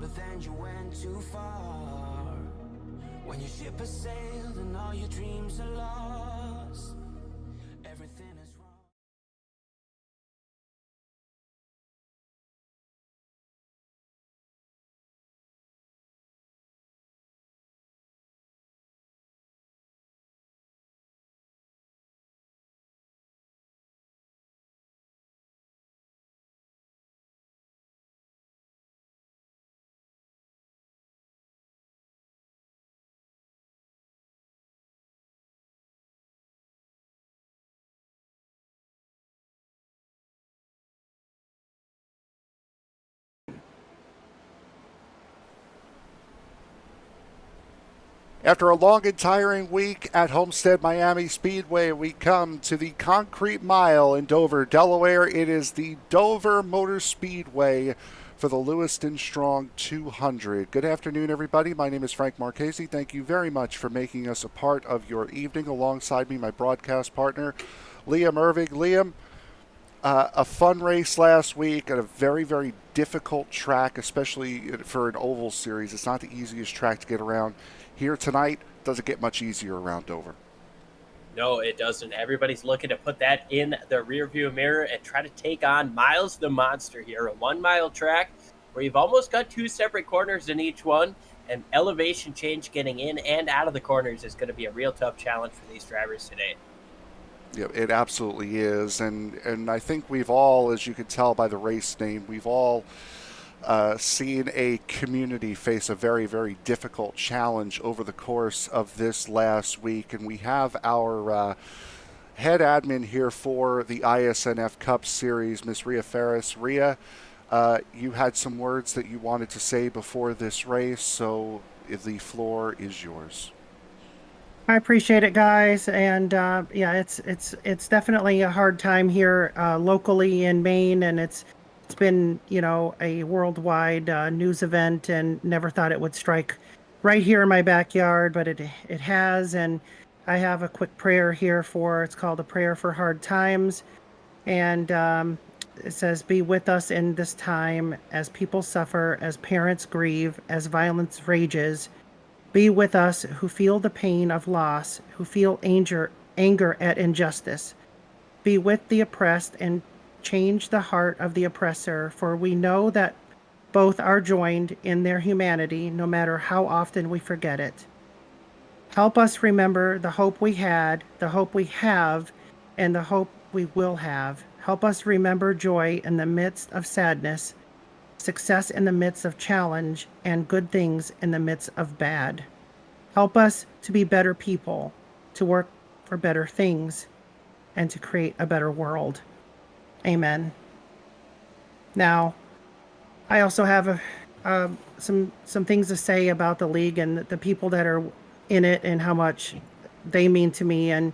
but then you went too far. When your ship has sailed and all your dreams are lost, everything is wrong. After a long and tiring week at Homestead Miami Speedway, we come to the Concrete Mile in Dover, Delaware. It is the Dover Motor Speedway for the Lewiston Strong 200. Good afternoon, everybody. My name is Frank Marchese. Thank you very much for making us a part of your evening. Alongside me, my broadcast partner, Liam Irving. Liam, a fun race last week at a very, very difficult track, especially for an oval series. It's not the easiest track to get around. Here tonight, doesn't get much easier around Dover. No, it doesn't. Everybody's looking to put that in the rearview mirror and try to take on Miles the Monster here. A 1 mile track where you've almost got 2 separate corners in each one, and elevation change getting in and out of the corners is going to be a real tough challenge for these drivers today. Yeah, it absolutely is. And I think we've all, as you can tell by the race name, we've all seen a community face a very, very difficult challenge over the course of this last week. And we have our head admin here for the iSNF Cup Series, Miss Rhea Ferris. Rhea, you had some words that you wanted to say before this race, so the floor is yours. I appreciate it, guys, and yeah, it's definitely a hard time here locally in Maine, and it's been a worldwide news event, and never thought it would strike right here in my backyard, but it has. And I have a quick prayer here it's called a prayer for hard times, and it says, "Be with us in this time as people suffer, as parents grieve, as violence rages. Be with us who feel the pain of loss, who feel anger at injustice. Be with the oppressed and change the heart of the oppressor, for we know that both are joined in their humanity, no matter how often we forget it. Help us remember the hope we had, the hope we have, and the hope we will have. Help us remember joy in the midst of sadness, success in the midst of challenge, and good things in the midst of bad. Help us to be better people, to work for better things, and to create a better world. Amen." Now, I also have some things to say about the league and the people that are in it and how much they mean to me. And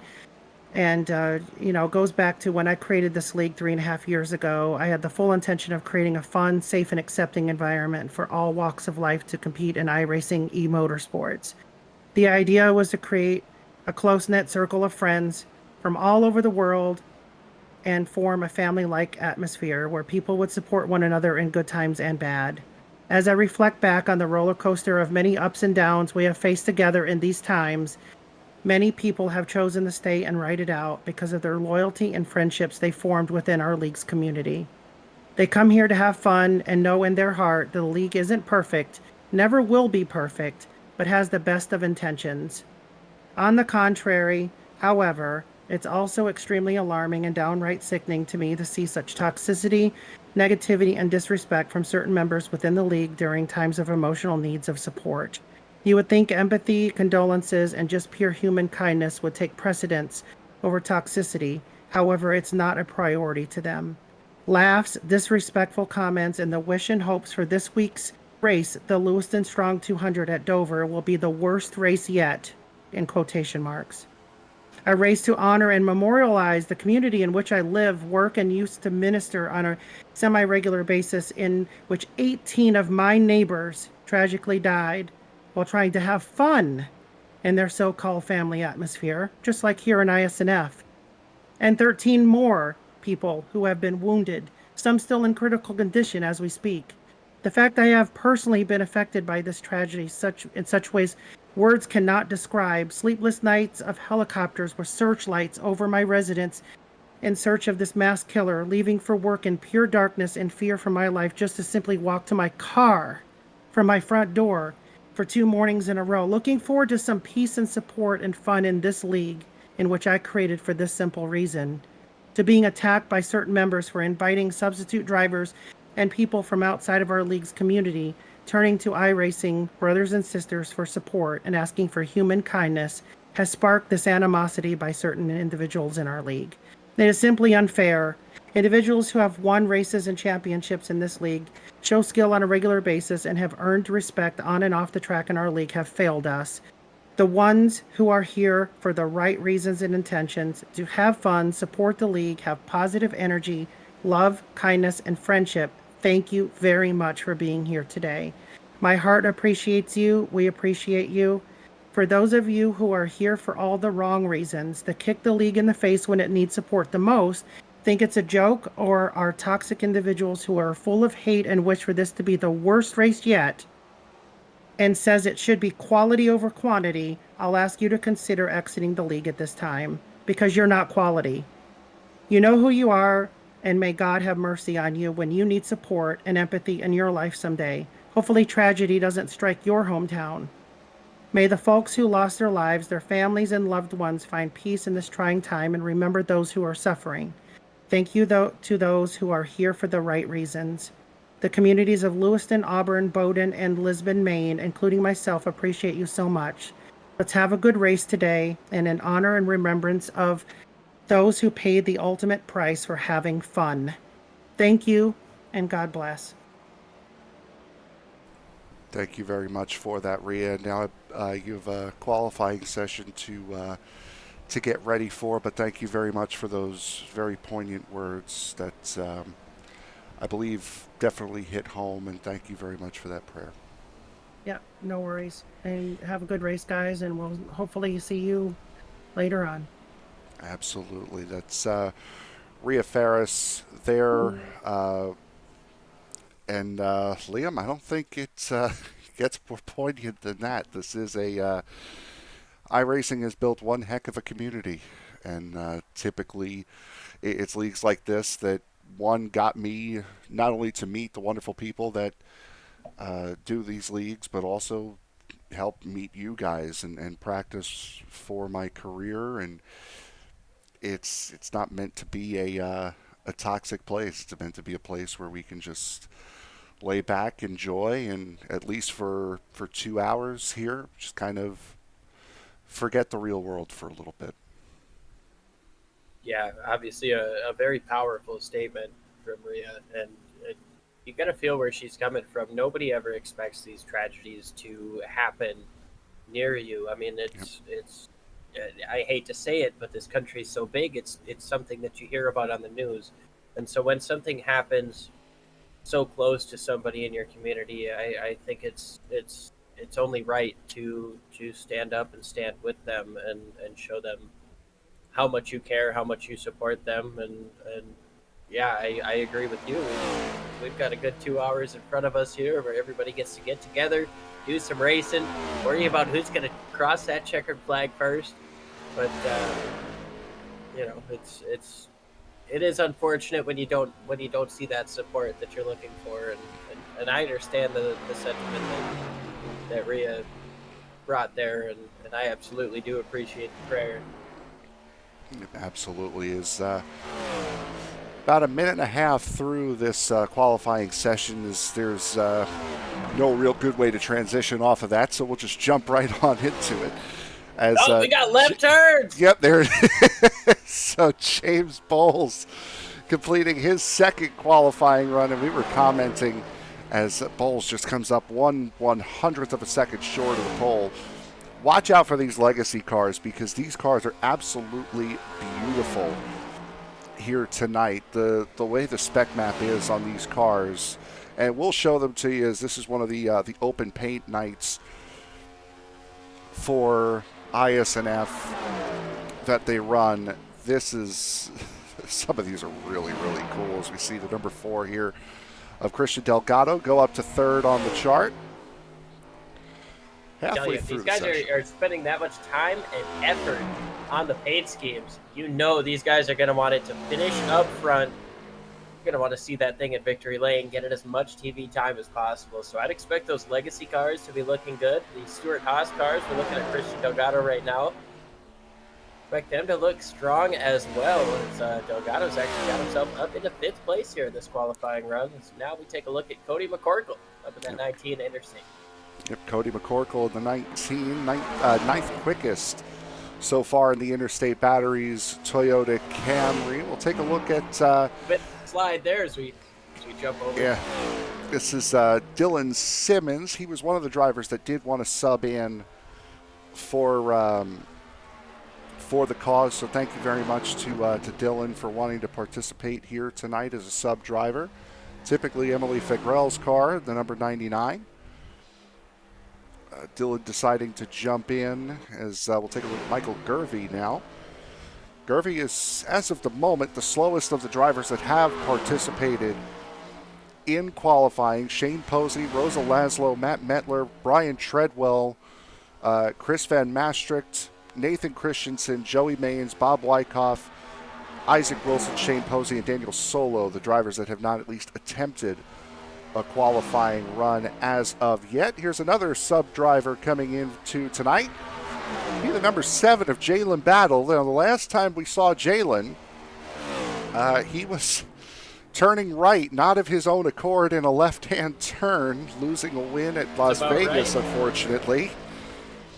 it goes back to when I created this league 3.5 years ago. I had the full intention of creating a fun, safe, and accepting environment for all walks of life to compete in iRacing e-motorsports. The idea was to create a close-knit circle of friends from all over the world and form a family-like atmosphere where people would support one another in good times and bad. As I reflect back on the roller coaster of many ups and downs we have faced together in these times, many people have chosen to stay and ride it out because of their loyalty and friendships they formed within our league's community. They come here to have fun and know in their heart the league isn't perfect, never will be perfect, but has the best of intentions. On the contrary, however, it's also extremely alarming and downright sickening to me to see such toxicity, negativity, and disrespect from certain members within the league during times of emotional needs of support. You would think empathy, condolences, and just pure human kindness would take precedence over toxicity. However, it's not a priority to them. Laughs, disrespectful comments, and the wish and hopes for this week's race, the Lewiston Strong 200 at Dover, will be the worst race yet, in quotation marks. A race to honor and memorialize the community in which I live, work, and used to minister on a semi-regular basis, in which 18 of my neighbors tragically died while trying to have fun in their so-called family atmosphere, just like here in iSNF. And 13 more people who have been wounded, some still in critical condition as we speak. The fact I have personally been affected by this tragedy in such ways words cannot describe. Sleepless nights of helicopters with searchlights over my residence in search of this mass killer, leaving for work in pure darkness and fear for my life just to simply walk to my car from my front door for 2 mornings in a row, looking forward to some peace and support and fun in this league in which I created for this simple reason, to being attacked by certain members for inviting substitute drivers and people from outside of our league's community, turning to iRacing brothers and sisters for support and asking for human kindness, has sparked this animosity by certain individuals in our league. It is simply unfair. Individuals who have won races and championships in this league, show skill on a regular basis, and have earned respect on and off the track in our league have failed us. The ones who are here for the right reasons and intentions, to have fun, support the league, have positive energy, love, kindness, and friendship, thank you very much for being here today. My heart appreciates you. We appreciate you. For those of you who are here for all the wrong reasons, that kick the league in the face when it needs support the most, think it's a joke, or are toxic individuals who are full of hate and wish for this to be the worst race yet, and says it should be quality over quantity, I'll ask you to consider exiting the league at this time, because you're not quality. You know who you are, and may God have mercy on you when you need support and empathy in your life someday. Hopefully tragedy doesn't strike your hometown. May the folks who lost their lives, their families and loved ones find peace in this trying time and remember those who are suffering. Thank you to those who are here for the right reasons. The communities of Lewiston, Auburn, Bowdoin, and Lisbon, Maine, including myself, appreciate you so much. Let's have a good race today, and in honor and remembrance of those who paid the ultimate price for having fun. Thank you, and God bless. Thank you very much for that, Rhea. Now you have a qualifying session to get ready for, but thank you very much for those very poignant words that I believe definitely hit home, and thank you very much for that prayer. Yeah, no worries. And have a good race, guys, and we'll hopefully see you later on. Absolutely. That's Rhea Ferris there. And Liam, I don't think it gets more poignant than that. This is iRacing has built one heck of a community, and typically it's leagues like this that got me not only to meet the wonderful people that do these leagues, but also help meet you guys and practice for my career. And it's not meant to be a toxic place. It's meant to be a place where we can just lay back, enjoy, and at least for 2 hours here, just kind of forget the real world for a little bit. Yeah, obviously a very powerful statement from Rhea, and you got to feel where she's coming from. Nobody ever expects these tragedies to happen near you. I mean, it's I hate to say it, but this country is so big. It's something that you hear about on the news, and so when something happens so close to somebody in your community, I think it's only right to stand up and stand with them and show them how much you care, how much you support them, and yeah, I agree with you. We've got a good 2 hours in front of us here where everybody gets to get together, do some racing, worry about who's going to cross that checkered flag first. But it is unfortunate when you don't see that support that you're looking for, and I understand the sentiment that Rhea brought there, and I absolutely do appreciate the prayer. It absolutely is. About a minute and a half through this qualifying session, there's no real good way to transition off of that, so we'll just jump right on into it. We got left turns! Yep, there it is. So James Bowles completing his second qualifying run, and we were commenting as Bowles just comes up 1/100th of a second short of the pole. Watch out for these legacy cars, because these cars are absolutely beautiful here tonight. The way the spec map is on these cars, and we'll show them to you, as this is one of the open paint nights for iSNF that they run. This is some of these are really, really cool, as we see the number 4 here of Christian Delgado go up to third on the chart. Halfway through these guys are spending that much time and effort on the paint schemes. You know these guys are going to want it to finish up front. You're going to want to see that thing at victory lane, get it as much TV time as possible. So I'd expect those legacy cars to be looking good. The Stuart Haas cars, we're looking at Christian Delgado right now. Expect them to look strong as well, as Delgado's actually got himself up into 5th place here in this qualifying run. So now we take a look at Cody McCorkle up in that 19 interstate. Yep, Cody McCorkle, the 9th quickest so far in the Interstate Batteries Toyota Camry. We'll take a look at... slide there as we jump over. Yeah, this is Dylan Simmons. He was one of the drivers that did want to sub in for the cause, so thank you very much to Dylan for wanting to participate here tonight as a sub driver. Typically Emily Figrell's car, the number 99. Dylan deciding to jump in as we'll take a look at Michael Gervey now. Gervey is, as of the moment, the slowest of the drivers that have participated in qualifying. Shane Posey, Rosa Laszlo, Matt Metler, Brian Treadwell, Chris Van Maastricht, Nathan Christensen, Joey Maines, Bob Wyckoff, Isaac Wilson, Shane Posey, and Daniel Solo, the drivers that have not at least attempted a qualifying run as of yet. Here's another sub-driver coming into tonight. Be the number 7 of Jalen Battle. Now, the last time we saw Jalen, he was turning right, not of his own accord, in a left-hand turn, losing a win at Las Vegas, right. Unfortunately.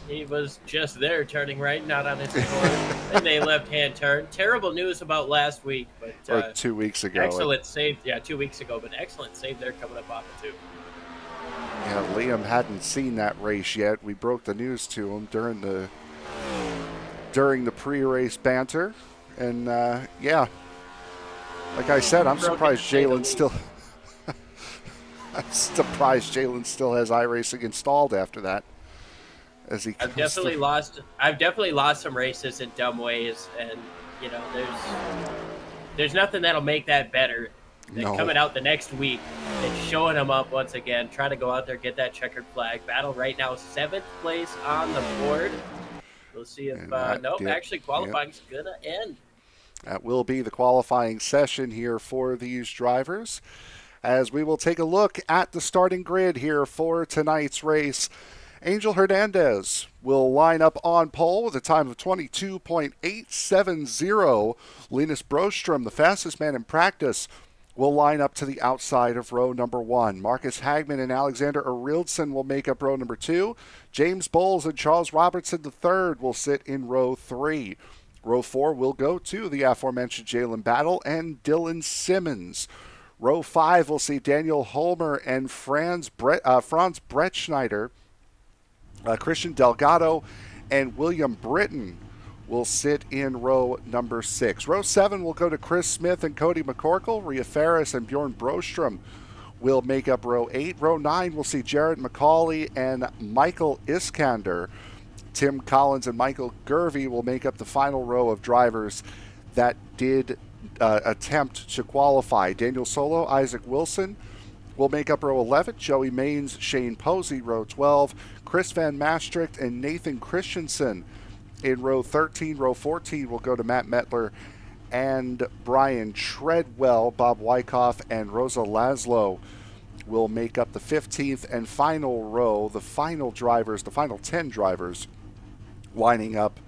He was just there turning right, not on his own, in a left-hand turn. Terrible news about last week, but 2 weeks ago. Excellent save, 2 weeks ago, but excellent save there coming up off of 2. Yeah, Liam hadn't seen that race yet. We broke the news to him during the pre-race banter, and yeah, like I said, I'm surprised Jalen still. I'm surprised Jalen still has iRacing installed after that. As he I've definitely lost some races in dumb ways, and you know, there's nothing that'll make that better than coming out the next week and showing them up once again, trying to go out there, get that checkered flag. Battle right now 7th place on the board. We'll see if actually qualifying's gonna end. That will be the qualifying session here for these drivers, as we will take a look at the starting grid here for tonight's race. Angel Hernandez will line up on pole with a time of 22.870. Linus Brostrom, the fastest man in practice, will line up to the outside of row number 1. Marcus Hagman and Alexander Arildson will make up row number 2. James Bowles and Charles Robertson III will sit in row 3. Row 4 will go to the aforementioned Jalen Battle and Dylan Simmons. Row 5 will see Daniel Holmer and Franz Brettschneider. Christian Delgado and William Britton will sit in row number 6. Row 7 will go to Chris Smith and Cody McCorkle. Rhea Ferris and Bjorn Brostrom will make up row 8. Row 9 will see Jared McCauley and Michael Iskander. Tim Collins and Michael Gervey will make up the final row of drivers that did attempt to qualify. Daniel Solo, Isaac Wilson will make up row 11. Joey Maines, Shane Posey, row 12. Chris Van Maastricht and Nathan Christensen in row 13. Row 14 will go to Matt Metler and Brian Treadwell. Bob Wyckoff and Rosa Laszlo will make up the 15th and final row. The final drivers, the final 10 drivers, lining up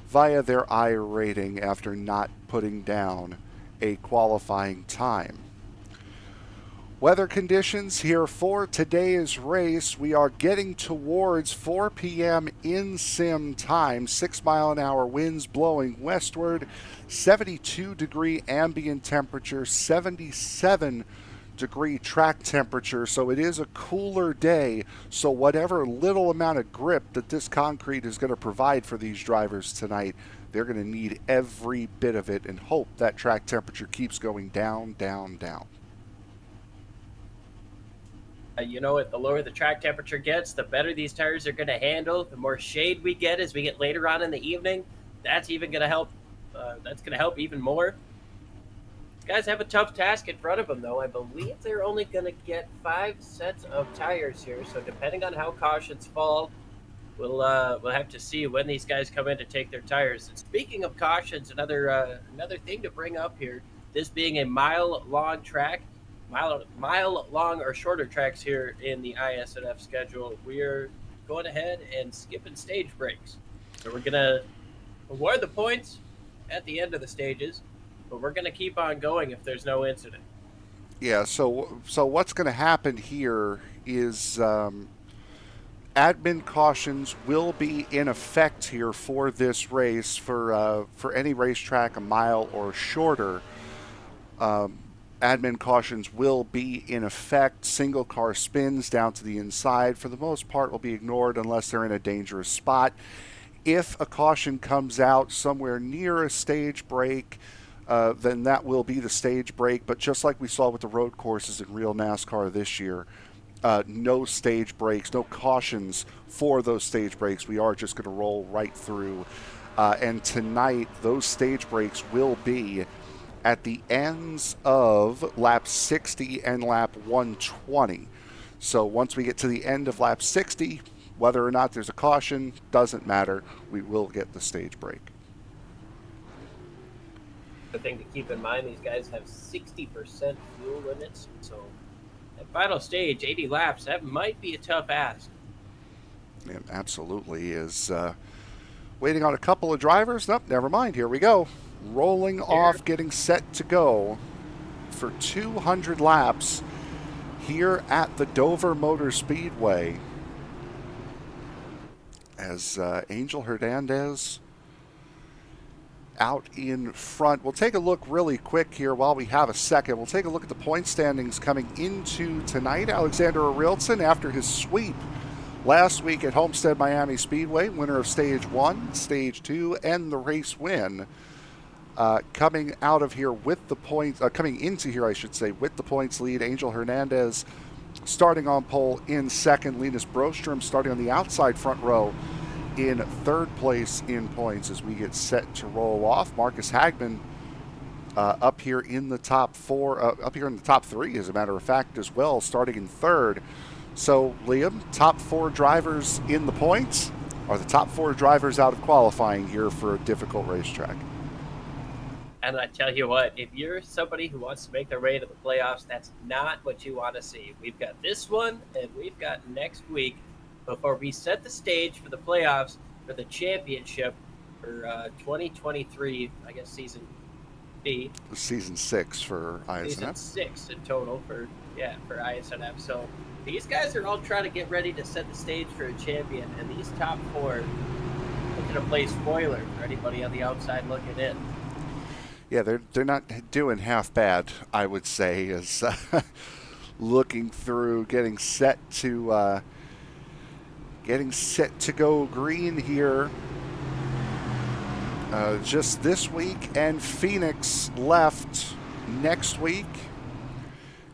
via their iRating after not putting down a qualifying time. Weather conditions here for today's race. We are getting towards 4 p.m. in sim time. 6-mile-an-hour winds blowing westward. 72-degree ambient temperature. 77-degree track temperature. So it is a cooler day. So whatever little amount of grip that this concrete is going to provide for these drivers tonight, they're going to need every bit of it and hope that track temperature keeps going down, down, down. You know, the lower the track temperature gets, the better these tires are going to handle. The more shade we get as we get later on in the evening, that's even going to help. That's going to help even more. Guys have a tough task in front of them, though. I believe they're only going to get 5 sets of tires here, so depending on how cautions fall, we'll have to see when these guys come in to take their tires. And speaking of cautions, another thing to bring up here, this being a mile-long track, mile-long or shorter tracks here in the iSNF schedule, we are going ahead and skipping stage breaks. So we're going to award the points at the end of the stages, but we're going to keep on going if there's no incident. Yeah, so what's going to happen here is admin cautions will be in effect here for this race for any racetrack a mile or shorter. Admin cautions will be in effect. Single car spins down to the inside, for the most part, will be ignored unless they're in a dangerous spot. If a caution comes out somewhere near a stage break, then that will be the stage break. But just like we saw with the road courses in real NASCAR this year, no stage breaks, no cautions for those stage breaks. We are just going to roll right through. And tonight, those stage breaks will be at the ends of lap 60 and lap 120. So once we get to the end of lap 60, whether or not there's a caution, doesn't matter. We will get the stage break. The thing to keep in mind, these guys have 60% fuel limits, so that final stage, 80 laps, that might be a tough ask. It absolutely is. Waiting on a couple of drivers. Nope, never mind. Here we go. Rolling off, getting set to go for 200 laps here at the Dover Motor Speedway. As Angel Hernandez out in front. We'll take a look really quick here while we have a second. We'll take a look at the point standings coming into tonight. Alexander Arilton, after his sweep last week at Homestead Miami Speedway, winner of Stage 1, Stage 2, and the race win. Coming out of here with the points, coming into here, I should say, with the points lead, Angel Hernandez starting on pole in second. Linus Brostrom starting on the outside front row in third place in points as we get set to roll off. Marcus Hagman up here in the top four, up here in the top three, as a matter of fact, as well, starting in third. So, Liam, top four drivers in the points are the top four drivers out of qualifying here for a difficult racetrack. And I tell you what, if you're somebody who wants to make their way to the playoffs, that's not what you want to see. We've got this one, and we've got next week before we set the stage for the playoffs for the championship for 2023, I guess, season B. Season 6 for iSNF. Season 6 in total for iSNF. So these guys are all trying to get ready to set the stage for a champion, and these top four looking to play spoiler for anybody on the outside looking in. Yeah, they're not doing half bad, I would say, as looking through, getting set to go green here. Just this week, and Phoenix left next week.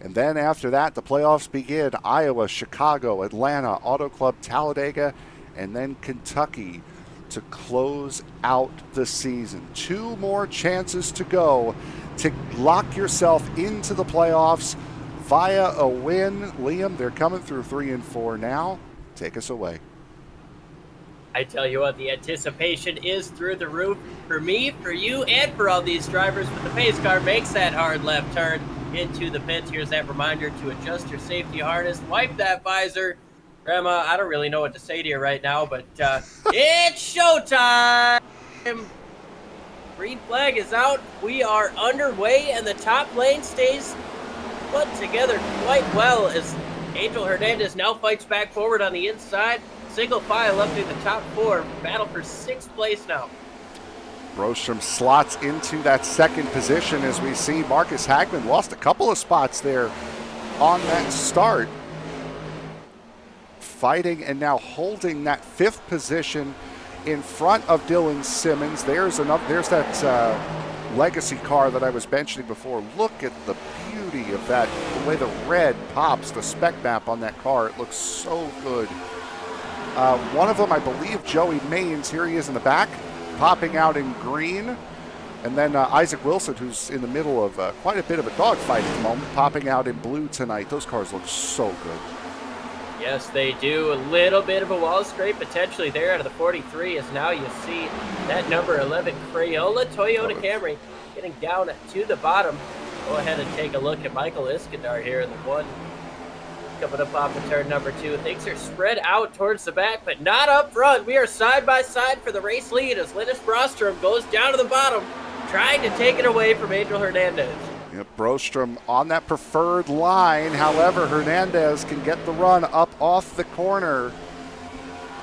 And then after that, the playoffs begin. Iowa, Chicago, Atlanta, Auto Club Talladega, and then Kentucky to close out the season. 2 more chances to go to lock yourself into the playoffs via a win. Liam, they're coming through 3 and 4 now. Take us away. I tell you what, the anticipation is through the roof for me, for you, and for all these drivers. When the pace car makes that hard left turn into the pits, here's that reminder to adjust your safety harness, wipe that visor. Grandma, I don't really know what to say to you right now, but it's showtime! Green flag is out. We are underway, and the top lane stays put together quite well as Angel Hernandez now fights back forward on the inside. Single file up through the top 4. Battle for 6th place now. Brostrom slots into that second position as we see Marcus Hagman lost a couple of spots there on that start. Fighting and now holding that 5th position in front of Dylan Simmons. There's that legacy car that I was mentioning before. Look at the beauty of that, the way the red pops, the spec map on that car. It looks so good. One of them, I believe, Joey Maines, here he is in the back, popping out in green. And then Isaac Wilson, who's in the middle of quite a bit of a dogfight at the moment, popping out in blue tonight. Those cars look so good. Yes, they do. A little bit of a wall scrape potentially there out of the 43, as now you see that number 11 Crayola Toyota Camry getting down to the bottom. Go ahead and take a look at Michael Iskandar here in the one. Coming up off of turn number 2. Things are spread out towards the back, but not up front. We are side by side for the race lead as Linus Brostrom goes down to the bottom, trying to take it away from Angel Hernandez. Yep, Brostrom on that preferred line. However, Hernandez can get the run up off the corner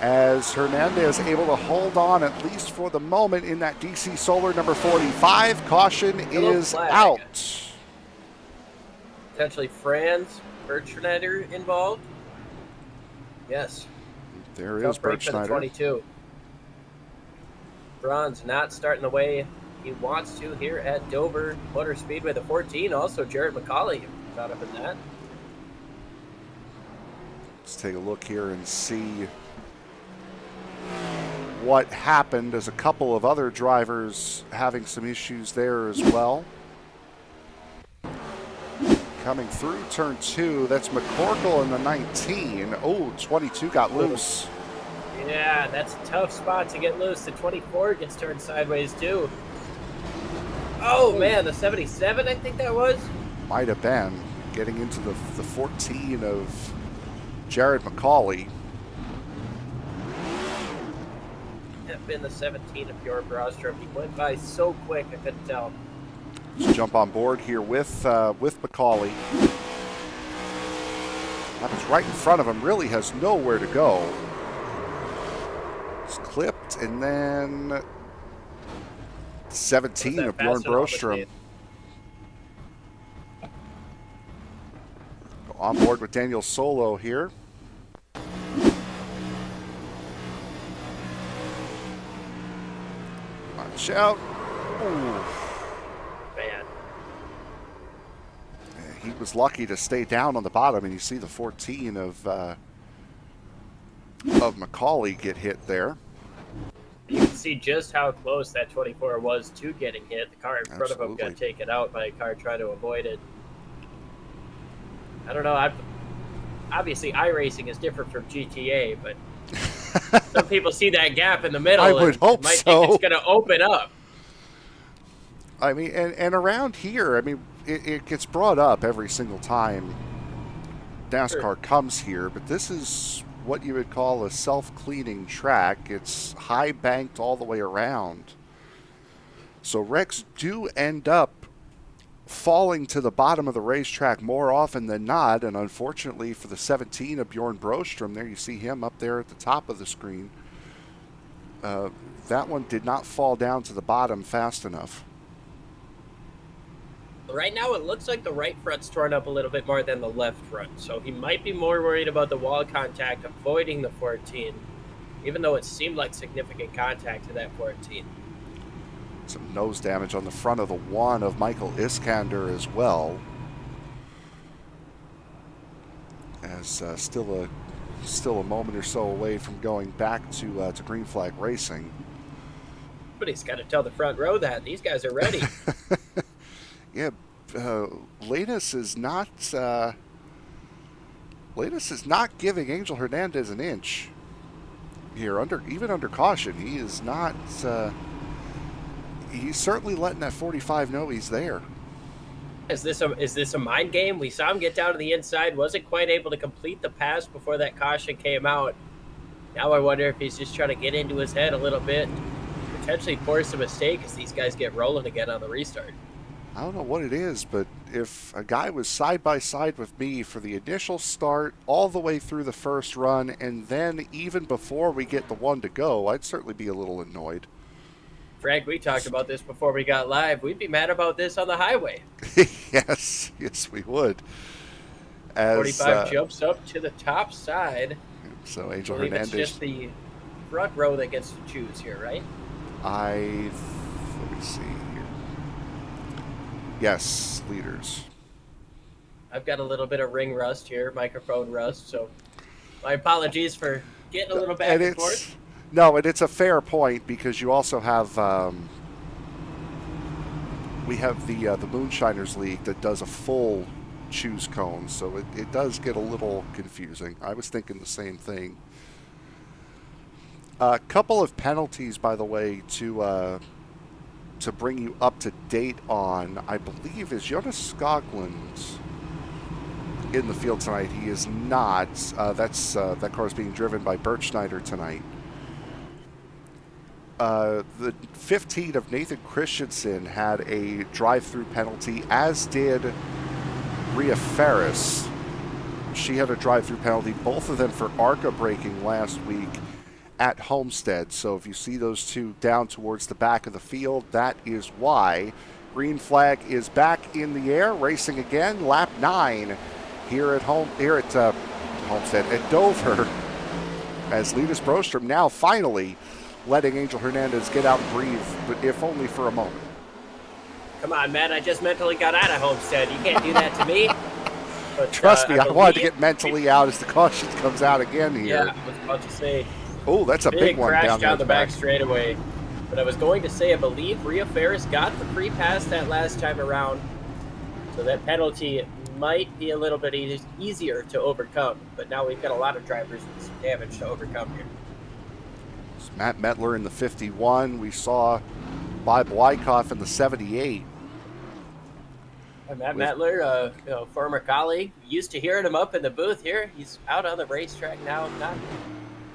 as Hernandez able to hold on, at least for the moment, in that DC Solar number 45. Caution is flag. out. Potentially Franz Bertschneider involved. Yes. There Tough is break for the Bertschneider. 22. Franz not starting the way he wants to here at Dover Motor Speedway. The 14, also Jared McCauley caught up in that. Let's take a look here and see what happened, as a couple of other drivers having some issues there as well. Coming through turn 2, that's McCorkle in the 19. Oh, 22 got loose. Yeah, that's a tough spot to get loose. The 24 gets turned sideways too. Oh man, the 77, I think that was. Might have been getting into the 14 of Jared McCauley. Have been the 17 of Bjorn Brostrom. He went by so quick, I couldn't tell. Let's jump on board here with McCauley. Happens right in front of him, really has nowhere to go. It's clipped, and then 17 of Bjorn Brostrom. On board with Daniel Solo here. Watch out. Ooh. Man. He was lucky to stay down on the bottom, and you see the 14 of McCauley get hit there. You can see just how close that 24 was to getting hit. The car in front of him got taken out by a car trying to avoid it. I don't know. Obviously, iRacing is different from GTA, but some people see that gap in the middle. I would hope might so. think it's going to open up. I mean, and around here, I mean, it gets brought up every single time NASCAR comes here, but this is what you would call a self-cleaning track. It's high banked all the way around. So wrecks do end up falling to the bottom of the racetrack more often than not, and unfortunately for the 17 of Bjorn Brostrom, there you see him up there at the top of the screen. That one did not fall down to the bottom fast enough. Right now, it looks like the right front's torn up a little bit more than the left front, so he might be more worried about the wall contact, avoiding the 14, even though it seemed like significant contact to that 14. Some nose damage on the front of the one of Michael Iskander as well. As still a moment or so away from going back to green flag racing. But he's got to tell the front row that these guys are ready. Yeah, Linus is not giving Angel Hernandez an inch here. Even under caution, he is not. He's certainly letting that 45 know he's there. Is this a mind game? We saw him get down to the inside, wasn't quite able to complete the pass before that caution came out. Now I wonder if he's just trying to get into his head a little bit, potentially force a mistake as these guys get rolling again on the restart. I don't know what it is, but if a guy was side by side with me for the initial start all the way through the first run, and then even before we get the one to go, I'd certainly be a little annoyed. Frank, we talked about this before we got live. We'd be mad about this on the highway. Yes, we would. As 45 jumps up to the top side. So Angel I believe Hernandez. it's just the front row that gets to choose here, right? Let me see here. Yes, leaders. I've got a little bit of ring rust here, microphone rust, so my apologies for getting a little back and forth. No, and it's a fair point because you also have we have the Moonshiners League that does a full choose cone, so it does get a little confusing. I was thinking the same thing. A couple of penalties, by the way, to bring you up to date on, I believe, is Jonas Skoglund in the field tonight. He is not. That car is being driven by Bert Schneider tonight. The 15 of Nathan Christensen had a drive-through penalty, as did Rhea Ferris. She had a drive-through penalty, both of them for ARCA braking last week at Homestead. So if you see those two down towards the back of the field, that is why. Green flag is back in the air, racing again, lap 9 here at Homestead at Dover, as Linus Brostrom now finally letting Angel Hernandez get out and breathe, but if only for a moment. Come on, man, I just mentally got out of Homestead. You can't do that to me. But, Trust me, I wanted to get mentally out as the caution comes out again here. Yeah, I was about to say. Oh, that's a big one crash down the back straightaway. But I was going to say, I believe Rhea Ferris got the free pass that last time around. So that penalty might be a little bit easier to overcome. But now we've got a lot of drivers with some damage to overcome here. It's Matt Metler in the 51. We saw Bob Wyckoff in the 78. And Matt Metler, former colleague, used to hearing him up in the booth here. He's out on the racetrack now.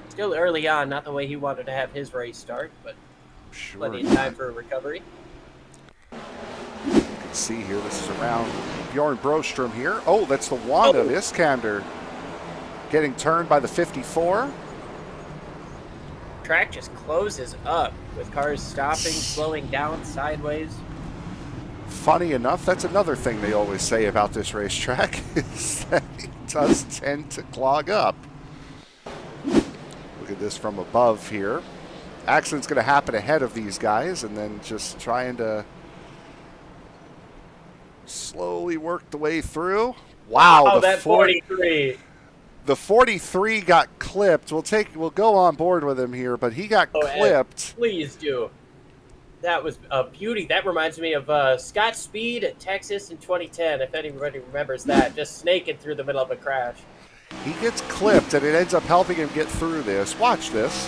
Still early on, not the way he wanted to have his race start, but plenty of time for a recovery. You can see here, this is around Bjorn Brostrom here. Oh, that's the Wanda of Iskander getting turned by the 54. Track just closes up with cars stopping, slowing down sideways. Funny enough, that's another thing they always say about this racetrack, is that it does tend to clog up. Look at this from above here. Accident's going to happen ahead of these guys, and then just trying to slowly work the way through. Wow, oh, that 43. The 43 got clipped. We'll go on board with him here, but he got clipped. Please do. That was a beauty. That reminds me of Scott Speed at Texas in 2010, if anybody remembers that, just snaking through the middle of a crash. He gets clipped, and it ends up helping him get through this. Watch this.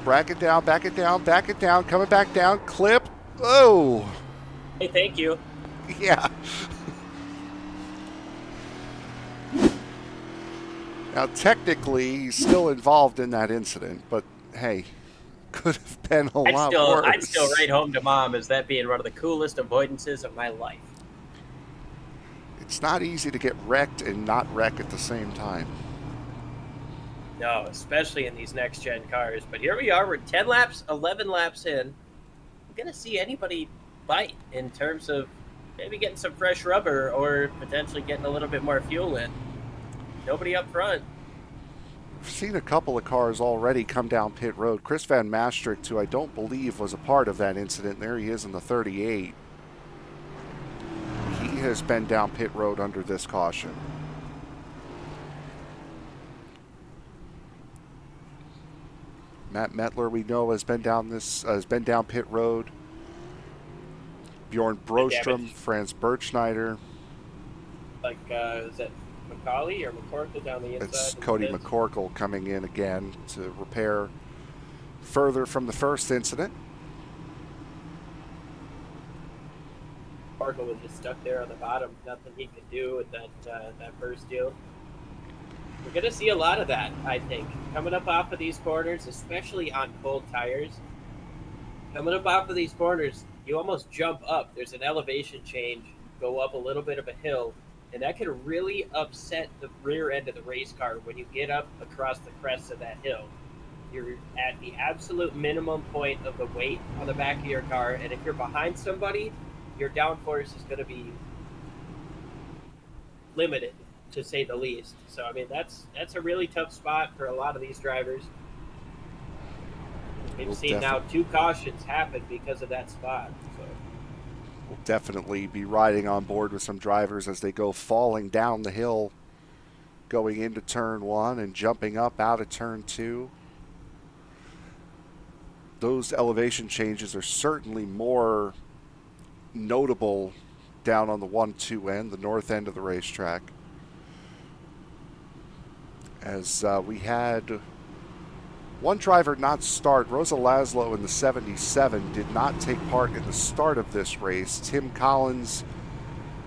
Back it down, back it down, back it down, coming back down, clip. Oh. Hey, thank you. Yeah. Now, technically, he's still involved in that incident, but hey, could have been a lot worse. I'd still write home to Mom as that being one of the coolest avoidances of my life. It's not easy to get wrecked and not wreck at the same time. No, especially in these next-gen cars. But here we are. We're 10 laps, 11 laps in. We're going to see anybody bite in terms of maybe getting some fresh rubber or potentially getting a little bit more fuel in. Nobody up front. We've seen a couple of cars already come down pit road. Chris Van Maastricht, who I don't believe was a part of that incident, there he is in the 38. He has been down pit road under this caution. Matt Metler, we know, has been down pit road. Bjorn Brostrom, Franz Bertschneider. Like, is that McCauley or McCorkle down the inside? It's Cody McCorkle coming in again to repair further from the first incident. McCorkle was just stuck there on the bottom. Nothing he could do with that first deal. We're going to see a lot of that, I think, coming up off of these corners, especially on cold tires. Coming up off of these corners, you almost jump up. There's an elevation change, go up a little bit of a hill, and that can really upset the rear end of the race car when you get up across the crest of that hill. You're at the absolute minimum point of the weight on the back of your car, and if you're behind somebody, your downforce is going to be limited, to say the least. So, I mean, that's a really tough spot for a lot of these drivers. We've seen now 2 cautions happen because of that spot. So. We'll definitely be riding on board with some drivers as they go falling down the hill, going into turn 1 and jumping up out of turn 2. those elevation changes are certainly more notable down on the 1-2 end, the north end of the racetrack. As we had one driver not start. Rosa Laszlo in the 77 did not take part in the start of this race. Tim Collins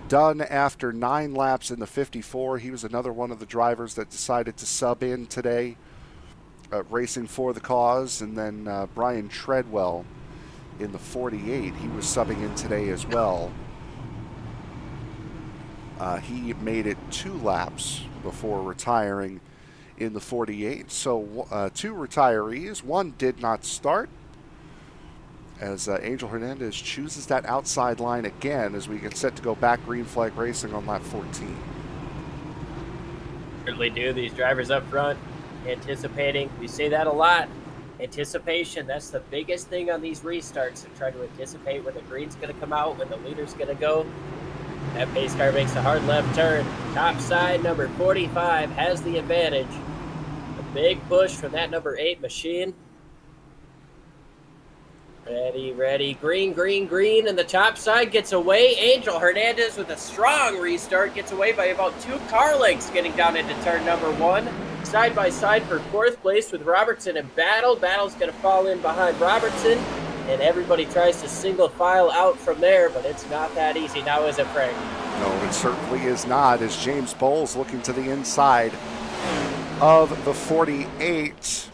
done after 9 laps in the 54. He was another one of the drivers that decided to sub in today, racing for the cause. And then Brian Treadwell in the 48. He was subbing in today as well. He made it 2 laps before retiring in the 48. So 2 retirees. One did not start, as Angel Hernandez chooses that outside line again as we get set to go back green flag racing on lap 14. Certainly do. These drivers up front anticipating. We say that a lot. Anticipation, that's the biggest thing on these restarts, to try to anticipate when the green's going to come out, when the leader's going to go. That pace car makes a hard left turn. Top side, number 45 has the advantage. A big push from that number 8 machine. Ready, ready, green, green, green, and the top side gets away. Angel Hernandez with a strong restart gets away by about 2 car lengths, getting down into turn number 1. Side by side for 4th place with Robertson and Battle. Battle's going to fall in behind Robertson, and everybody tries to single file out from there, but it's not that easy now, is it, Frank? No, it certainly is not, as James Bowles looking to the inside of the 48.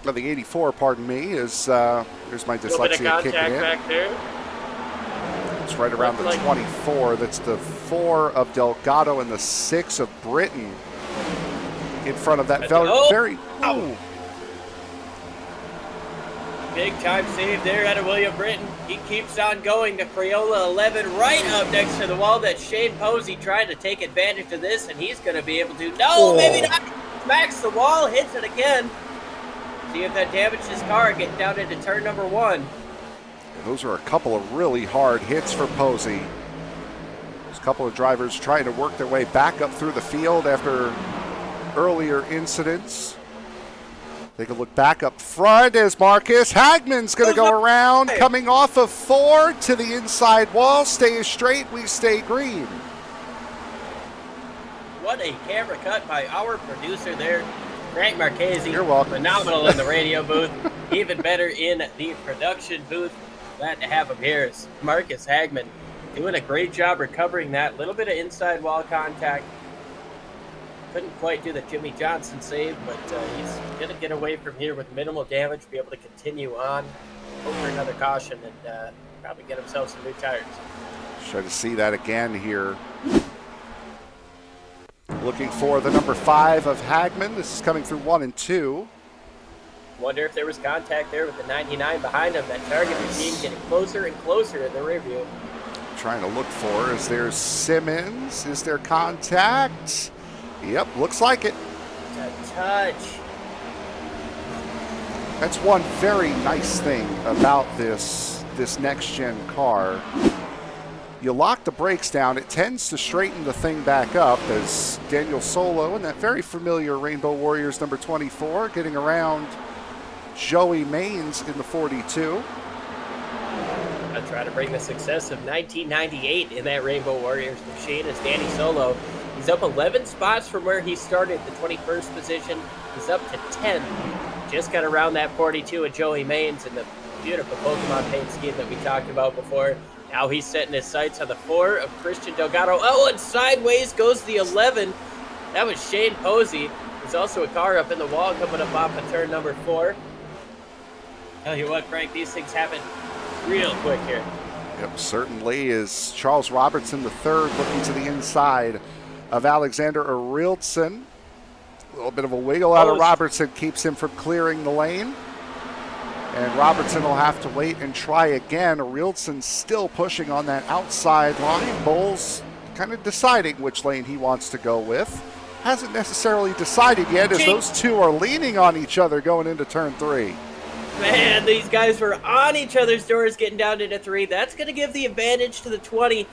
Of the 84, pardon me, is there's my dyslexia kicking in. Back there. It's right around the 24. That's the 4 of Delgado and the 6 of Britton in front of that very. Oh. Big time save there out of William Britton. He keeps on going to Crayola 11 right up next to the wall. That Shane Posey trying to take advantage of this, and he's going to be able to. No, maybe not. Smacks the wall, hits it again. See if that damaged his car, getting down into turn number 1. Those are a couple of really hard hits for Posey. There's a couple of drivers trying to work their way back up through the field after earlier incidents. They can look back up front as Marcus Hagman's going to go around, coming off of 4 to the inside wall. Stay straight, we stay green. What a camera cut by our producer there, Frank Marchese. You're welcome. Phenomenal in the radio booth, even better in the production booth. Glad to have him here. It's Marcus Hagman doing a great job recovering that little bit of inside wall contact. Couldn't quite do the Jimmy Johnson save, but he's going to get away from here with minimal damage, be able to continue on over another caution, and probably get himself some new tires. Try to see that again here. Looking for the number 5 of Hagman. This is coming through 1 and 2. Wonder if there was contact there with the 99 behind him. That target machine getting closer and closer in the rear view. Trying to look for, is there Simmons? Is there contact? Yep, looks like it. A touch. That's one very nice thing about this next-gen car. You lock the brakes down, it tends to straighten the thing back up, as Daniel Solo and that very familiar Rainbow Warriors number 24 getting around Joey Maines in the 42. I try to bring the success of 1998 in that Rainbow Warriors machine as Danny Solo. He's up 11 spots from where he started, the 21st position. He's up to 10. Just got around that 42 of Joey Maines in the beautiful Pokemon paint scheme that we talked about before. Now he's setting his sights on the 4 of Christian Delgado. Oh, and sideways goes the 11. That was Shane Posey. There's also a car up in the wall coming up off of turn number 4. Tell you what, Frank, these things happen real quick here. Yep, certainly is. Charles Robertson, the 3rd, looking to the inside of Alexander Ariltson. A little bit of a wiggle out of Robertson keeps him from clearing the lane. And Robertson will have to wait and try again. Ariltson still pushing on that outside line. Bowles kind of deciding which lane he wants to go with. Hasn't necessarily decided yet, as those two are leaning on each other going into turn 3. Man, these guys were on each other's doors getting down into 3. That's going to give the advantage to the 20.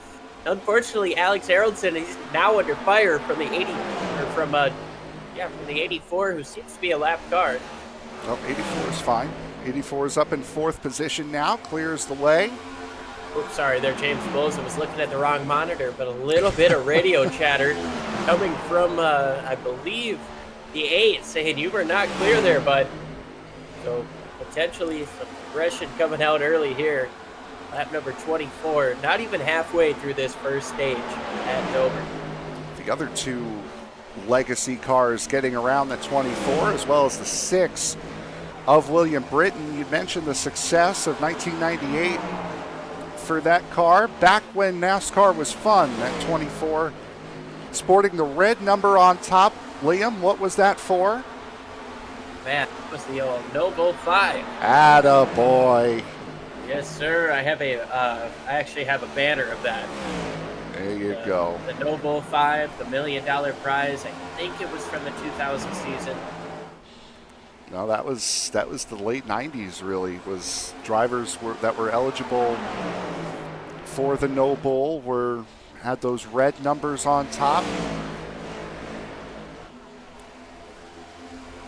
Unfortunately, Alex Aronson is now under fire from the 80, or from the 84, who seems to be a lap car. Oh, 84 is fine. 84 is up in 4th position now, clears the way. Oops, sorry there, James Bowles. I was looking at the wrong monitor, but a little bit of radio chatter coming from, I believe, the 8 saying you were not clear there, bud. So potentially some aggression coming out early here. Lap number 24, not even halfway through this first stage at Dover. The other 2 legacy cars getting around the 24, as well as the 6 of William Britton. You mentioned the success of 1998 for that car. Back when NASCAR was fun, that 24, sporting the red number on top. Liam, what was that for? Man, that was the old Noble 5. Attaboy. Yes, sir. I actually have a banner of that. There you go. The Noble 5, the $1 million prize. I think it was from the 2000 season. No, that was the late 90s. Really, was drivers that were eligible for the Noble had those red numbers on top.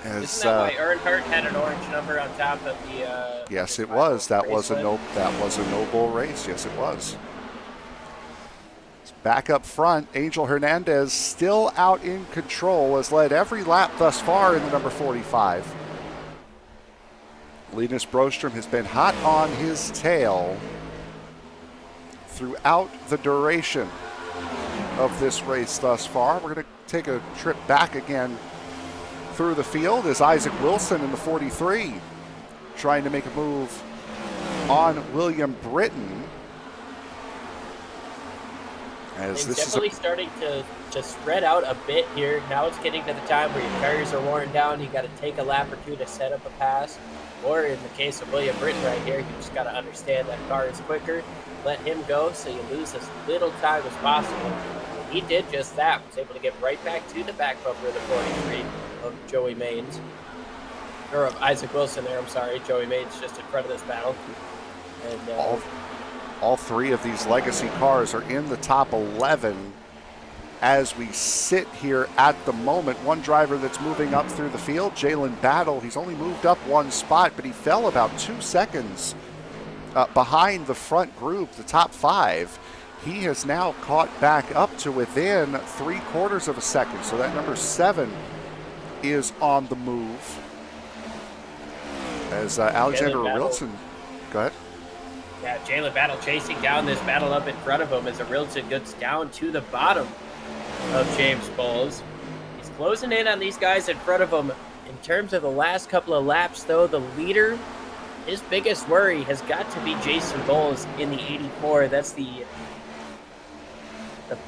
Isn't that why Earnhardt had an orange number on top of the? Yes, it was. That was a Noble race. Yes, it was. Back up front, Angel Hernandez still out in control, has led every lap thus far in the number 45. Linus Broström has been hot on his tail throughout the duration of this race thus far. We're going to take a trip back again through the field as Isaac Wilson in the 43 trying to make a move on William Britton. It's definitely starting to spread out a bit here. Now it's getting to the time where your tires are worn down. You got to take a lap or 2 to set up a pass. Or in the case of William Britton right here, you just got to understand that car is quicker. Let him go so you lose as little time as possible. He did just that. Was able to get right back to the back bumper of the 43 of Joey Maines. Or of Isaac Wilson there, I'm sorry. Joey Maines just in front of this battle. And all 3 of these legacy cars are in the top 11 as we sit here at the moment. One driver that's moving up through the field, Jalen Battle, he's only moved up 1 spot, but he fell about 2 seconds behind the front group, the top 5. He has now caught back up to within 3/4 of a second. So that number 7 is on the move. As Alexander Rilson, go ahead. Yeah, Jalen Battle chasing down this battle up in front of him as Arilton gets down to the bottom of James Bowles. He's closing in on these guys in front of him. In terms of the last couple of laps, though, the leader, his biggest worry has got to be Jason Bowles in the 84. That's the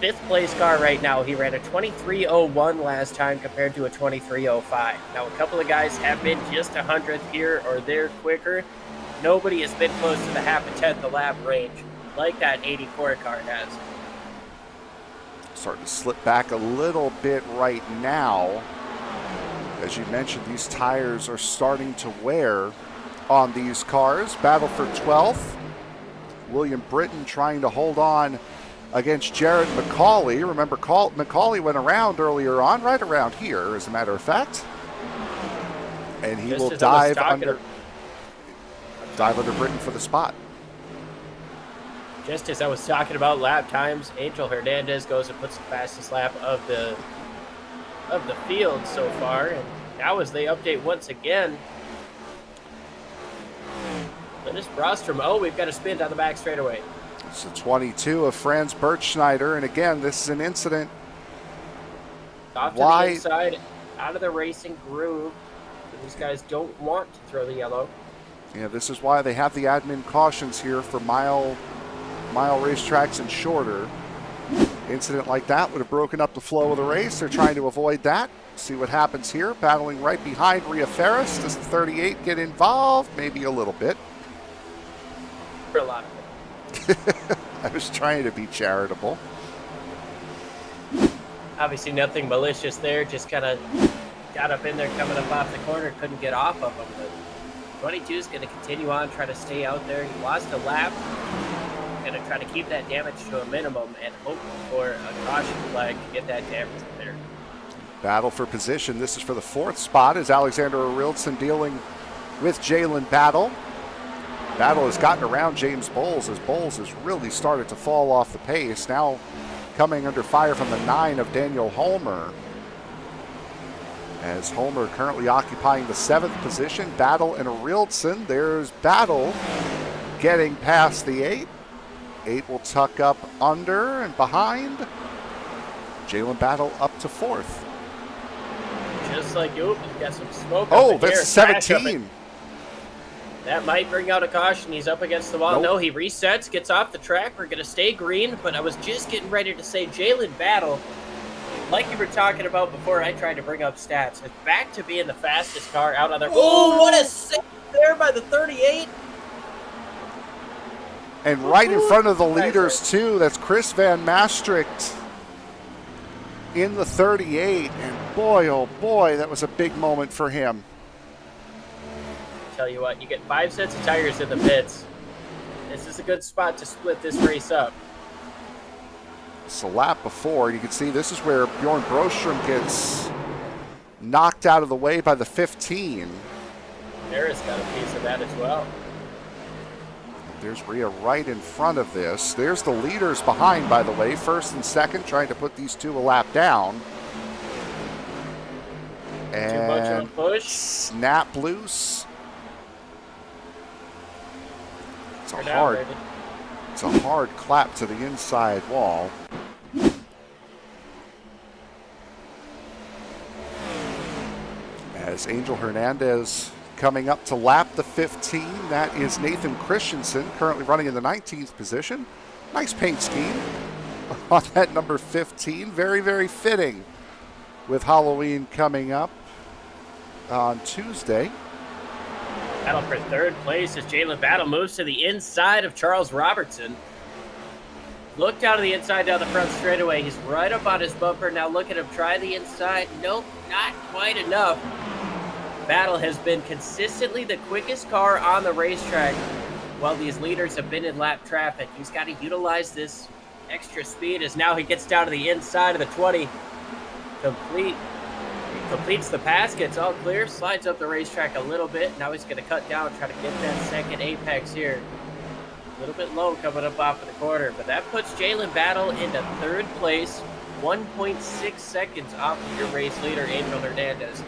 5th place car right now. He ran a 23:01 last time compared to a 23:05. Now, a couple of guys have been just 100th here or there quicker. Nobody has been close to the half a tenth of lap range like that 84 car has. Starting to slip back a little bit right now. As you mentioned, these tires are starting to wear on these cars. Battle for 12th. William Britton trying to hold on against Jared McCauley. Remember, McCauley went around earlier on, right around here, as a matter of fact. And he will dive under Britton for the spot. Just as I was talking about lap times, Angel Hernandez goes and puts the fastest lap of the field so far. And now as they update once again, Linus Broström, we've got a spin down the back straightaway. It's the 22 of Franz Bertschneider, and again, this is an incident. Off to the inside, out of the racing groove. These guys don't want to throw the yellow. Yeah, this is why they have the admin cautions here for mile racetracks and shorter. Incident like that would have broken up the flow of the race. They're trying to avoid that. See what happens here. Battling right behind Rhea Ferris. Does the 38 get involved? Maybe a little bit. For a lot of it. I was trying to be charitable. Obviously nothing malicious there. Just kind of got up in there coming up off the corner. Couldn't get off of him. But 22 is going to continue on, try to stay out there. He lost a lap. Going to try to keep that damage to a minimum and hope for a caution flag to get that damage there. Battle for position. This is for the 4th spot as Alexander Arilson dealing with Jalen Battle. Battle has gotten around James Bowles as Bowles has really started to fall off the pace. Now coming under fire from the 9 of Daniel Holmer. As Holmer currently occupying the 7th position. Battle and Rieldson. There's Battle getting past the 8. 8 will tuck up under and behind. Jalen Battle up to 4th. Just like you got some smoke. Oh, that's 17. That might bring out a caution. He's up against the wall. Nope. No, he resets, gets off the track. We're going to stay green, but I was just getting ready to say Jalen Battle, like you were talking about before I tried to bring up stats, is back to being the fastest car out on there. Oh, what a save there by the 38. And right in front of the leaders, too. That's Chris Van Maastricht in the 38. And boy, oh boy, that was a big moment for him. Tell you what, you get 5 sets of tires in the pits. This is a good spot to split this race up. It's a lap before. You can see this is where Bjorn Brostrom gets knocked out of the way by the 15. Harris got a piece of that as well. There's Rhea right in front of this. There's the leaders behind, by the way. First and second, trying to put these two a lap down. And too much of a push. Snap loose. It's a hard clap to the inside wall. As Angel Hernandez coming up to lap the 15. That is Nathan Christensen, currently running in the 19th position. Nice paint scheme on that number 15. Very, very fitting with Halloween coming up on Tuesday. Battle for 3rd place as Jalen Battle moves to the inside of Charles Robertson. Looked out of the inside down the front straightaway. He's right up on his bumper. Now look at him try the inside. Nope, not quite enough. Battle has been consistently the quickest car on the racetrack while these leaders have been in lap traffic. He's got to utilize this extra speed as now he gets down to the inside of the 20. Completes the pass, gets all clear, slides up the racetrack a little bit. Now he's going to cut down, try to get that second apex here. A little bit low coming up off of the corner, but that puts Jalen Battle into 3rd place, 1.6 seconds off of your race leader, Angel Hernandez.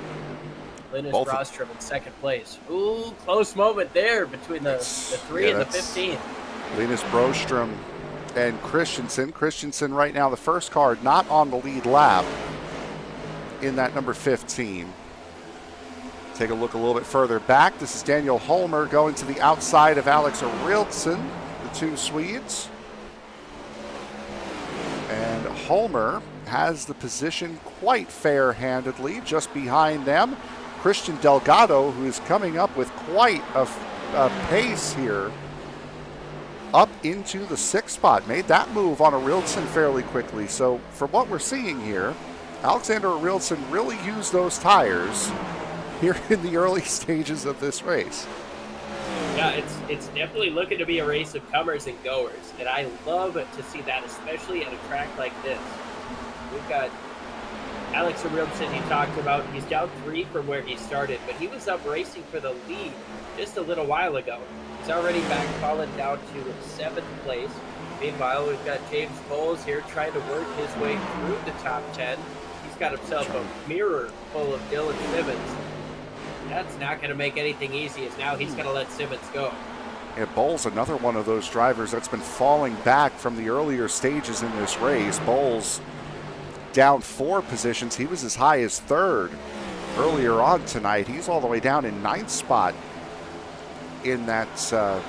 Linus Rostrom in 2nd place. Ooh, close moment there between the 3 and the 15. Linus Brostrom and Christensen. Christensen right now the first car not on the lead lap in that number 15. Take a look a little bit further back. This is Daniel Holmer going to the outside of Alex Rieldson, the two Swedes. And Holmer has the position quite fair-handedly just behind them. Christian Delgado, who is coming up with quite a pace here, up into the 6th spot. Made that move on a Rieldson fairly quickly. So for what we're seeing here, Alexander Rieldson really used those tires here in the early stages of this race. Yeah, it's definitely looking to be a race of comers and goers, and I love to see that, especially at a track like this. We've got Alex Rieldson, he talked about, he's down 3 from where he started, but he was up racing for the lead just a little while ago. He's already back fallen down to 7th place. Meanwhile, we've got James Bowles here trying to work his way through the top 10. He's got himself a mirror full of Dylan Simmons. That's not going to make anything easy, as now he's going to let Simmons go. And Bowles, another one of those drivers that's been falling back from the earlier stages in this race. Bowles down 4 positions. He was as high as 3rd earlier on tonight. He's all the way down in 9th spot in that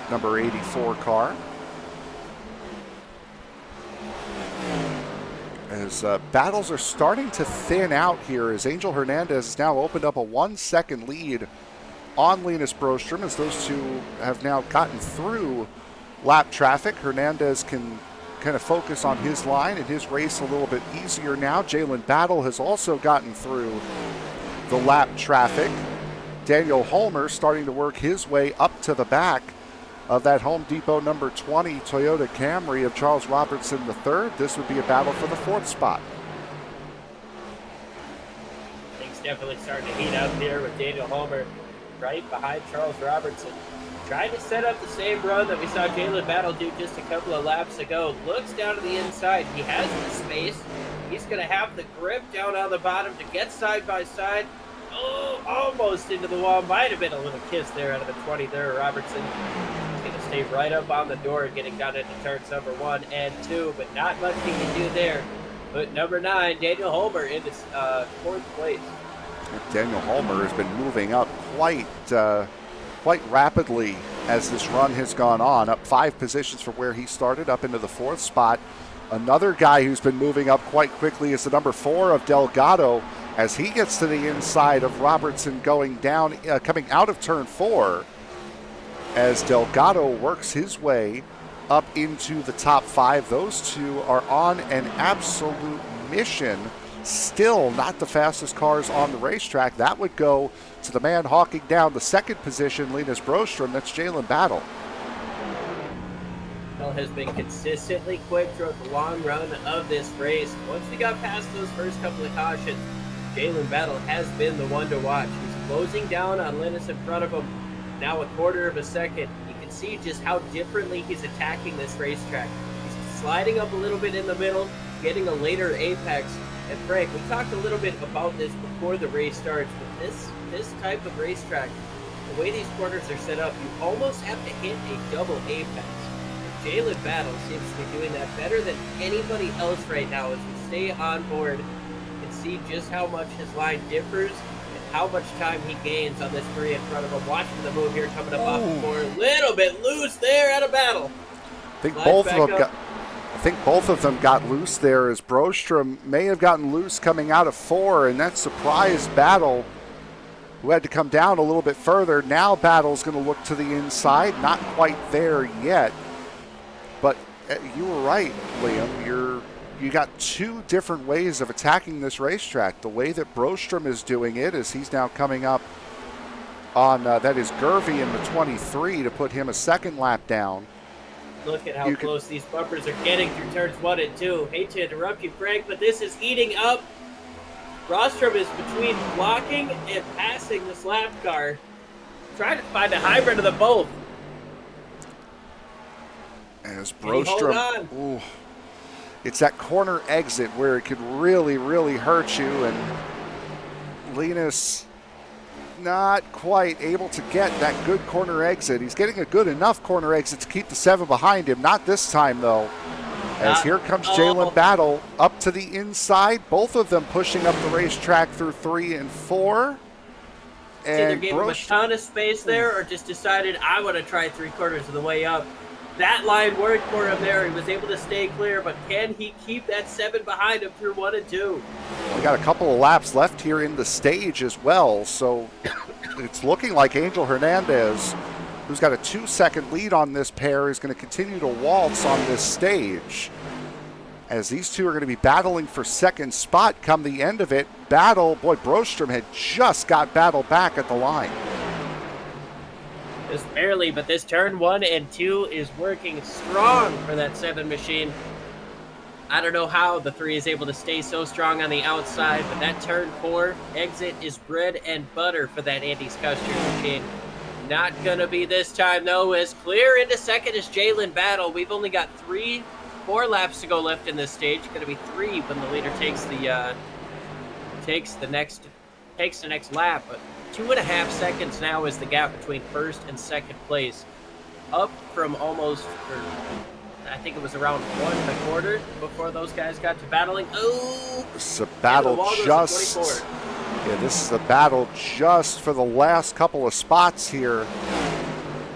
number 84 car. As battles are starting to thin out here, as Angel Hernandez has now opened up a 1-second lead on Linus Brostrom, as those two have now gotten through lap traffic. Hernandez can kind of focus on his line and his race a little bit easier now. Jalen Battle has also gotten through the lap traffic. Daniel Holmer starting to work his way up to the back of that Home Depot number 20 Toyota Camry of Charles Robertson III. This would be a battle for the 4th spot. Things definitely starting to heat up here with Daniel Holmer right behind Charles Robertson. Trying to set up the same run that we saw Jalen Battle do just a couple of laps ago. Looks down to the inside. He has the space. He's going to have the grip down on the bottom to get side by side. Oh, almost into the wall. Might have been a little kiss there out of the 20 there. Robertson is going to stay right up on the door, getting down into turns number 1 and 2, but not much he can do there. But number 9, Daniel Holmer, into 4th place. Daniel Holmer has been moving up quite rapidly as this run has gone on, up 5 positions from where he started, up into the 4th spot. Another guy who's been moving up quite quickly is the number 4 of Delgado, as he gets to the inside of Robertson going down, coming out of turn 4, as Delgado works his way up into the top 5. Those two are on an absolute mission. Still not the fastest cars on the racetrack. That would go to the man hawking down the 2nd position, Linus Broström. That's Jalen Battle. Has been consistently quick throughout the long run of this race. Once we got past those first couple of cautions, Jalen Battle has been the one to watch. He's closing down on Linus in front of him, now a quarter of a second. You can see just how differently he's attacking this racetrack. He's sliding up a little bit in the middle, getting a later apex. And Frank, we talked a little bit about this before the race starts, but this type of racetrack, the way these corners are set up, you almost have to hit a double apex. Jalen Battle seems to be doing that better than anybody else right now as we stay on board and see just how much his line differs and how much time he gains on this 3 in front of him. Watching the move here coming up off the 4. A little bit loose there out of Battle. I think both of them got loose there, as Broström may have gotten loose coming out of 4, and that surprised Battle, who had to come down a little bit further. Now Battle's going to look to the inside. Not quite there yet. But you were right, Liam. You got 2 different ways of attacking this racetrack. The way that Broström is doing it is he's now coming up on, that is Gervy in the 23 to put him a 2nd lap down. Look at how close these bumpers are getting through turns 1 and 2. Hate to interrupt you, Frank, but this is heating up. Broström is between blocking and passing this lap car. Trying to find a hybrid of the both. As Broström, it's that corner exit where it could really, really hurt you, and Linus not quite able to get that good corner exit. He's getting a good enough corner exit to keep the 7 behind him. Not this time, though, as here comes Jalen Battle up to the inside. Both of them pushing up the racetrack through 3 and 4. And either gave him a ton of space there or just decided, I want to try 3/4 of the way up. That line worked for him there. He was able to stay clear, but can he keep that 7 behind him through 1 and 2? We got a couple of laps left here in the stage as well, so it's looking like Angel Hernandez, who's got a 2-second lead on this pair, is going to continue to waltz on this stage, as these two are going to be battling for 2nd spot come the end of it. Broström had just got Battle back at the line. Just barely, but this turn 1 and 2 is working strong for that 7 machine. I don't know how the 3 is able to stay so strong on the outside, but that turn 4 exit is bread and butter for that Andy's Custard machine. Not gonna be this time though, as clear into 2nd is Jalen Battle. We've only got 4 laps to go left in this stage. Gonna be 3 when the leader takes the next lap. But 2.5 seconds now is the gap between 1st and 2nd place. Up from almost, I think it was around 1 1/4 before those guys got to battling. Oh! This is a battle this is a battle just for the last couple of spots here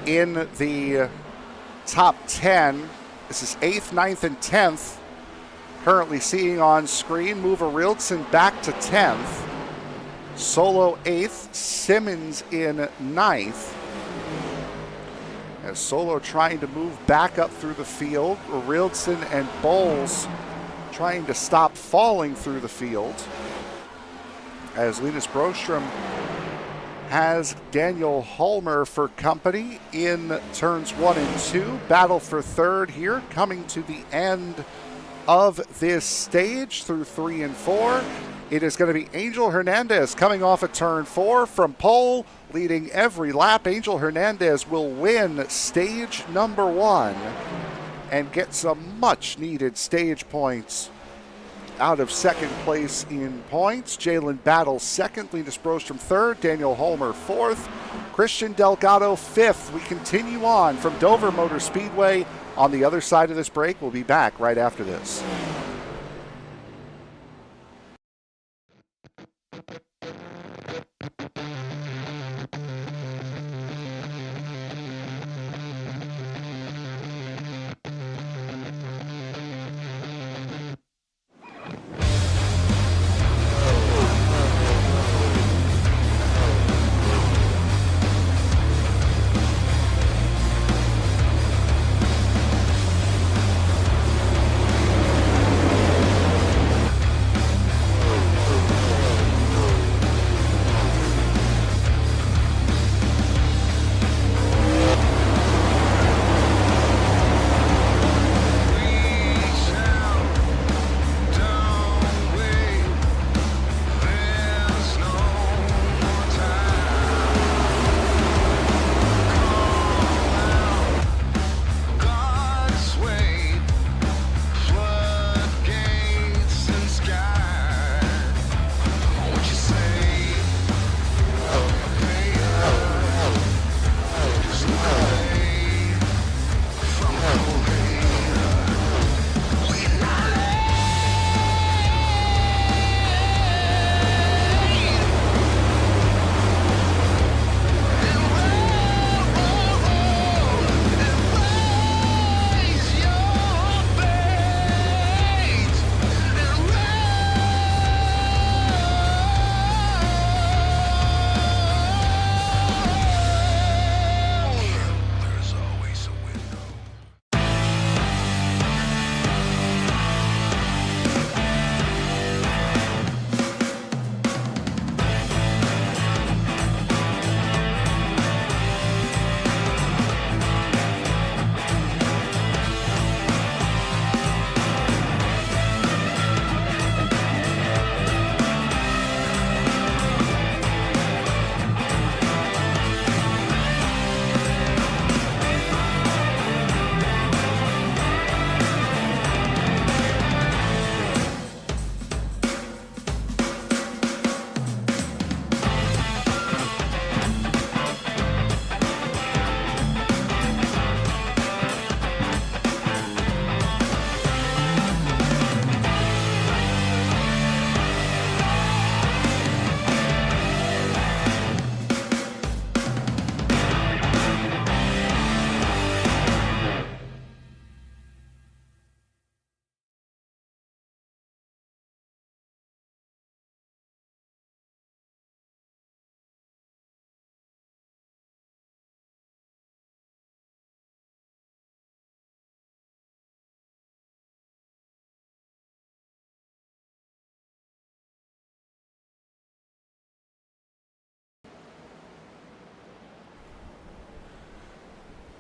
in the top 10. This is 8th, 9th, and 10th. Currently seeing on screen, Mover Rildson back to 10th. Solo 8th, Simmons in 9th. As Solo trying to move back up through the field. Rildson and Bowles trying to stop falling through the field. As Linus Broström has Daniel Holmer for company in turns 1 and 2. Battle for 3rd here, coming to the end of this stage through 3 and 4. It is going to be Angel Hernandez coming off of turn 4 from pole, leading every lap. Angel Hernandez will win stage number 1 and get some much-needed stage points out of second place in points. Jalen Battle second, Linus Brostrom third, Daniel Holmer fourth, Christian Delgado fifth. We continue on from Dover Motor Speedway. On the other side of this break, we'll be back right after this.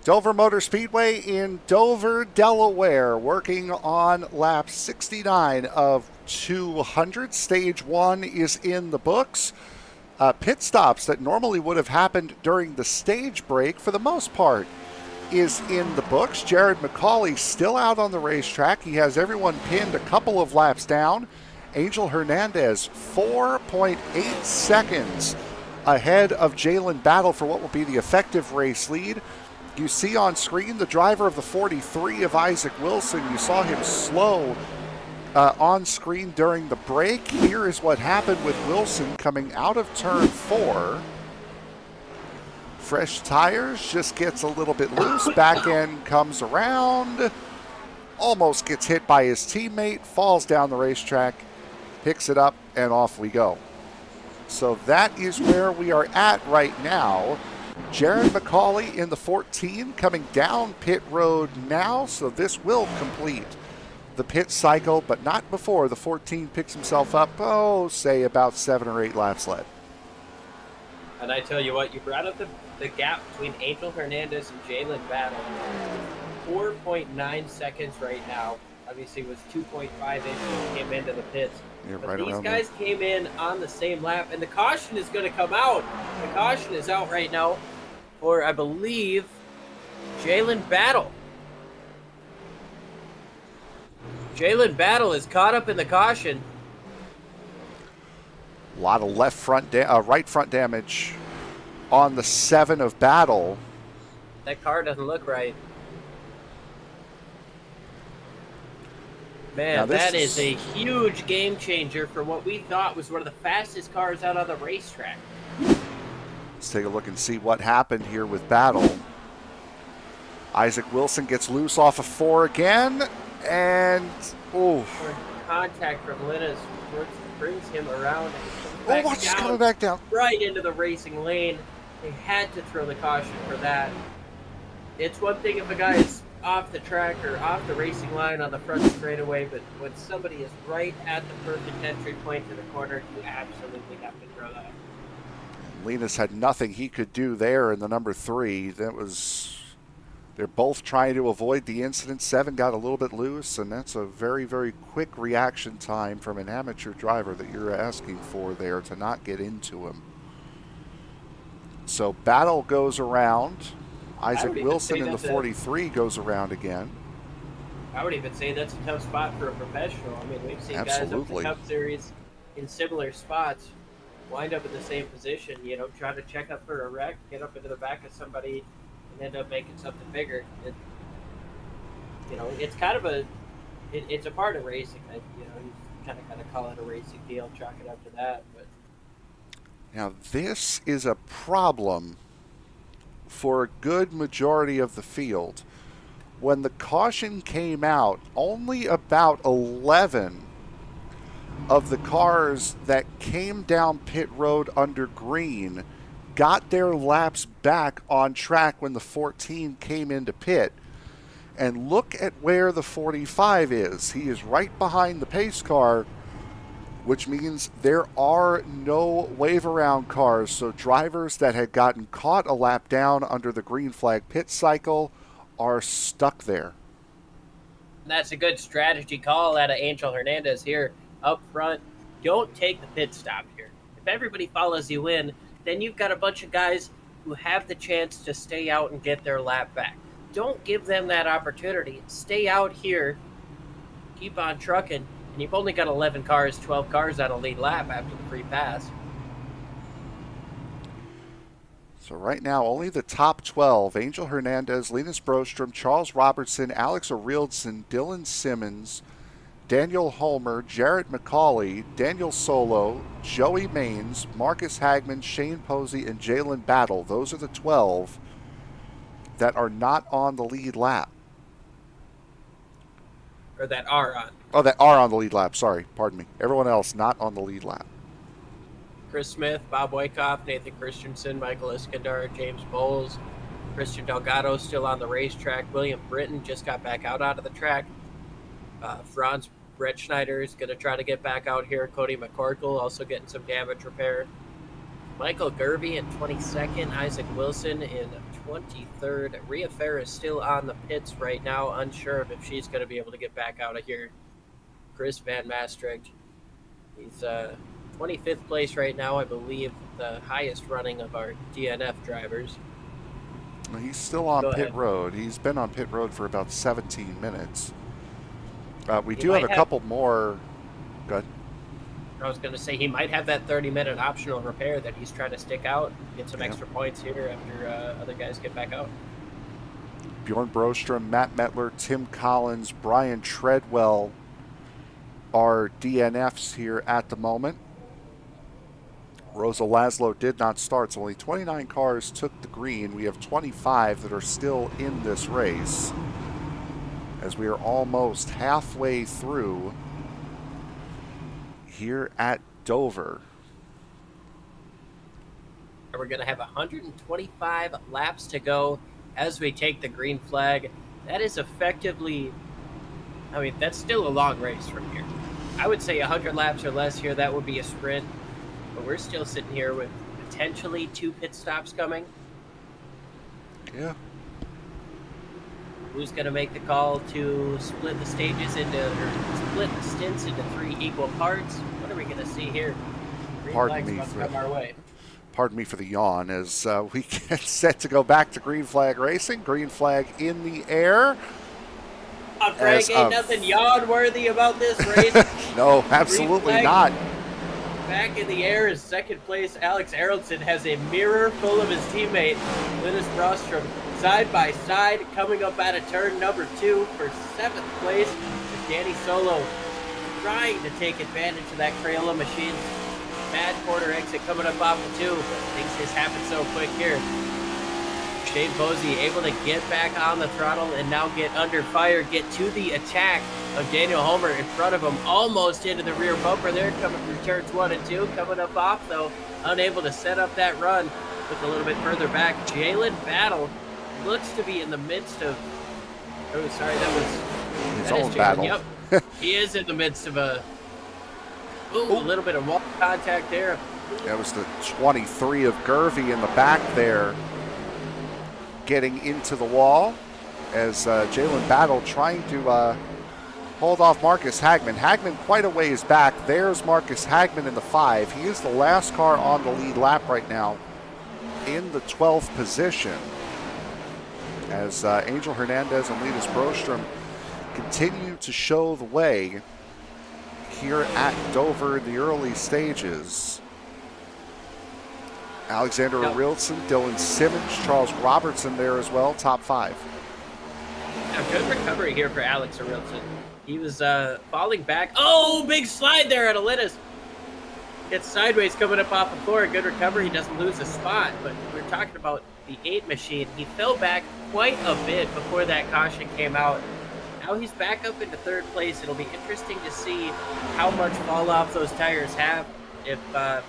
Dover Motor Speedway in Dover, Delaware, working on lap 69 of 200. Stage 1 is in the books. Pit stops that normally would have happened during the stage break, for the most part, is in the books. Jared McCauley still out on the racetrack. He has everyone pinned a couple of laps down. Angel Hernandez, 4.8 seconds ahead of Jalen Battle for what will be the effective race lead. You see on screen the driver of the 43 of Isaac Wilson. You saw him slow on screen during the break. Here is what happened with Wilson coming out of turn 4. Fresh tires, just gets a little bit loose. Back end comes around. Almost gets hit by his teammate. Falls down the racetrack. Picks it up and off we go. So that is where we are at right now. Jared McCauley in the 14 coming down pit road now, so this will complete the pit cycle, but not before the 14 picks himself up, say about 7 or 8 laps left. And I tell you what, you brought up the gap between Angel Hernandez and Jalen Battle. 4.9 seconds right now. obviously was 2.5 inches when he came into the pits. Yeah, But right these around guys came in on the same lap, and the caution is going to come out. The caution is out right now for, I believe, Jalen Battle. Jalen Battle is caught up in the caution. A lot of right front damage on the 7 of Battle. That car doesn't look right. Man, that is a huge game changer for what we thought was one of the fastest cars out on the racetrack. Let's take a look and see what happened here with Battle. Isaac Wilson gets loose off of 4 again, and Contact from Linus brings him around. And watch he's coming back down. Right into the racing lane. They had to throw the caution for that. It's one thing if a guy is off the track or off the racing line on the front straightaway, but when somebody is right at the perfect entry point to the corner, you absolutely have to throw that. Linus had nothing he could do there in the number 3. They're both trying to avoid the incident. 7 got a little bit loose, and that's a very, very quick reaction time from an amateur driver that you're asking for there to not get into him. So Battle goes around. Isaac Wilson in the 43 goes around again. I would even say that's a tough spot for a professional. I mean, we've seen guys up the Cup Series in similar spots wind up in the same position, try to check up for a wreck, get up into the back of somebody, and end up making something bigger. It's kind of it's a part of racing. You kind of call it a racing deal, chalk it up to that. But now this is a problem for a good majority of the field. When the caution came out, only about 11 of the cars that came down pit road under green got their laps back on track when the 14 came into pit. And look at where the 45 is. He is right behind the pace car, which means there are no wave around cars. So drivers that had gotten caught a lap down under the green flag pit cycle are stuck there. That's a good strategy call out of Angel Hernandez here up front. Don't take the pit stop here. If everybody follows you in, then you've got a bunch of guys who have the chance to stay out and get their lap back. Don't give them that opportunity. Stay out here, keep on trucking, and you've only got 11 cars, 12 cars on a lead lap after the free pass. So right now, only the top 12, Angel Hernandez, Linus Brostrom, Charles Robertson, Alex O'Reilson, Dylan Simmons, Daniel Homer, Jarrett McCauley, Daniel Solo, Joey Maines, Marcus Hagman, Shane Posey, and Jalen Battle. Those are the 12 that are not on the lead lap. Or that are on. Oh, that are on the lead lap. Sorry, pardon me. Everyone else not on the lead lap. Chris Smith, Bob Wyckoff, Nathan Christensen, Michael Iskandar, James Bowles, Christian Delgado still on the racetrack. William Britton just got back out onto the track. Franz Brett Schneider is going to try to get back out here. Cody McCorkle also getting some damage repair. Michael Gerby in 22nd. Isaac Wilson in 23rd. Rhea Ferris still on the pits right now, unsure of if she's going to be able to get back out of here. Chris Van Maastricht, he's 25th place right now, I believe, the highest running of our DNF drivers. He's still on pit road. He's been on pit road for about 17 minutes. We do have a couple more. Good. I was going to say he might have that 30-minute optional repair that he's trying to stick out, get some extra points here after other guys get back out. Bjorn Brostrom, Matt Metler, Tim Collins, Brian Treadwell are DNFs here at the moment. Rosa Laszlo did not start, so only 29 cars took the green. We have 25 that are still in this race, as we are almost halfway through here at Dover. We're going to have 125 laps to go as we take the green flag. That is effectively, that's still a long race from here. I would say 100 laps or less here, that would be a sprint. But we're still sitting here with potentially 2 pit stops coming. Yeah. Who's going to make the call to split the stages into, or split the stints into 3 equal parts? What are we going to see here? Green flags must come our way. Pardon me for the yawn as we get set to go back to green flag racing. Green flag in the air. Frank, ain't nothing yawn worthy about this race. No, absolutely not. Back in the air is second place. Alex Aronson has a mirror full of his teammate, Linus Brostrom, side by side, coming up out of turn number 2 for 7th place. With Danny Solo trying to take advantage of that Crayola machine's bad quarter exit coming up off of 2, but things just happen so quick here. Shane Posey able to get back on the throttle and now get under fire, get to the attack of Daniel Homer in front of him, almost into the rear bumper there, coming through turns 1 and 2, coming up off though, unable to set up that run. Look a little bit further back. Jalen Battle looks to be in the midst of, oh sorry, that was his own battle. Yep, he is in the midst of a little bit of wall contact there. That was the 23 of Gervey in the back there, getting into the wall as Jalen Battle trying to hold off Marcus Hagman. Hagman quite a ways back. There's Marcus Hagman in the 5. He is the last car on the lead lap right now in the 12th position as Angel Hernandez and Linus Brostrom continue to show the way here at Dover in the early stages. Alexander Arilson, Dylan Simmons, Charles Robertson there as well, top 5. A good recovery here for Alex Arilson. He was falling back. Oh, big slide there at Linus. Gets sideways coming up off the floor. Good recovery. He doesn't lose a spot, but we're talking about the 8 machine. He fell back quite a bit before that caution came out. Now he's back up into 3rd place. It'll be interesting to see how much fall off those tires have. If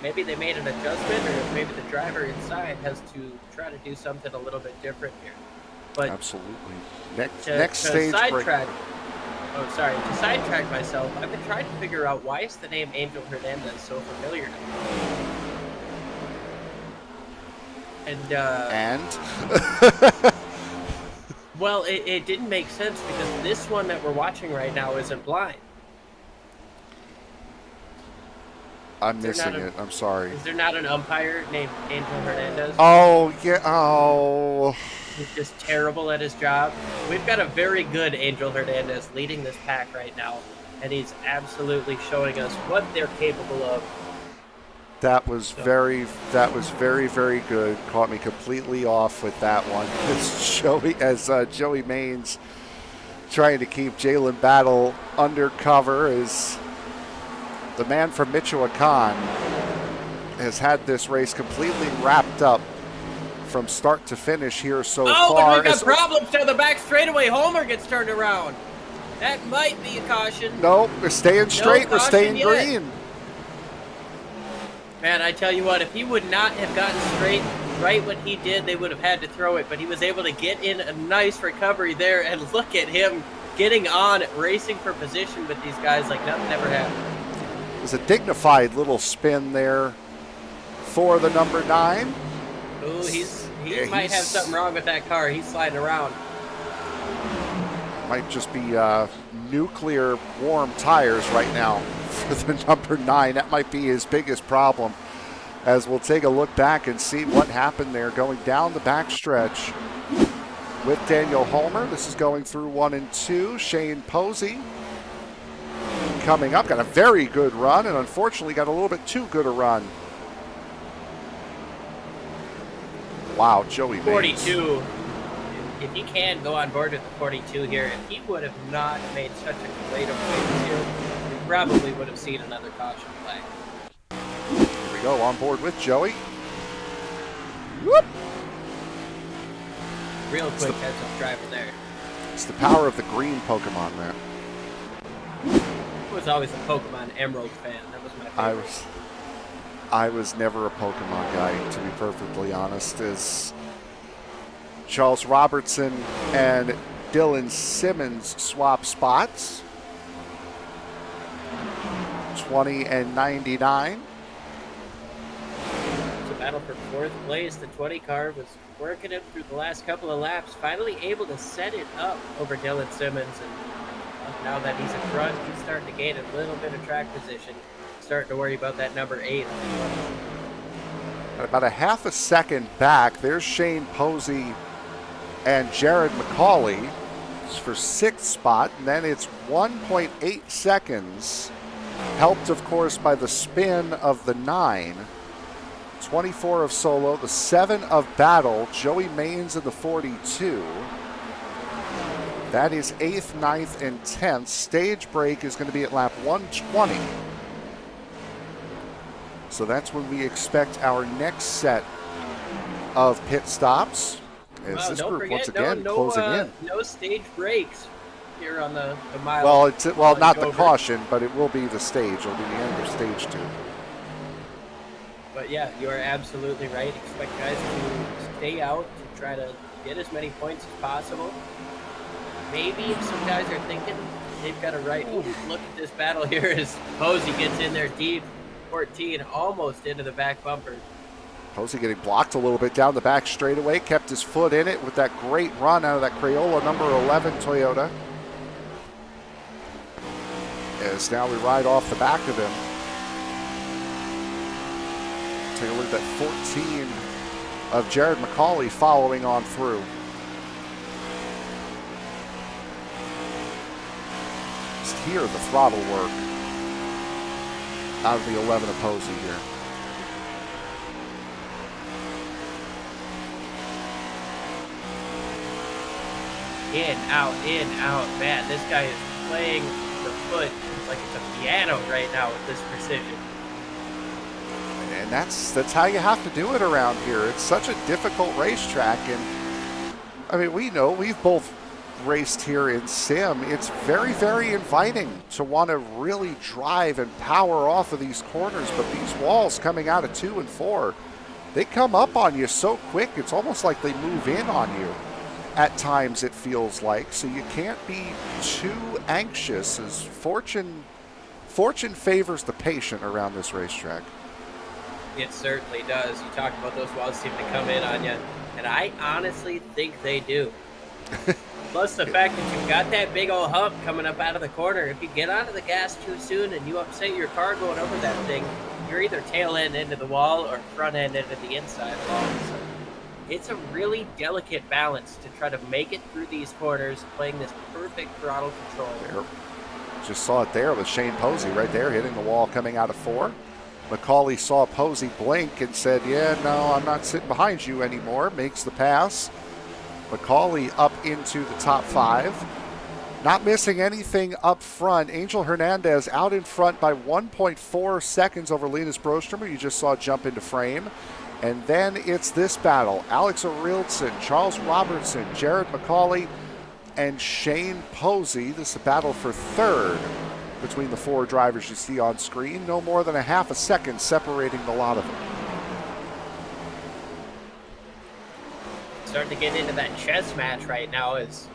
maybe they made an adjustment, or if maybe the driver inside has to try to do something a little bit different here. But absolutely. Next stage sidetrack. Oh, sorry. To sidetrack myself, I've been trying to figure out why is the name Angel Hernandez so familiar to me. And well, it didn't make sense because this one that we're watching right now isn't blind. I'm missing it. I'm sorry. Is there not an umpire named Angel Hernandez? Oh, yeah. Oh. He's just terrible at his job. We've got a very good Angel Hernandez leading this pack right now, and he's absolutely showing us what they're capable of. That was very, very good. Caught me completely off with that one. It's Joey Maines trying to keep Jalen Battle under cover as the man from Michoacan has had this race completely wrapped up from start to finish here so far. Oh, but we've got problems to the back straightaway. Homer gets turned around. That might be a caution. No, we're staying straight. We're staying yet. green. Man, I tell you what, if he would not have gotten straight right when he did, they would have had to throw it. But he was able to get in a nice recovery there, and look at him getting on, racing for position with these guys like nothing ever happened. It was a dignified little spin there for the number 9. Ooh, he might have something wrong with that car. He's sliding around. Might just be nuclear warm tires right now for the number 9. That might be his biggest problem, as we'll take a look back and see what happened there going down the backstretch with Daniel Homer. This is going through 1 and 2. Shane Posey coming up, got a very good run, and unfortunately got a little bit too good a run. Wow, Joey Maines. 42. If he can go on board with the 42 here, if he would have not made such a great avoidance here, we probably would have seen another caution flag. Here we go, on board with Joey. Whoop! Real quick heads-up driver there. It's the power of the green Pokemon there. I was always a Pokemon Emerald fan. That was my favorite. I was never a Pokemon guy, to be perfectly honest. As Charles Robertson and Dylan Simmons swap spots. 20 and 99. It's a battle battle for 4th place. The 20 car was working him through the last couple of laps, finally able to set it up over Dylan Simmons. And now that he's in front, he's starting to gain a little bit of track position, starting to worry about that number 8 on the 20. About a half a second back, there's Shane Posey and Jared McCauley for 6th spot, and then it's 1.8 seconds, helped of course by the spin of the 9. 24 of Solo, the 7 of Battle, Joey Maines in the 42. That is 8th, 9th, and 10th. Stage break is going to be at lap 120. So that's when we expect our next set of pit stops. As this group once again closing in. No stage breaks here on the mile. Well, not the caution, but it will be the stage. It'll be the end of stage 2. But yeah, you are absolutely right. Expect guys to stay out to try to get as many points as possible. Maybe some guys are thinking they've got to right. Ooh, look at this battle here as Posey gets in there deep. 14 almost into the back bumper. Posey getting blocked a little bit down the back straightaway, kept his foot in it with that great run out of that Crayola number 11 Toyota. As now we ride off the back of him. Take a look at that 14 of Jared McCauley following on through. Just hear the throttle work out of the 11 of Posey here. In, out, man, this guy is playing the foot like it's a piano right now with this precision. And that's how you have to do it around here. It's such a difficult racetrack, and I mean, we know, we've both raced here in sim. It's very, very inviting to want to really drive and power off of these corners, but these walls coming out of 2 and 4, they come up on you so quick. It's almost like they move in on you at times, it feels like. So you can't be too anxious, as fortune favors the patient around this racetrack. It certainly does. You talk about those walls seem to come in on you, and I honestly think they do. Plus the fact that you've got that big old hump coming up out of the corner. If you get onto the gas too soon and you upset your car going over that thing, you're either tail end into the wall or front end into the inside wall. So it's a really delicate balance to try to make it through these corners, playing this perfect throttle control. There. Just saw it there with Shane Posey right there hitting the wall coming out of 4. McCauley saw Posey blink and said, yeah, no, I'm not sitting behind you anymore. Makes the pass. McCauley up into the top 5. Not missing anything up front. Angel Hernandez out in front by 1.4 seconds over Linus Broström, who you just saw jump into frame. And then it's this battle. Alex Arildson, Charles Robertson, Jared McCauley, and Shane Posey. This is a battle for 3rd between the 4 drivers you see on screen. No more than a half a second separating the lot of them. Starting to get into that chess match right now as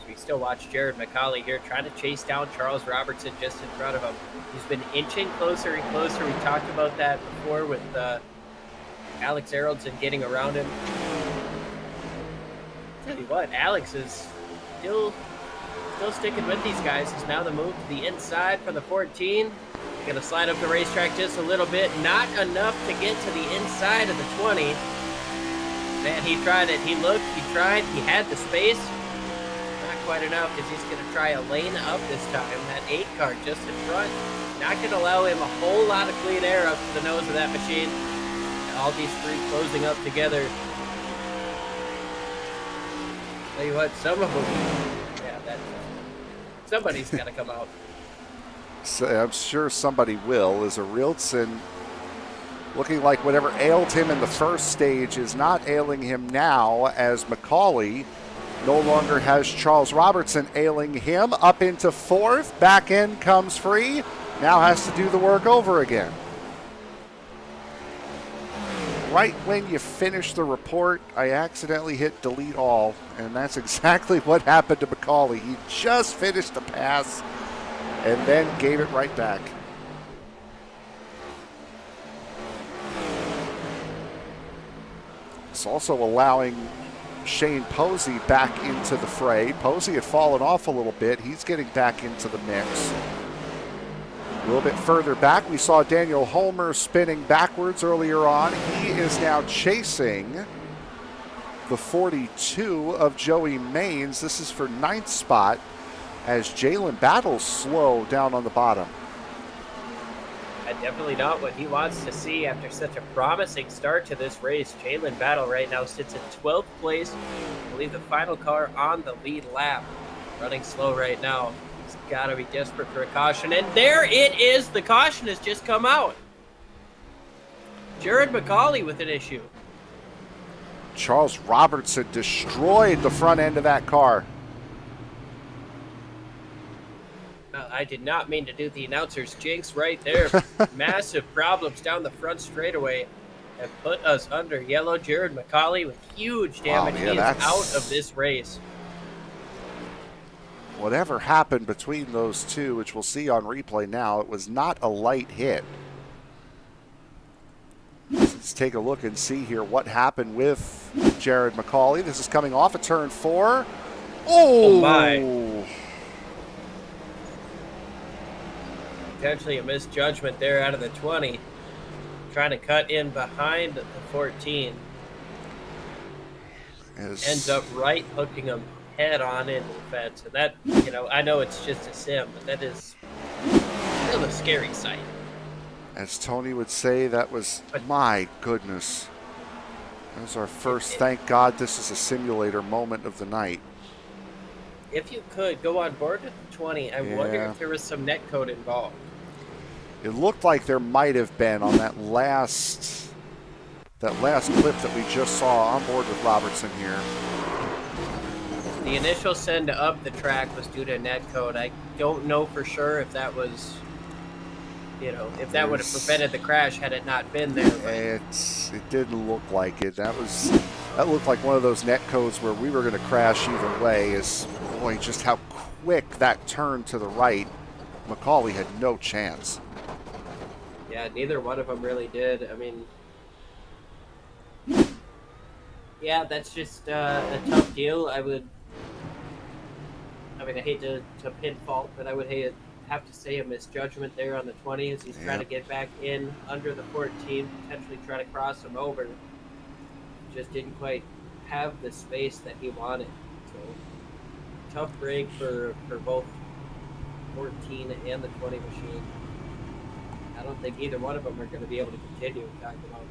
we still watch Jared McCauley here trying to chase down Charles Robertson just in front of him. He's been inching closer and closer. We talked about that before with Alex Arildson getting around him. Tell you what, Alex is still sticking with these guys. He's now the move to the inside for the 14. Going to slide up the racetrack just a little bit. Not enough to get to the inside of the 20. Man, he tried it. He looked, he tried, he had the space. Not quite enough because he's going to try a lane up this time. That 8 car just in front. Not going to allow him a whole lot of clean air up to the nose of that machine. And all these 3 closing up together. Tell you what, some of them, somebody's got to come out. So I'm sure somebody will. Is Arildson looking like whatever ailed him in the first stage is not ailing him now, as McCauley no longer has Charles Robertson ailing him. Up into 4th, back end comes free, now has to do the work over again. Right when you finish the report, I accidentally hit delete all, and that's exactly what happened to McCauley. He just finished the pass and then gave it right back. It's also allowing Shane Posey back into the fray. Posey had fallen off a little bit. He's getting back into the mix. A little bit further back, we saw Daniel Holmer spinning backwards earlier on. He is now chasing the 42 of Joey Maines. This is for 9th spot as Jalen Battle's slow down on the bottom. Definitely not what he wants to see after such a promising start to this race. Jalen Battle right now sits in 12th place. I believe the final car on the lead lap. Running slow right now. He's got to be desperate for a caution. And there it is. The caution has just come out. Jared McCauley with an issue. Charles Robertson destroyed the front end of that car. I did not mean to do the announcer's jinx right there. Massive problems down the front straightaway have put us under yellow. Jared McCauley with huge damage. He is out of this race. Whatever happened between those two, which we'll see on replay now, it was not a light hit. Let's take a look and see here what happened with Jared McCauley. This is coming off of turn 4. Oh my. Potentially a misjudgment there out of the 20. Trying to cut in behind the 14. Ends up right hooking him head on into the fence. And that, I know it's just a sim, but that is still a scary sight. As Tony would say, that was, my goodness. That was our first, thank God this is a simulator moment of the night. If you could, go on board with the 20. I wonder if there was some netcode involved. It looked like there might have been on that last clip that we just saw on board with Robertson here. The initial send up the track was due to netcode. I don't know for sure if that was, if that would have prevented the crash had it not been there. It didn't look like it. That looked like one of those netcodes where we were going to crash either way. Boy, just how quick that turn to the right. McCauley had no chance. Yeah, neither one of them really did. I mean, yeah, that's just a tough deal. I hate to pin fault, but I would have to say a misjudgment there on the 20 as he's trying to get back in under the 14, potentially trying to cross him over. Just didn't quite have the space that he wanted. So, tough break for both 14 and the 20 machine. I don't think either one of them are going to be able to continue. Talking about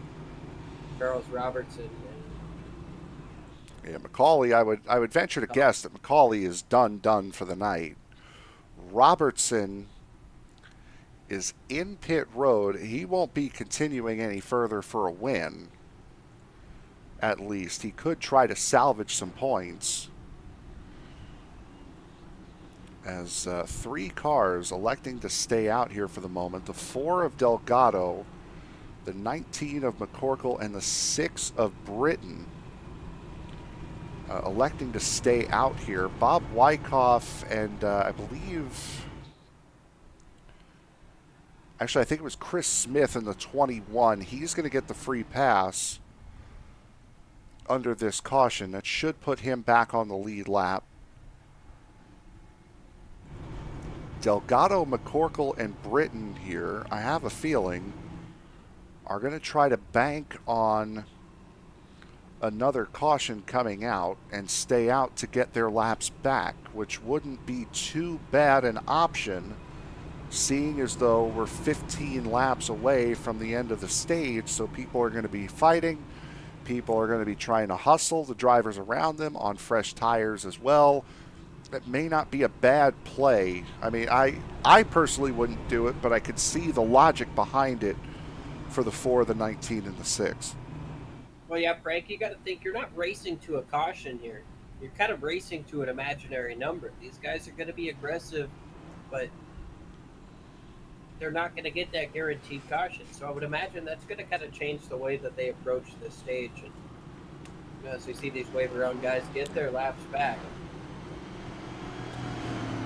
Charles Robertson. Yeah, McCauley, I would venture to guess that McCauley is done for the night. Robertson is in pit road. He won't be continuing any further for a win. At least he could try to salvage some points. As 3 cars electing to stay out here for the moment. The 4 of Delgado, the 19 of McCorkle, and the 6 of Britton electing to stay out here. Bob Wyckoff and I believe, actually I think it was Chris Smith in the 21. He's going to get the free pass under this caution. That should put him back on the lead lap. Delgado, McCorkle, and Britton here, I have a feeling, are going to try to bank on another caution coming out and stay out to get their laps back, which wouldn't be too bad an option, seeing as though we're 15 laps away from the end of the stage, so people are going to be fighting. People are going to be trying to hustle the drivers around them on fresh tires as well. That may not be a bad play. I mean, I personally wouldn't do it, but I could see the logic behind it for the 4, the 19, and the 6. Well, yeah, Frank, you got to think you're not racing to a caution here. You're kind of racing to an imaginary number. These guys are going to be aggressive, but they're not going to get that guaranteed caution. So I would imagine that's going to kind of change the way that they approach this stage. And as we see these wave around guys get their laps back.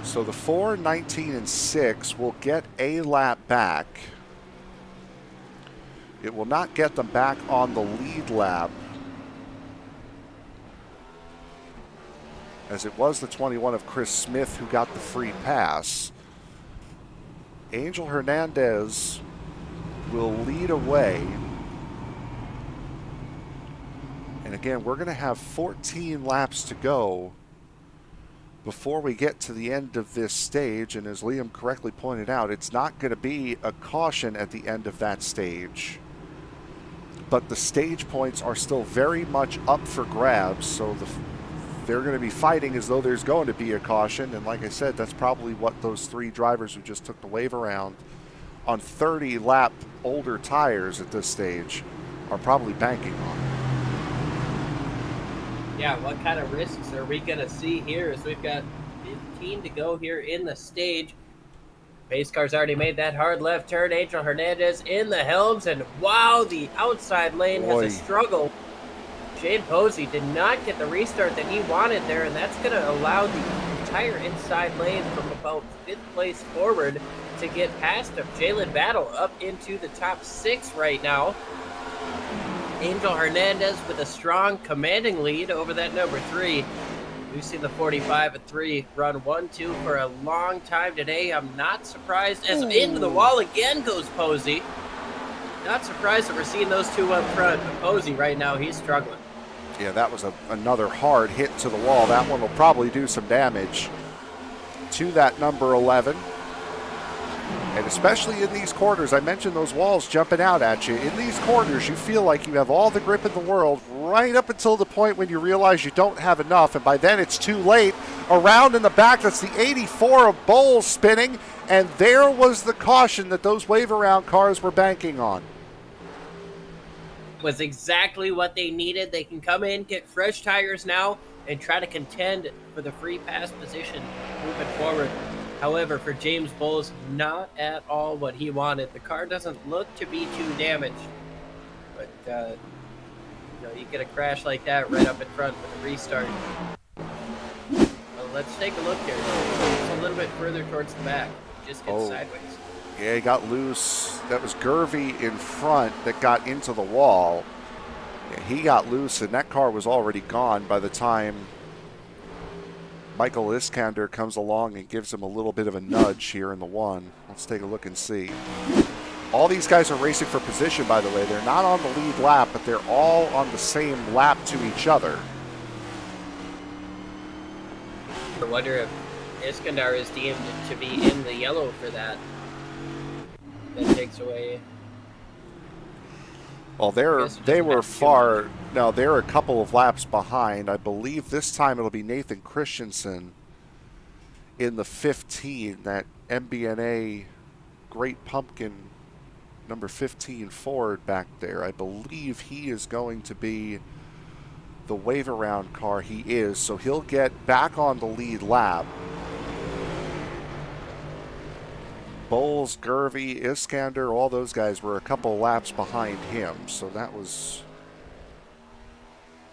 So the 4, 19, and 6 will get a lap back. It will not get them back on the lead lap. as it was the 21 of Chris Smith who got the free pass. Angel Hernandez will lead away. And again, we're going to have 14 laps to go before we get to the end of this stage. And as Liam correctly pointed out, it's not going to be a caution at the end of that stage. But the stage points are still very much up for grabs, so they're going to be fighting as though there's going to be a caution. And like I said, that's probably what those three drivers who just took the wave around on 30-lap older tires at this stage are probably banking on. Yeah, what kind of risks are we going to see here as we've got 15 to go here in the stage? Pace car's already made that hard left turn. Angel Hernandez in the helms, and wow, the outside lane has a struggle. Shane Posey did not get the restart that he wanted there, and that's going to allow the entire inside lane from about 5th place forward to get past him. Jalen Battle up into the top 6 right now. Angel Hernandez with a strong, commanding lead over that number 3. We've seen the 45 at 3 run 1-2 for a long time today. I'm not surprised as into the wall again goes Posey. Not surprised that we're seeing those two up front, but Posey right now, he's struggling. Yeah, that was another hard hit to the wall. That one will probably do some damage to that number 11. And especially in these corners, I mentioned those walls jumping out at you. In these corners, you feel like you have all the grip in the world right up until the point when you realize you don't have enough. And by then, it's too late. Around in the back, that's the 84 of Bowles spinning. And there was the caution that those wave-around cars were banking on. Was exactly what they needed. They can come in, get fresh tires now, and try to contend for the free pass position moving forward. However, for James Bowles, not at all what he wanted. The car doesn't look to be too damaged. But, you get a crash like that right up in front with a restart. Well, let's take a look here. It's a little bit further towards the back. Just gets sideways. Yeah, he got loose. That was Gervey in front that got into the wall. Yeah, he got loose, and that car was already gone by the time Michael Iskander comes along and gives him a little bit of a nudge here in the one. Let's take a look and see. All these guys are racing for position, by the way. They're not on the lead lap, but they're all on the same lap to each other. I wonder if Iskandar is deemed to be in the yellow for that. That takes away. Well, they're a couple of laps behind. I believe this time it'll be Nathan Christensen in the 15, that MBNA Great Pumpkin number 15 Ford back there. I believe he is going to be the wave-around car. He is, so he'll get back on the lead lap. Bowles, Gervey, Iskander, all those guys were a couple laps behind him, so that was...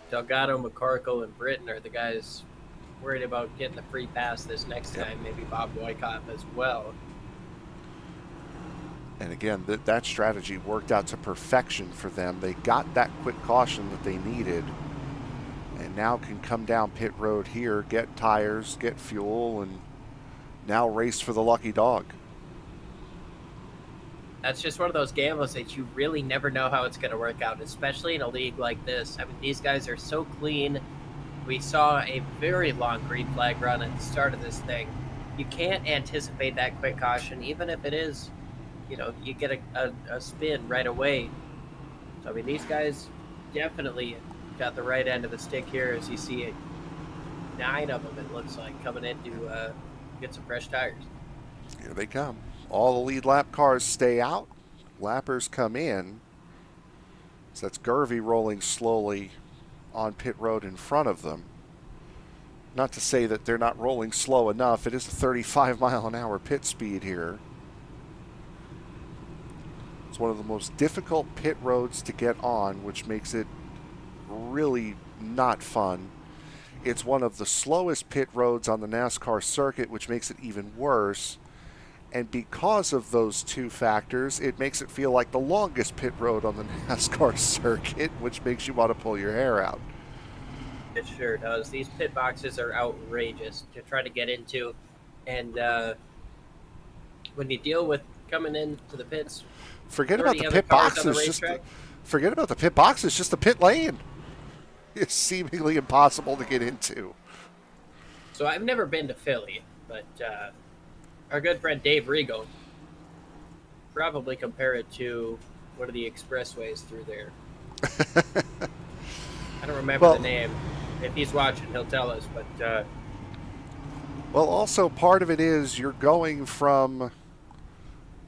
Delgado, McCorkle, and Britton are the guys worried about getting the free pass this next time. Maybe Bob Boykoff as well. And again, that strategy worked out to perfection for them. They got that quick caution that they needed, and now can come down pit road here, get tires, get fuel, and now race for the lucky dog. That's just one of those gambles that you really never know how it's going to work out, especially in a league like this. I mean, these guys are so clean. We saw a very long green flag run at the start of this thing. You can't anticipate that quick caution, even if it is, you get a spin right away. So, I mean, these guys definitely got the right end of the stick here, as you see 9 of them, it looks like, coming in to get some fresh tires. Here they come. All the lead lap cars stay out. Lappers come in. So that's Gervey rolling slowly on pit road in front of them. Not to say that they're not rolling slow enough. It is a 35-mile-an-hour pit speed here. It's one of the most difficult pit roads to get on, which makes it really not fun. It's one of the slowest pit roads on the NASCAR circuit, which makes it even worse. And because of those two factors, it makes it feel like the longest pit road on the NASCAR circuit, which makes you want to pull your hair out. It sure does. These pit boxes are outrageous to try to get into. And when you deal with coming into the pits, Forget about 30 the other pit cars on the boxes. racetrack. Forget about the pit boxes. Just the pit lane. It's seemingly impossible to get into. So I've never been to Philly, but our good friend Dave Rigo probably compare it to one of the expressways through there. I don't remember the name. If he's watching, he'll tell us. But well, also part of it is you're going from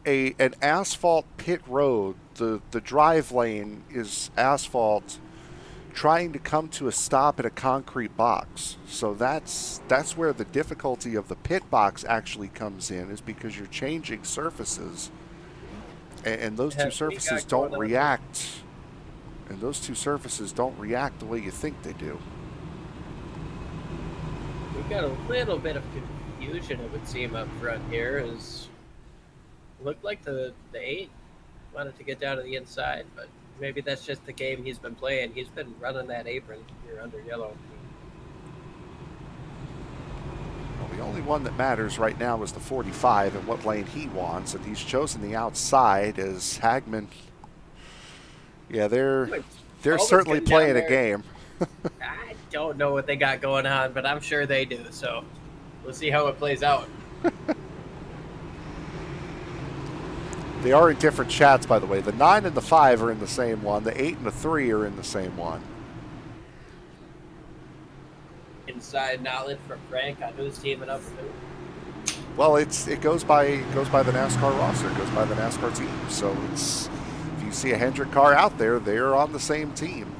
an asphalt pit road. The drive lane is asphalt, trying to come to a stop at a concrete box. So that's where the difficulty of the pit box actually comes in, is because you're changing surfaces, and those two surfaces don't react. And those two surfaces don't react the way you think they do. We've got a little bit of confusion, it would seem, up front here. Looked like the 8 wanted to get down to the inside, but maybe that's just the game he's been playing. He's been running that apron here under yellow. Well, the only one that matters right now is the 45 and what lane he wants, and he's chosen the outside as Hagman. Yeah, they're certainly playing a game. I don't know what they got going on, but I'm sure they do. So we'll see how it plays out. They are in different chats, by the way. The 9 and the 5 are in the same one. The 8 and the 3 are in the same one. Inside knowledge from Frank on who's teaming up with who. Well, it goes by the NASCAR roster. It goes by the NASCAR team. So it's, if you see a Hendrick car out there, they're on the same team.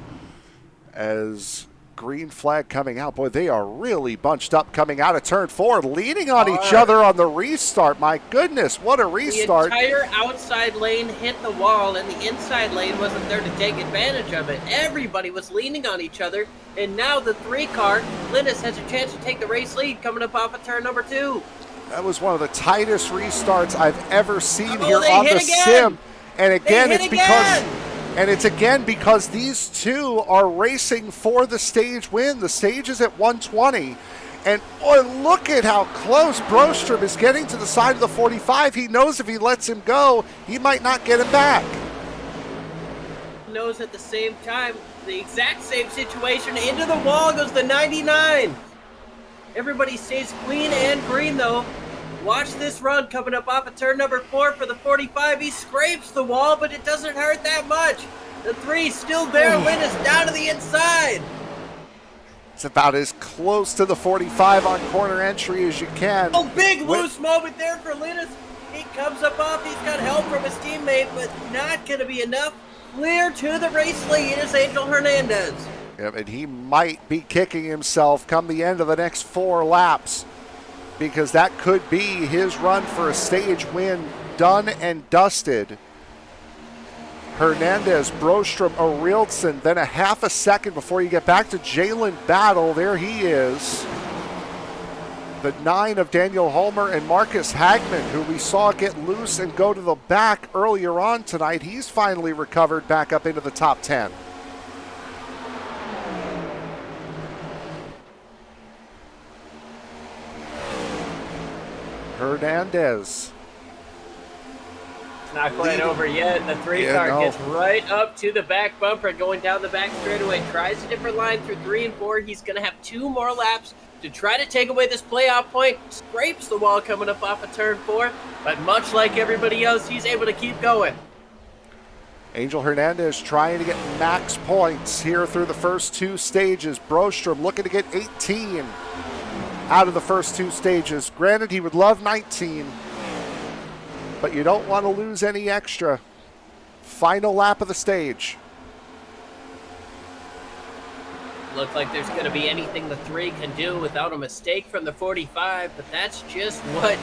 As green flag coming out. Boy, they are really bunched up coming out of turn 4, leaning on each other on the restart. My goodness, what a restart. The entire outside lane hit the wall, and the inside lane wasn't there to take advantage of it. Everybody was leaning on each other, and now the 3 car, Linus, has a chance to take the race lead coming up off of turn number 2. That was one of the tightest restarts I've ever seen here on the sim. And again, it's because these two are racing for the stage win. The stage is at 120. And look at how close Broström is getting to the side of the 45. He knows if he lets him go, he might not get it back. Knows at the same time, the exact same situation. Into the wall goes the 99. Everybody stays clean and green, though. Watch this run coming up off of turn number 4 for the 45. He scrapes the wall, but it doesn't hurt that much. The 3 still there. Linus down to the inside. It's about as close to the 45 on corner entry as you can. Oh, big loose moment there for Linus. He comes up off. He's got help from his teammate, but not going to be enough. Clear to the race lead is Angel Hernandez. Yep, and he might be kicking himself come the end of the next 4 laps, because that could be his run for a stage win done and dusted. Hernandez, Broström, Arielson, then a half a second before you get back to Jalen Battle. There he is. The 9 of Daniel Holmer and Marcus Hagman, who we saw get loose and go to the back earlier on tonight. He's finally recovered back up into the top 10. Hernandez. Not quite over yet. The 3 car gets right up to the back bumper, going down the back straightaway. Tries a different line through 3 and 4. He's going to have 2 more laps to try to take away this playoff point. Scrapes the wall coming up off of turn 4. But much like everybody else, he's able to keep going. Angel Hernandez trying to get max points here through the first 2 stages. Broström looking to get 18 out of the first 2 stages. Granted, he would love 19. But you don't want to lose any extra. Final lap of the stage. Look like there's going to be anything the 3 can do without a mistake from the 45, but that's just what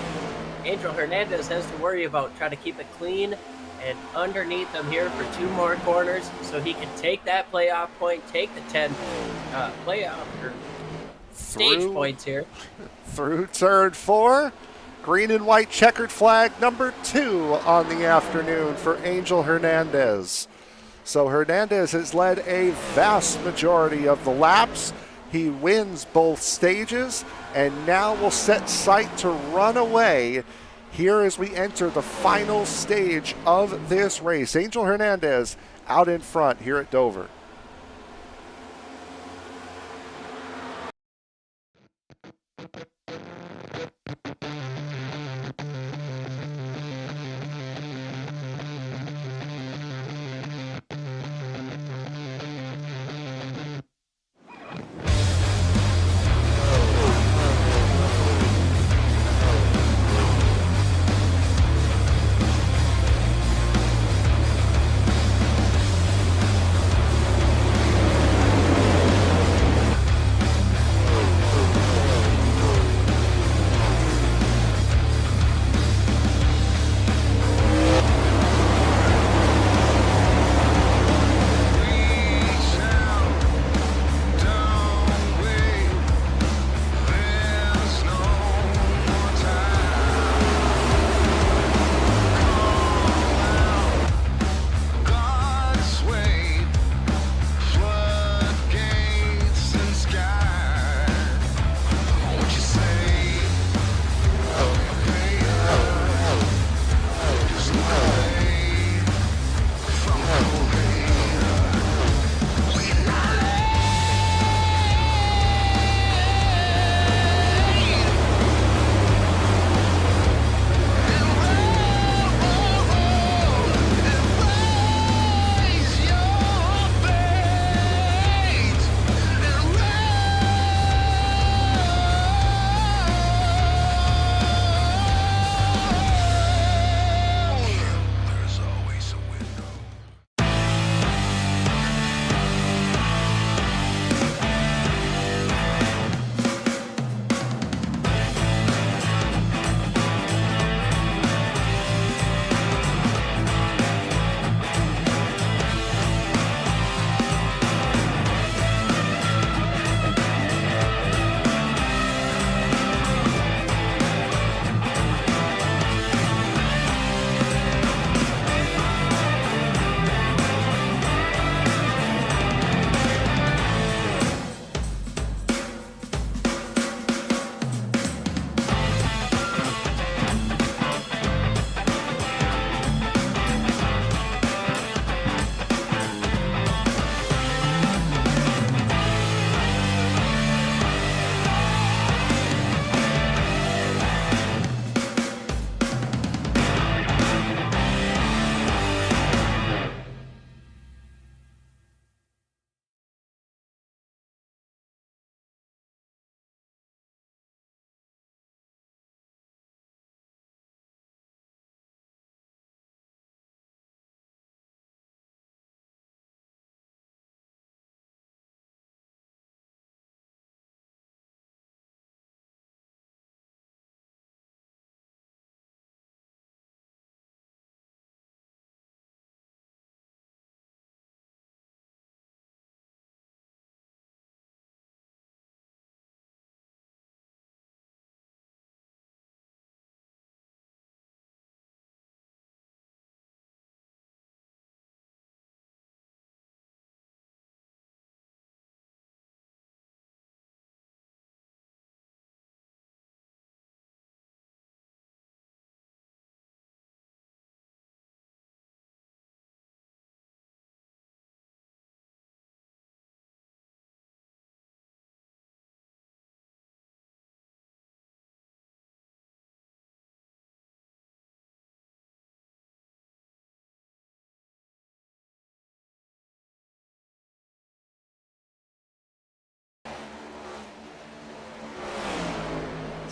Angel Hernandez has to worry about. Try to keep it clean and underneath them here for 2 more corners so he can take that playoff point, take the 10 playoff or stage points here. Through turn 4. Green and white checkered flag number 2 on the afternoon for Angel Hernandez. So Hernandez has led a vast majority of the laps. He wins both stages and now will set sight to run away here as we enter the final stage of this race. Angel Hernandez out in front here at Dover.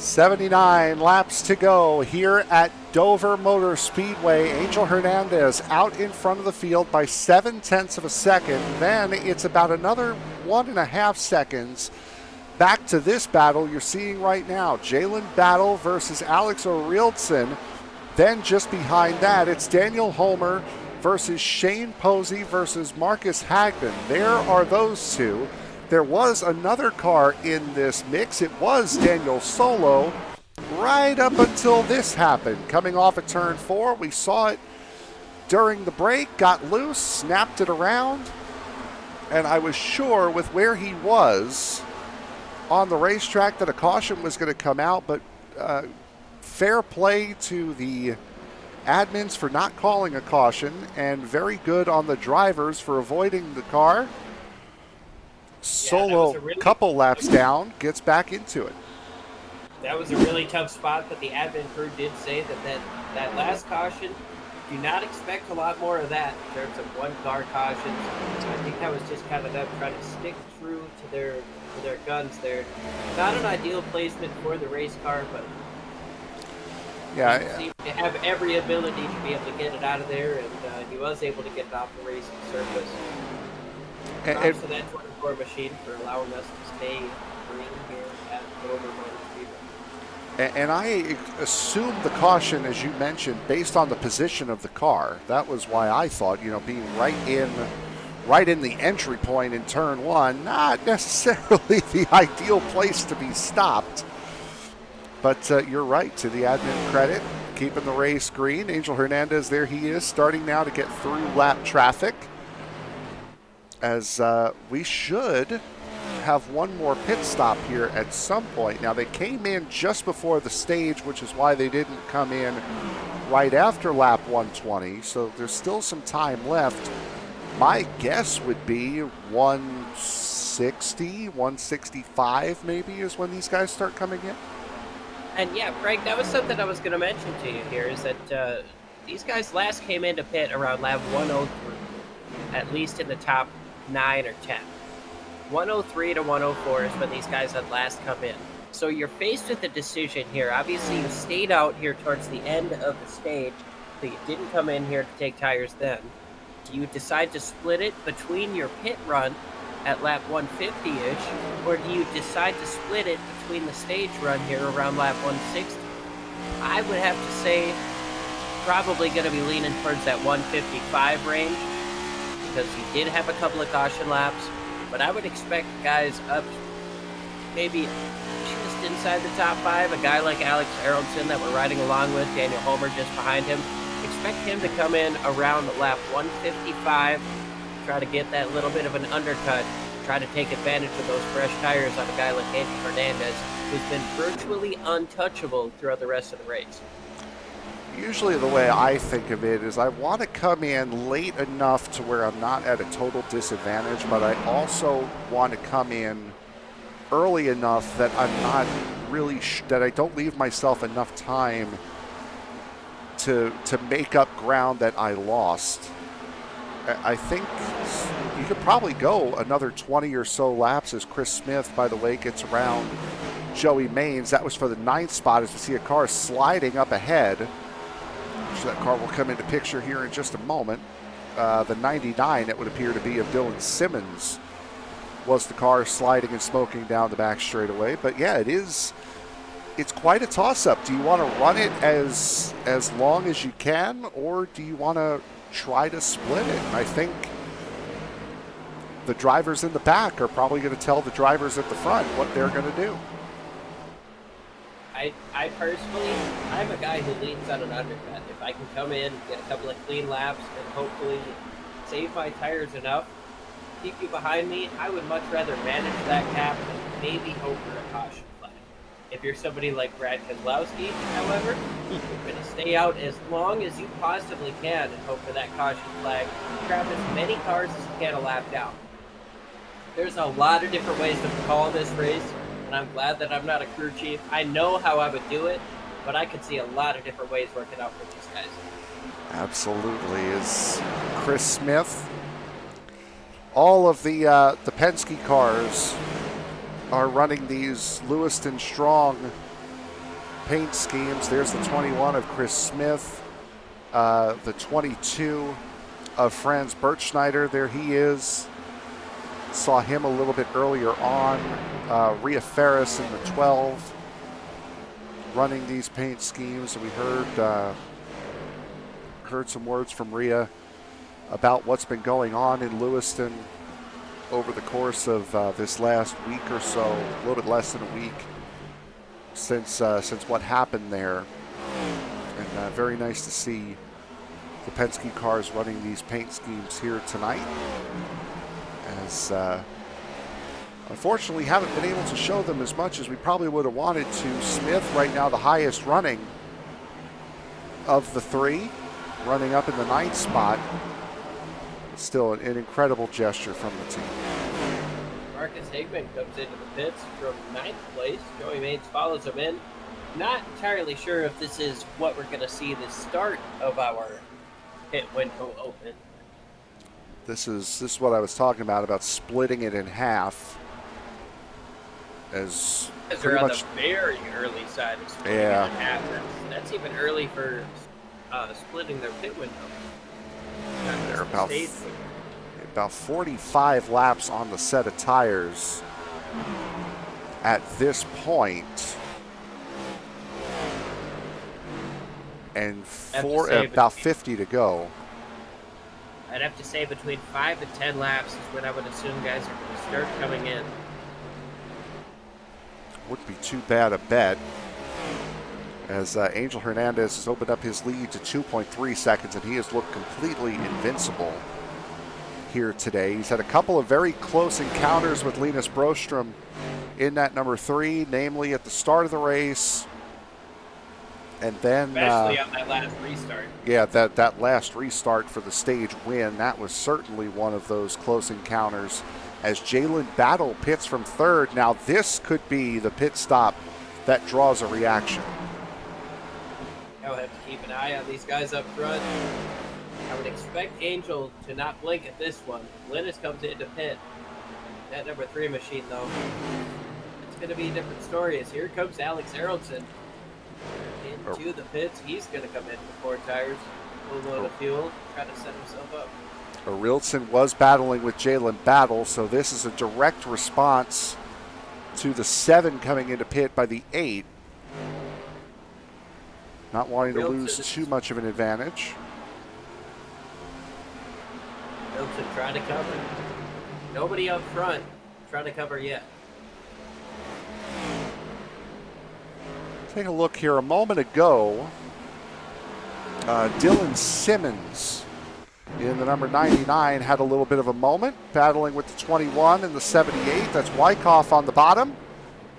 "79 laps to go here at Dover Motor Speedway. Angel Hernandez out in front of the field by 7/10 of a second. Then it's about another 1.5 seconds back to this battle you're seeing right now. Jalen Battle versus Alex O'Reilson. Then just behind that, it's Daniel Homer versus Shane Posey versus Marcus Hagman. There are those two. There was another car in this mix. It was Daniel Solo right up until this happened. Coming off at turn 4, we saw it during the break, got loose, snapped it around, and I was sure with where he was on the racetrack that a caution was going to come out, but fair play to the admins for not calling a caution, and very good on the drivers for avoiding the car. Solo, couple laps down, gets back into it. That was a really tough spot, but the admin crew did say that last caution, do not expect a lot more of that in terms of one-car cautions. I think that was just kind of them trying to stick true to their guns there. Not an ideal placement for the race car, but he seemed to have every ability to be able to get it out of there, and he was able to get it off the racing surface. Props to that 24 machine for allowing us to stay green here at Dover Motor Speedway. And I assumed the caution, as you mentioned, based on the position of the car. That was why I thought, being right in the entry point in turn one, not necessarily the ideal place to be stopped. But you're right, to the admin credit, keeping the race green. Angel Hernandez, there he is, starting now to get through lap traffic. As we should have one more pit stop here at some point. Now, they came in just before the stage, which is why they didn't come in right after lap 120, so there's still some time left. My guess would be 160, 165 maybe is when these guys start coming in. And yeah, Frank, that was something I was going to mention to you here, is that these guys last came into pit around lap 103, at least in the top 9 or 10. 103 to 104 is when these guys had last come in. So you're faced with a decision here. Obviously, you stayed out here towards the end of the stage, so you didn't come in here to take tires then. Do you decide to split it between your pit run at lap 150-ish, or do you decide to split it between the stage run here around lap 160? I would have to say probably going to be leaning towards that 155 range, because you did have a couple of caution laps, but I would expect guys up maybe just inside the top 5, a guy like Alex Aronson that we're riding along with, Daniel Homer just behind him. Expect him to come in around lap 155, try to get that little bit of an undercut, try to take advantage of those fresh tires on a guy like Angel Hernandez, who's been virtually untouchable throughout the rest of the race. Usually the way I think of it is I want to come in late enough to where I'm not at a total disadvantage, but I also want to come in early enough that I'm not really, that I don't leave myself enough time to make up ground that I lost. I think you could probably go another 20 or so laps as Chris Smith, by the way, gets around Joey Maines. That was for the 9th spot, as we see a car sliding up ahead. So that car will come into picture here in just a moment. The 99, it would appear to be, of Dylan Simmons, was the car sliding and smoking down the back straightaway. But yeah, it's quite a toss-up. Do you want to run it as long as you can, or do you want to try to split it? And I think the drivers in the back are probably going to tell the drivers at the front what they're going to do. I personally, I'm a guy who leans on an undercut. If I can come in, get a couple of clean laps, and hopefully save my tires enough, keep you behind me, I would much rather manage that gap than maybe hope for a caution flag. If you're somebody like Brad Kozlowski, however, you're going to stay out as long as you possibly can and hope for that caution flag. Grab as many cars as you can a lap down. There's a lot of different ways to call this race, and I'm glad that I'm not a crew chief. I know how I would do it, but I could see a lot of different ways working out for these guys. Absolutely. Is Chris Smith. All of the Penske cars are running these Lewiston Strong paint schemes. There's the 21 of Chris Smith, the 22 of Franz Bertschneider. There he is. Saw him a little bit earlier on. Rhea Ferris in the 12 running these paint schemes. We heard some words from Rhea about what's been going on in Lewiston over the course of this last week or so, a little bit less than a week since what happened there. And very nice to see the Penske cars running these paint schemes here tonight, as Unfortunately, haven't been able to show them as much as we probably would have wanted to. Smith right now the highest running of the three, running up in the 9th spot. Still an incredible gesture from the team. Marcus Higman comes into the pits from 9th place. Joey Maines follows him in. Not entirely sure if this is what we're going to see the start of our pit window open. This is what I was talking about splitting it in half. As they're on the very early side of splitting it in half. That's even early for splitting their pit window. They're about 45 laps on the set of tires at this point. And about 50 to go. I'd have to say between 5 and 10 laps is when I would assume guys are going to start coming in. Wouldn't be too bad a bet, as Angel Hernandez has opened up his lead to 2.3 seconds, and he has looked completely invincible here today. He's had a couple of very close encounters with Linus Broström in that number 3, namely at the start of the race. And then, especially on that last restart. Yeah, that last restart for the stage win, that was certainly one of those close encounters. As Jalen Battle pits from 3rd, now this could be the pit stop that draws a reaction. I'll have to keep an eye on these guys up front. I would expect Angel to not blink at this one. Linus comes into pit. That number 3 machine, though, it's going to be a different story. As here comes Alex Aronson into the pits. He's going to come in with 4 tires, full load of fuel, try to set himself up. Arilson was battling with Jalen Battle, so this is a direct response to the 7 coming into pit by the 8. Not wanting to lose too much of an advantage. Arilson trying to cover. Nobody up front trying to cover yet. Take a look here. A moment ago, Dylan Simmons in the number 99 had a little bit of a moment, battling with the 21 and the 78. That's Wyckoff on the bottom.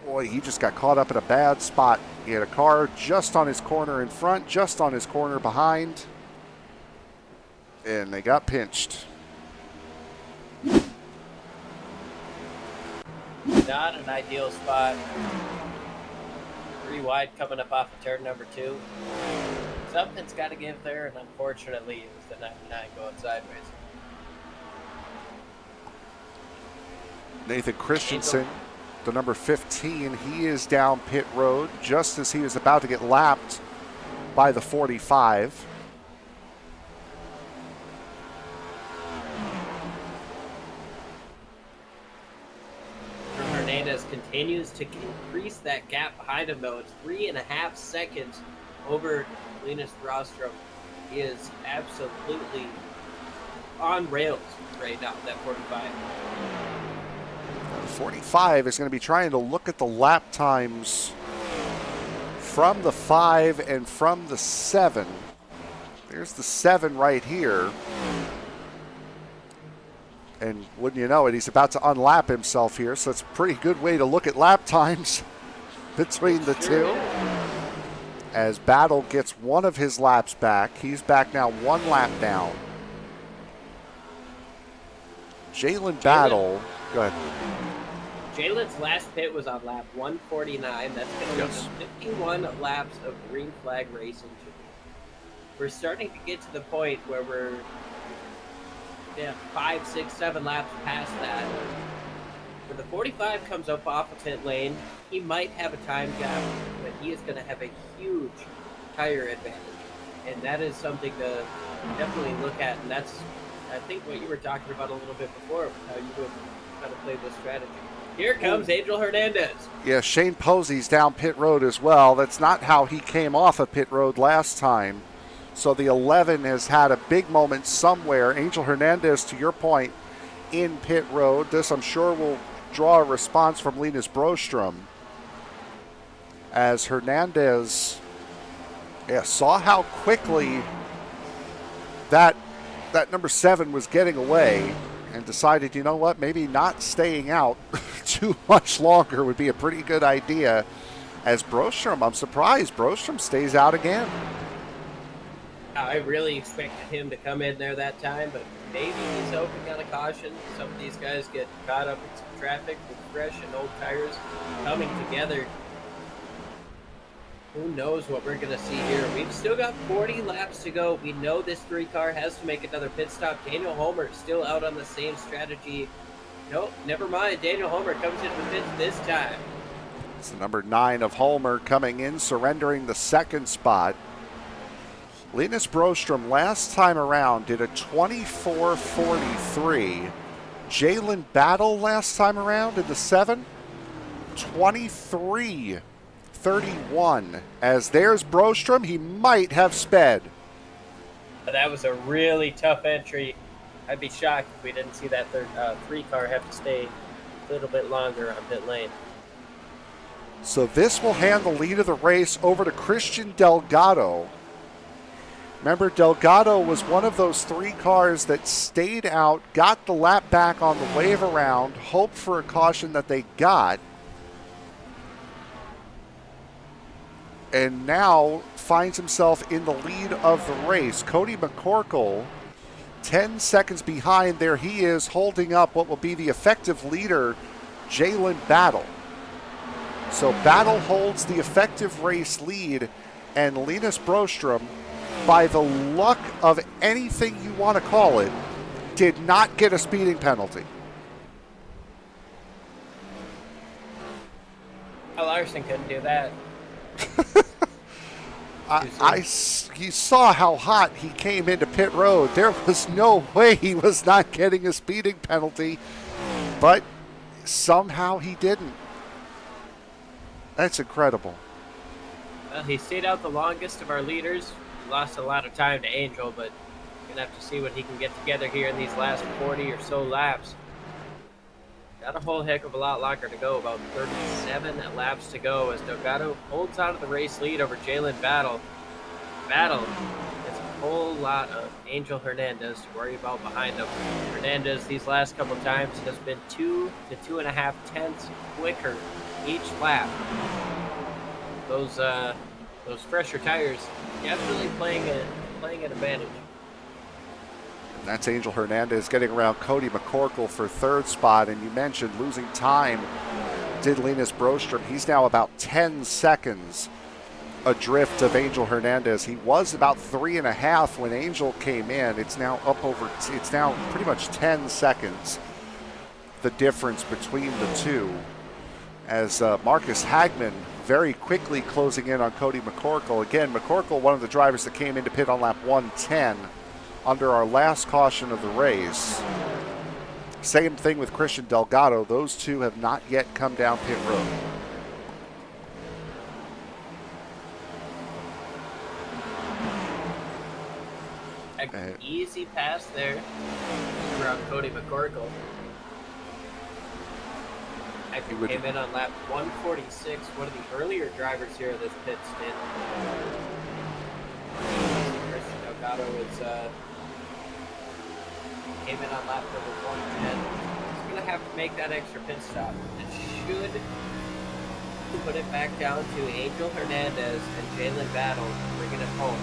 Boy, he just got caught up in a bad spot. He had a car just on his corner in front, just on his corner behind, and they got pinched. Not an ideal spot. 3 wide coming up off of turn number 2. Something's got to give there, and unfortunately, it was the 99 going sideways. Nathan Christensen, the number 15, he is down pit road just as he was about to get lapped by the 45. Hernandez continues to increase that gap behind him, though. It's 3.5 seconds over Linus Broström. He is absolutely on rails right now, that 45. The 45 is going to be trying to look at the lap times from the 5 and from the 7. There's the 7 right here. And wouldn't you know it, he's about to unlap himself here, so it's a pretty good way to look at lap times between the two. As Battle gets one of his laps back. He's back now 1 lap down. Jalen Battle, go ahead. Jalen's last pit was on lap 149. That's going to leave 51 laps of green flag racing. We're starting to get to the point where we're 5, 6, 7 laps past that. When the 45 comes up off of pit lane, he might have a time gap, but he is going to have a huge tire advantage. And that is something to definitely look at. And that's, I think, what you were talking about a little bit before, how you would kind of play this strategy. Here comes Angel Hernandez. Yeah, Shane Posey's down pit road as well. That's not how he came off of pit road last time. So the 11 has had a big moment somewhere. Angel Hernandez, to your point, in pit road. This, I'm sure, will draw a response from Linus Broström. As Hernandez saw how quickly that number 7 was getting away and decided, you know what, maybe not staying out too much longer would be a pretty good idea. As Brostrom, I'm surprised Brostrom stays out again. I really expected him to come in there that time, but maybe he's hoping on a caution. Some of these guys get caught up in some traffic with fresh and old tires coming together. Who knows what we're going to see here. We've still got 40 laps to go. We know this 3-car has to make another pit stop. Daniel Homer still out on the same strategy. Nope, never mind. Daniel Homer comes into the pits this time. It's the number 9 of Homer coming in, surrendering the second spot. Linus Brostrom last time around did a 24.43. Jalen Battle last time around in the 7, 23.31. As there's Brostrom, he might have sped. That was a really tough entry. I'd be shocked if we didn't see that 3-car have to stay a little bit longer on pit lane. So this will hand the lead of the race over to Christian Delgado. Remember, Delgado was one of those 3 cars that stayed out, got the lap back on the wave around, hoped for a caution that they got, and now finds himself in the lead of the race. Cody McCorkle, 10 seconds behind. There he is, holding up what will be the effective leader, Jalen Battle. So Battle holds the effective race lead, and Linus Brostrom, by the luck of anything you want to call it, did not get a speeding penalty. Well, Larson couldn't do that. You saw how hot he came into pit road. There was no way he was not getting a speeding penalty, but somehow he didn't. That's incredible. Well, he stayed out the longest of our leaders. Lost a lot of time to Angel, but we're gonna have to see what he can get together here in these last 40 or so laps. Got a whole heck of a lot longer to go, about 37 laps to go as Delgado holds on to the race lead over Jalen Battle. Battle has a whole lot of Angel Hernandez to worry about behind him. Hernandez these last couple times has been 2 to 2.5 tenths quicker each lap. Those fresher tires definitely playing an advantage. And that's Angel Hernandez getting around Cody McCorkle for 3rd spot. And you mentioned losing time did Linus Brostrom. He's now about 10 seconds adrift of Angel Hernandez. He was about 3.5 when Angel came in. It's now it's now pretty much 10 seconds, the difference between the two. As Marcus Hagman very quickly closing in on Cody McCorkle. Again, McCorkle, one of the drivers that came into pit on lap 110 under our last caution of the race. Same thing with Christian Delgado. Those two have not yet come down pit road. An easy pass there around Cody McCorkle. He came in on lap 146, one of the earlier drivers here of this pit stint. Christian Delgado came in on lap number 110. He's going to have to make that extra pit stop. It should put it back down to Angel Hernandez and Jalen Battle bringing it home.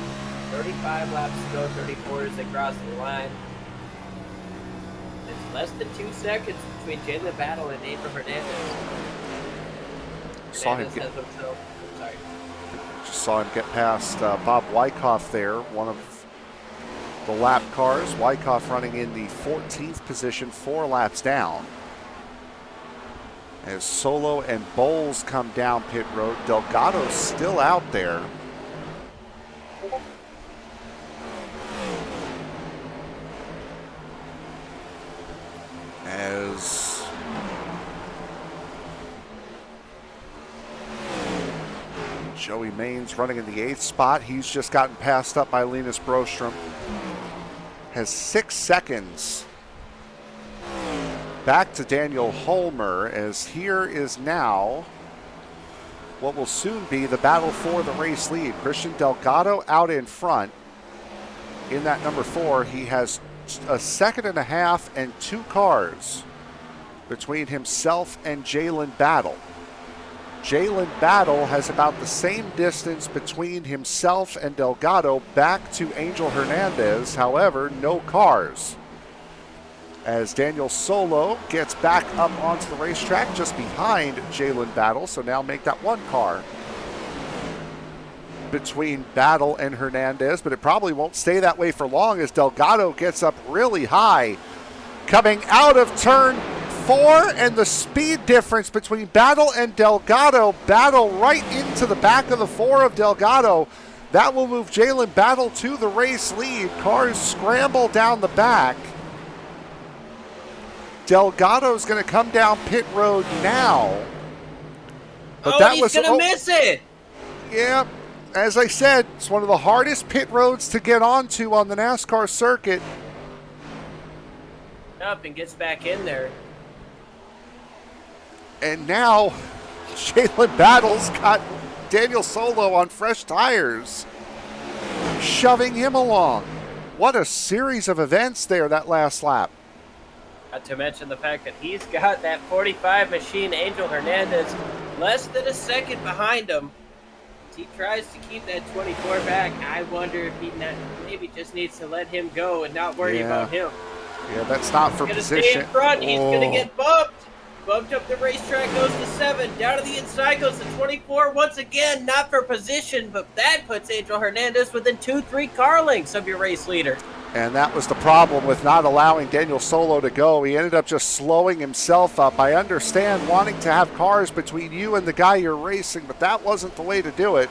35 laps to go, 34 as they cross the line. It's less than 2 seconds between Jalen Battle and Angel Hernandez. Just saw him get past Bob Wyckoff there, one of the lap cars. Wyckoff running in the 14th position, 4 laps down. As Solo and Bowles come down pit road, Delgado's still out there. As Joey Maines running in the 8th spot. He's just gotten passed up by Linus Brostrom. Has 6 seconds. Back to Daniel Holmer, as here is now what will soon be the battle for the race lead. Christian Delgado out in front. In that number 4, he has a 1.5 seconds and 2 cars between himself and Jalen Battle. Jalen Battle has about the same distance between himself and Delgado back to Angel Hernandez. However, no cars. As Daniel Solo gets back up onto the racetrack just behind Jalen Battle, so now make that one car between Battle and Hernandez, but it probably won't stay that way for long as Delgado gets up really high. Coming out of turn 4, and the speed difference between Battle and Delgado. Battle right into the back of the 4 of Delgado. That will move Jalen Battle to the race lead. Cars scramble down the back. Delgado's going to come down pit road now. But he's going to miss it. Yeah, as I said, it's one of the hardest pit roads to get onto on the NASCAR circuit. Up and gets back in there. And now Jalen Battle's got Daniel Solo on fresh tires, shoving him along. What a series of events there that last lap. Not to mention the fact that he's got that 45 machine, Angel Hernandez, less than a second behind him. As he tries to keep that 24 back, I wonder if he maybe just needs to let him go and not worry about him. Yeah, that's not for He's position. Gonna stay in front. He's gonna get bumped. Bumped up the racetrack, goes to 7. Down to the inside goes to 24. Once again, not for position, but that puts Angel Hernandez within 2-3 car lengths of your race leader. And that was the problem with not allowing Daniel Solo to go. He ended up just slowing himself up. I understand wanting to have cars between you and the guy you're racing, but that wasn't the way to do it.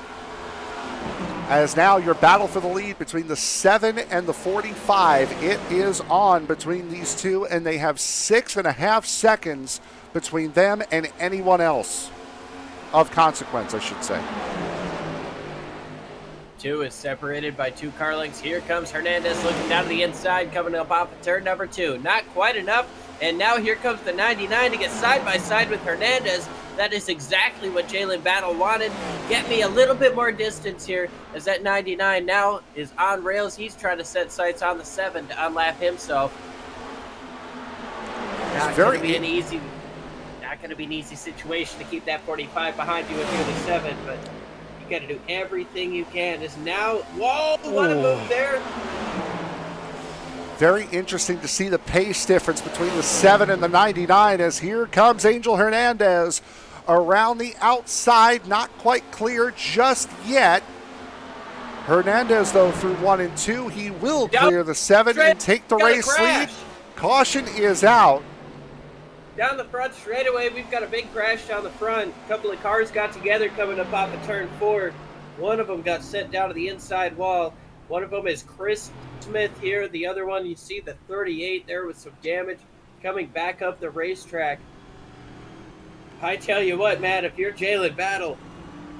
As now your battle for the lead between the 7 and the 45, it is on between these two, and they have 6.5 seconds between them and anyone else of consequence, I should say. 2 is separated by 2 car lengths. Here comes Hernandez looking down to the inside, coming up off of turn number 2. Not quite enough, and now here comes the 99 to get side by side with Hernandez. That is exactly what Jalen Battle wanted. Get me a little bit more distance here, as that 99 now is on rails. He's trying to set sights on the 7 to unlap himself. Not going to be an easy situation to keep that 45 behind you and do the 7, but you got to do everything you can. Is now, whoa, what a move there. Very interesting to see the pace difference between the 7 and the 99 as here comes Angel Hernandez around the outside. Not quite clear just yet. Hernandez, though, through 1 and 2, he will clear the 7 and take the race lead. Caution is out. Down the front straightaway, we've got a big crash down the front. A couple of cars got together coming up off of turn 4. One of them got sent down to the inside wall. One of them is Chris Smith here. The other one, you see the 38 there with some damage coming back up the racetrack. I tell you what, man, if you're Jalen Battle,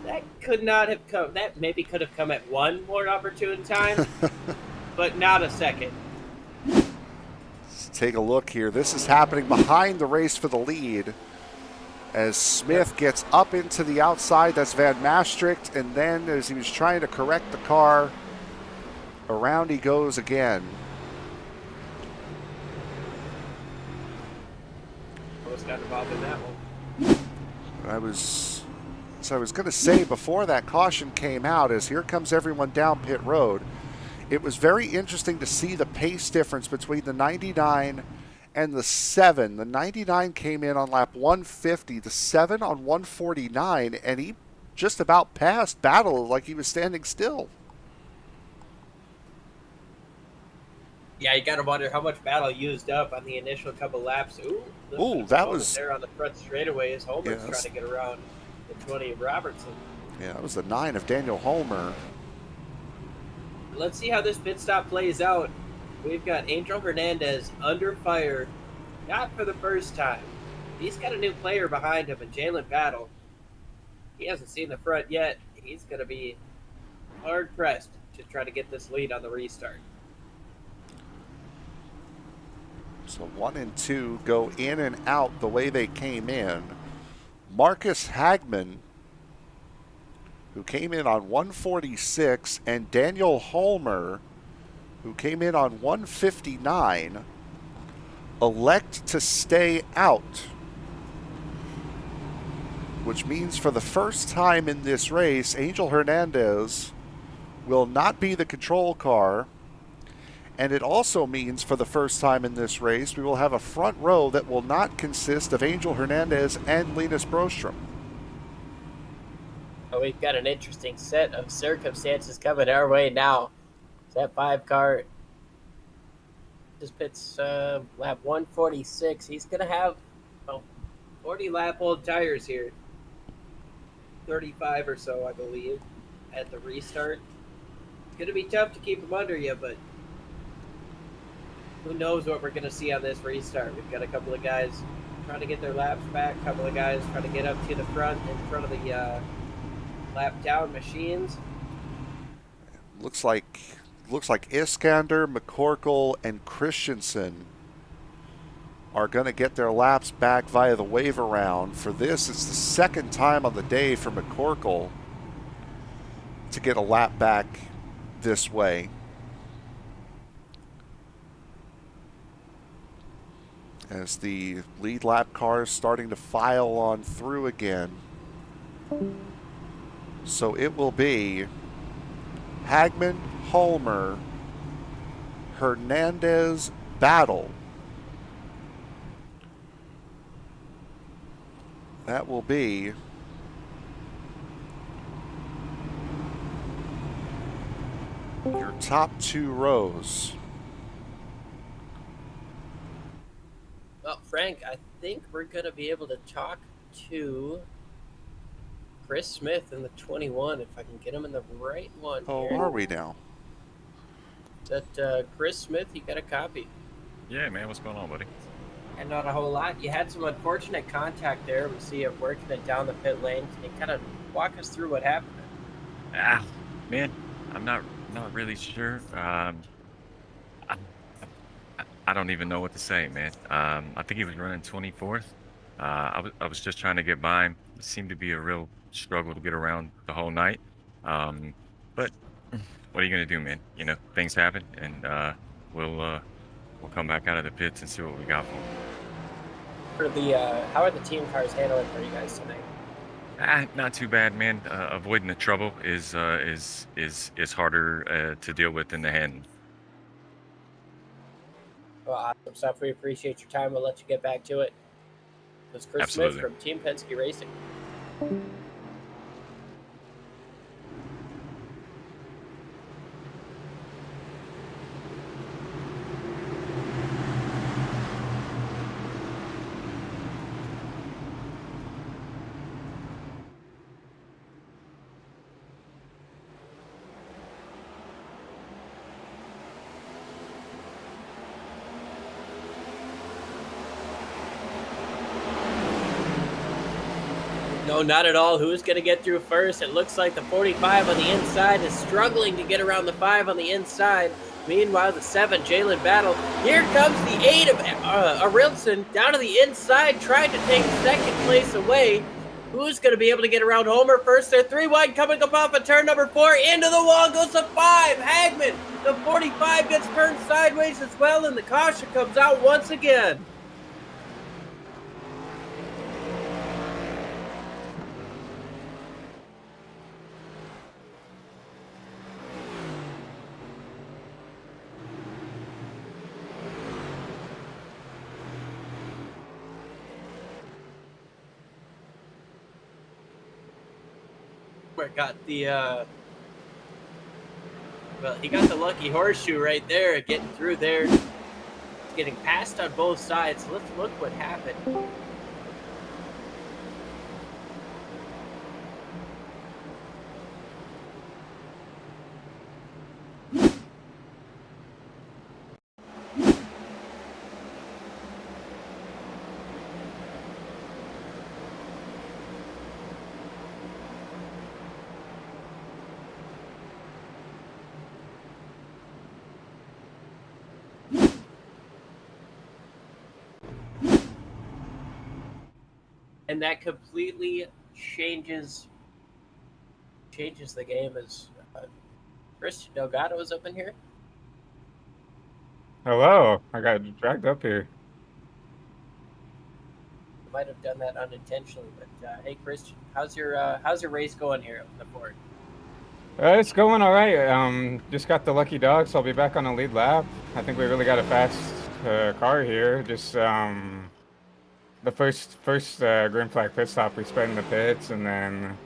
that could not have come. That maybe could have come at one more opportune time, but not a second. Let's take a look here. This is happening behind the race for the lead as Smith gets up into the outside. That's Van Maastricht, and then as he was trying to correct the car, around he goes again. Almost got involved in that one. I was going to say before that caution came out, as here comes everyone down pit road, it was very interesting to see the pace difference between the 99 and the 7. The 99 came in on lap 150, the 7 on 149, and he just about passed Battle like he was standing still. Yeah, you got to wonder how much Battle used up on the initial couple laps. Ooh, that was there on the front straightaway as Homer's trying to get around the 20 of Robertson. Yeah, that was the 9 of Daniel Homer. Let's see how this pit stop plays out. We've got Angel Hernandez under fire, not for the first time. He's got a new player behind him in Jalen Battle. He hasn't seen the front yet. He's going to be hard-pressed to try to get this lead on the restart. So 1 and 2 go in and out the way they came in. Marcus Hagman, who came in on 146, and Daniel Holmer, who came in on 159. elect to stay out, which means for the first time in this race, Angel Hernandez will not be the control car. And it also means for the first time in this race, we will have a front row that will not consist of Angel Hernandez and Linus Brostrom. Oh, we've got an interesting set of circumstances coming our way now. That 5 car just pits lap 146. He's going to have 40 lap old tires here. 35 or so, I believe, at the restart. It's going to be tough to keep him under you, but who knows what we're going to see on this restart. We've got a couple of guys trying to get their laps back, a couple of guys trying to get up to the front in front of the lap down machines. Looks like Iskander, McCorkle, and Christensen are going to get their laps back via the wave around. For this, it's the second time on the day for McCorkle to get a lap back this way. As the lead lap car is starting to file on through again. So it will be Hagman, Hulmer, Hernandez battle. That will be your top 2 rows. Well, Frank, I think we're going to be able to talk to Chris Smith in the 21, if I can get him in the right one. Oh, here. are we now? That Chris Smith, you got a copy? Yeah, man, what's going on, buddy? And not a whole lot. You had some unfortunate contact there. We see you working it down the pit lane. Can you kind of walk us through what happened? Man, I'm not really sure. I don't even know what to say, man. I think he was running 24th. I was just trying to get by him. It seemed to be a real struggle to get around the whole night. But what are you gonna do, man? You know, things happen, and we'll come back out of the pits and see what we got for him. For the how are the team cars handling for you guys tonight? Not too bad, man. Avoiding the trouble is harder to deal with than the hand. Well, awesome stuff. We appreciate your time. We'll let you get back to it. It was Chris Absolutely. Smith from Team Penske Racing. No, not at all. Who's going to get through first? It looks like the 45 on the inside is struggling to get around the 5 on the inside. Meanwhile, the 7, Jalen Battle. Here comes the 8 of Arilson down to the inside, trying to take second place away. Who's going to be able to get around Homer first? They're 3 wide coming up off of turn number 4. Into the wall goes the 5. Hagman, the 45 gets turned sideways as well, and the caution comes out once again. Got the well, he got the lucky horseshoe right there, getting through there, getting passed on both sides. Let's look what happened. And that completely changes the game. As Christian Delgado is up in here. Hello, I got dragged up here. might have done that unintentionally. But hey, Christian, how's your race going here in the Ford? It's going all right. Just got the lucky dog, so I'll be back on the lead lap. I think we really got a fast car here. Just the first green flag pit stop, we sped in the pits, and then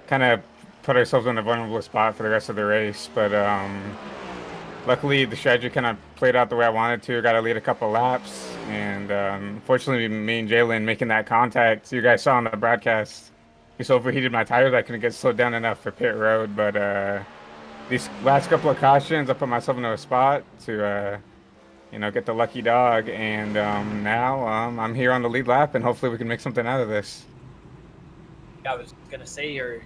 kind of put ourselves in a vulnerable spot for the rest of the race. But luckily, the strategy kind of played out the way I wanted to. Got to lead a couple laps, and fortunately, me and Jalen making that contact. You guys saw on the broadcast. Just overheated my tires. I couldn't get slowed down enough for pit road, but these last couple of cautions, I put myself into a spot to get the lucky dog, and now I'm here on the lead lap, and hopefully we can make something out of this. I was gonna say you're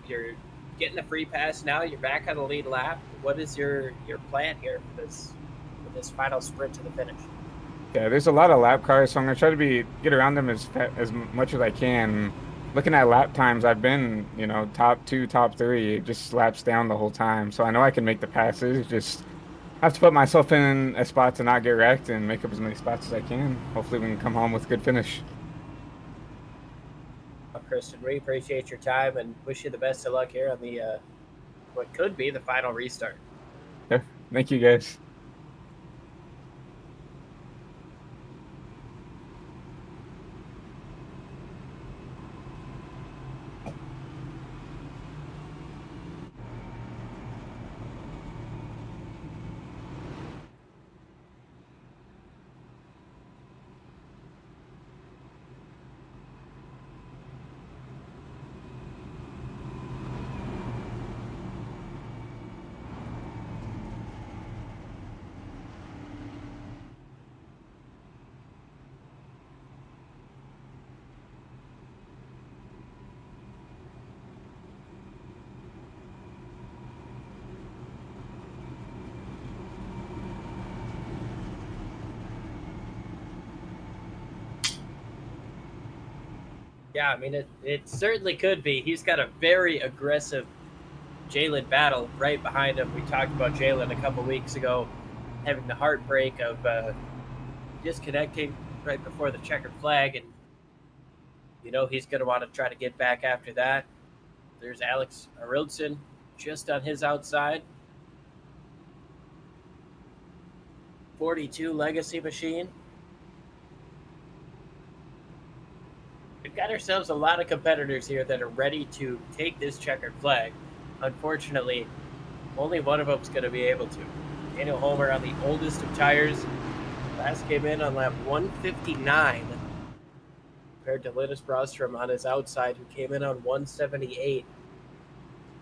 getting the free pass now. You're back on the lead lap. What is your plan here for this final sprint to the finish? Yeah, there's a lot of lap cars, so I'm gonna try to get around them as much as I can. Looking at lap times, I've been, top 2, top 3, just laps down the whole time. So I know I can make the passes. Just have to put myself in a spot to not get wrecked and make up as many spots as I can. Hopefully we can come home with a good finish. Well, Kristen, we appreciate your time and wish you the best of luck here on the what could be the final restart. Yeah, thank you guys. Yeah, I mean, it certainly could be. He's got a very aggressive Jalen Battle right behind him. We talked about Jalen a couple weeks ago having the heartbreak of disconnecting right before the checkered flag, and he's going to want to try to get back after that. There's Alex Arilson just on his outside. 42 Legacy Machine. We've got ourselves a lot of competitors here that are ready to take this checkered flag. Unfortunately, only one of them is going to be able to. Daniel Homer on the oldest of tires. Last came in on lap 159 compared to Linus Brostrom on his outside, who came in on 178.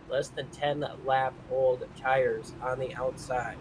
Less than 10 lap old tires on the outside.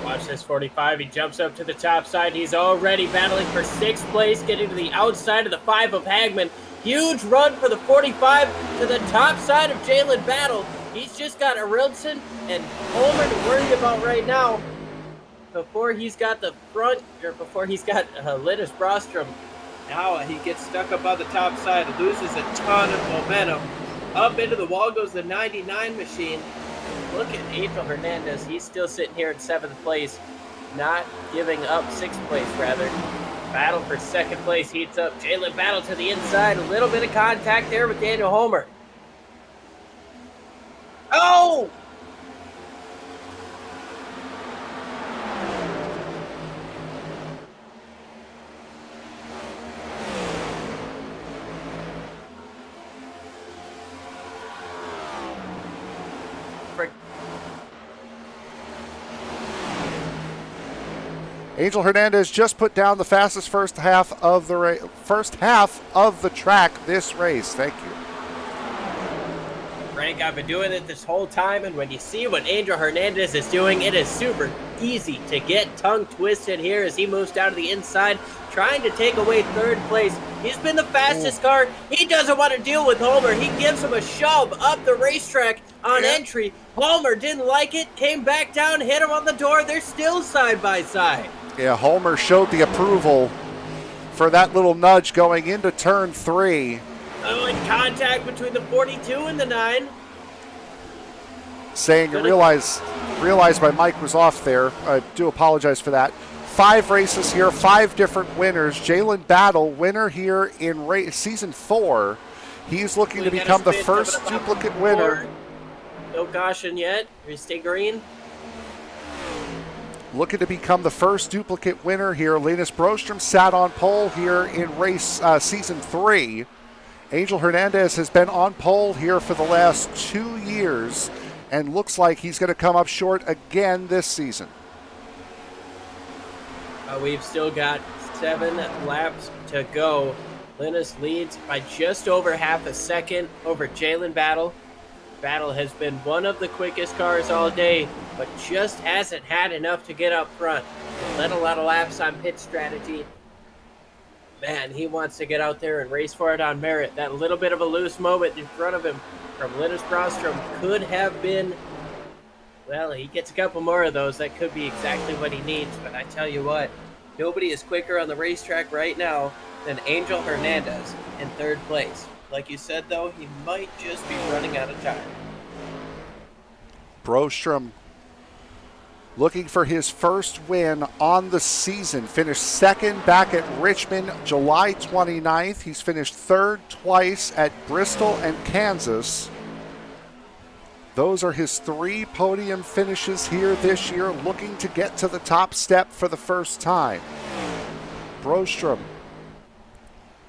Watch this 45. He jumps up to the top side. He's already battling for 6th place, getting to the outside of the 5 of Hagman. Huge run for the 45 to the top side of Jalen Battle. He's just got Arilson and Homer to worry about right now. Before he's got Linus Brostrom. Now he gets stuck up on the top side, loses a ton of momentum. Up into the wall goes the 99 machine. Look at Angel Hernandez. He's still sitting here in 7th place, not giving up 6th place, rather. Battle for 2nd place heats up. Jalen Battle to the inside. A little bit of contact there with Daniel Homer. Oh! Angel Hernandez just put down the fastest first half of the track this race. Thank you. Frank, I've been doing it this whole time, and when you see what Angel Hernandez is doing, it is super easy to get tongue twisted here as he moves down to the inside, trying to take away third place. He's been the fastest car. He doesn't want to deal with Homer. He gives him a shove up the racetrack on entry. Homer didn't like it, came back down, hit him on the door. They're still side by side. Yeah, Homer showed the approval for that little nudge going into turn 3. Oh, in contact between the 42 and the 9. Saying you realize my mic was off there. I do apologize for that. 5 races here, 5 different winners. Jalen Battle, winner here in season 4. He's looking to become the first duplicate winner. No caution yet. We stay green. Looking to become the first duplicate winner here. Linus Brostrom sat on pole here in race season 3. Angel Hernandez has been on pole here for the last 2 years and looks like he's going to come up short again this season. We've still got 7 laps to go. Linus leads by just over half a second over Jalen Battle. Battle has been one of the quickest cars all day, but just hasn't had enough to get up front. Led a lot of laps on pit strategy. Man, he wants to get out there and race for it on merit. That little bit of a loose moment in front of him from Linus Brostrom could have been, well, he gets a couple more of those. That could be exactly what he needs. But I tell you what, nobody is quicker on the racetrack right now than Angel Hernandez in third place. Like you said, though, he might just be running out of time. Brostrom looking for his first win on the season. Finished second back at Richmond July 29th. He's finished third twice at Bristol and Kansas. Those are his 3 podium finishes here this year, looking to get to the top step for the first time. Brostrom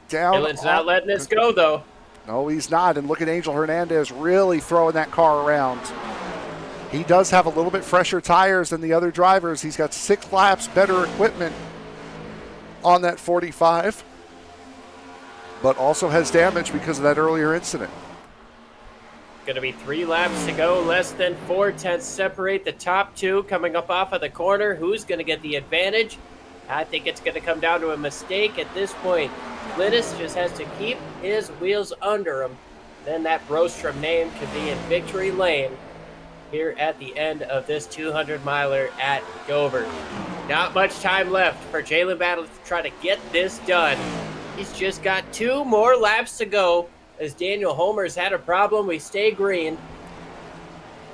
down. Dylan's not letting this go, though. No, he's not. And look at Angel Hernandez really throwing that car around. He does have a little bit fresher tires than the other drivers. He's got 6 laps better equipment on that 45, but also has damage because of that earlier incident. Going to be 3 laps to go. Less than 4/10 separate the top 2 coming up off of the corner. Who's going to get the advantage? I think it's going to come down to a mistake at this point. Linus just has to keep his wheels under him. Then that Brostrom name could be in victory lane here at the end of this 200-miler at Dover. Not much time left for Jalen Battle to try to get this done. He's just got 2 more laps to go as Daniel Homer's had a problem. We stay green.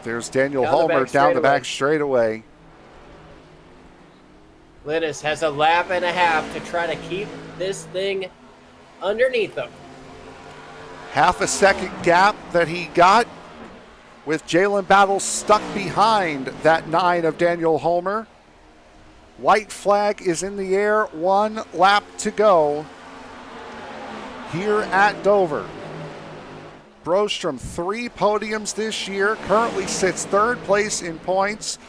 There's Daniel Homer down the back straightaway. Linus has a lap and a half to try to keep this thing underneath him. Half a second gap that he got with Jalen Battle stuck behind that 9 of Daniel Homer. White flag is in the air. 1 lap to go here at Dover. Brostrom, 3 podiums this year, currently sits 3rd place in points.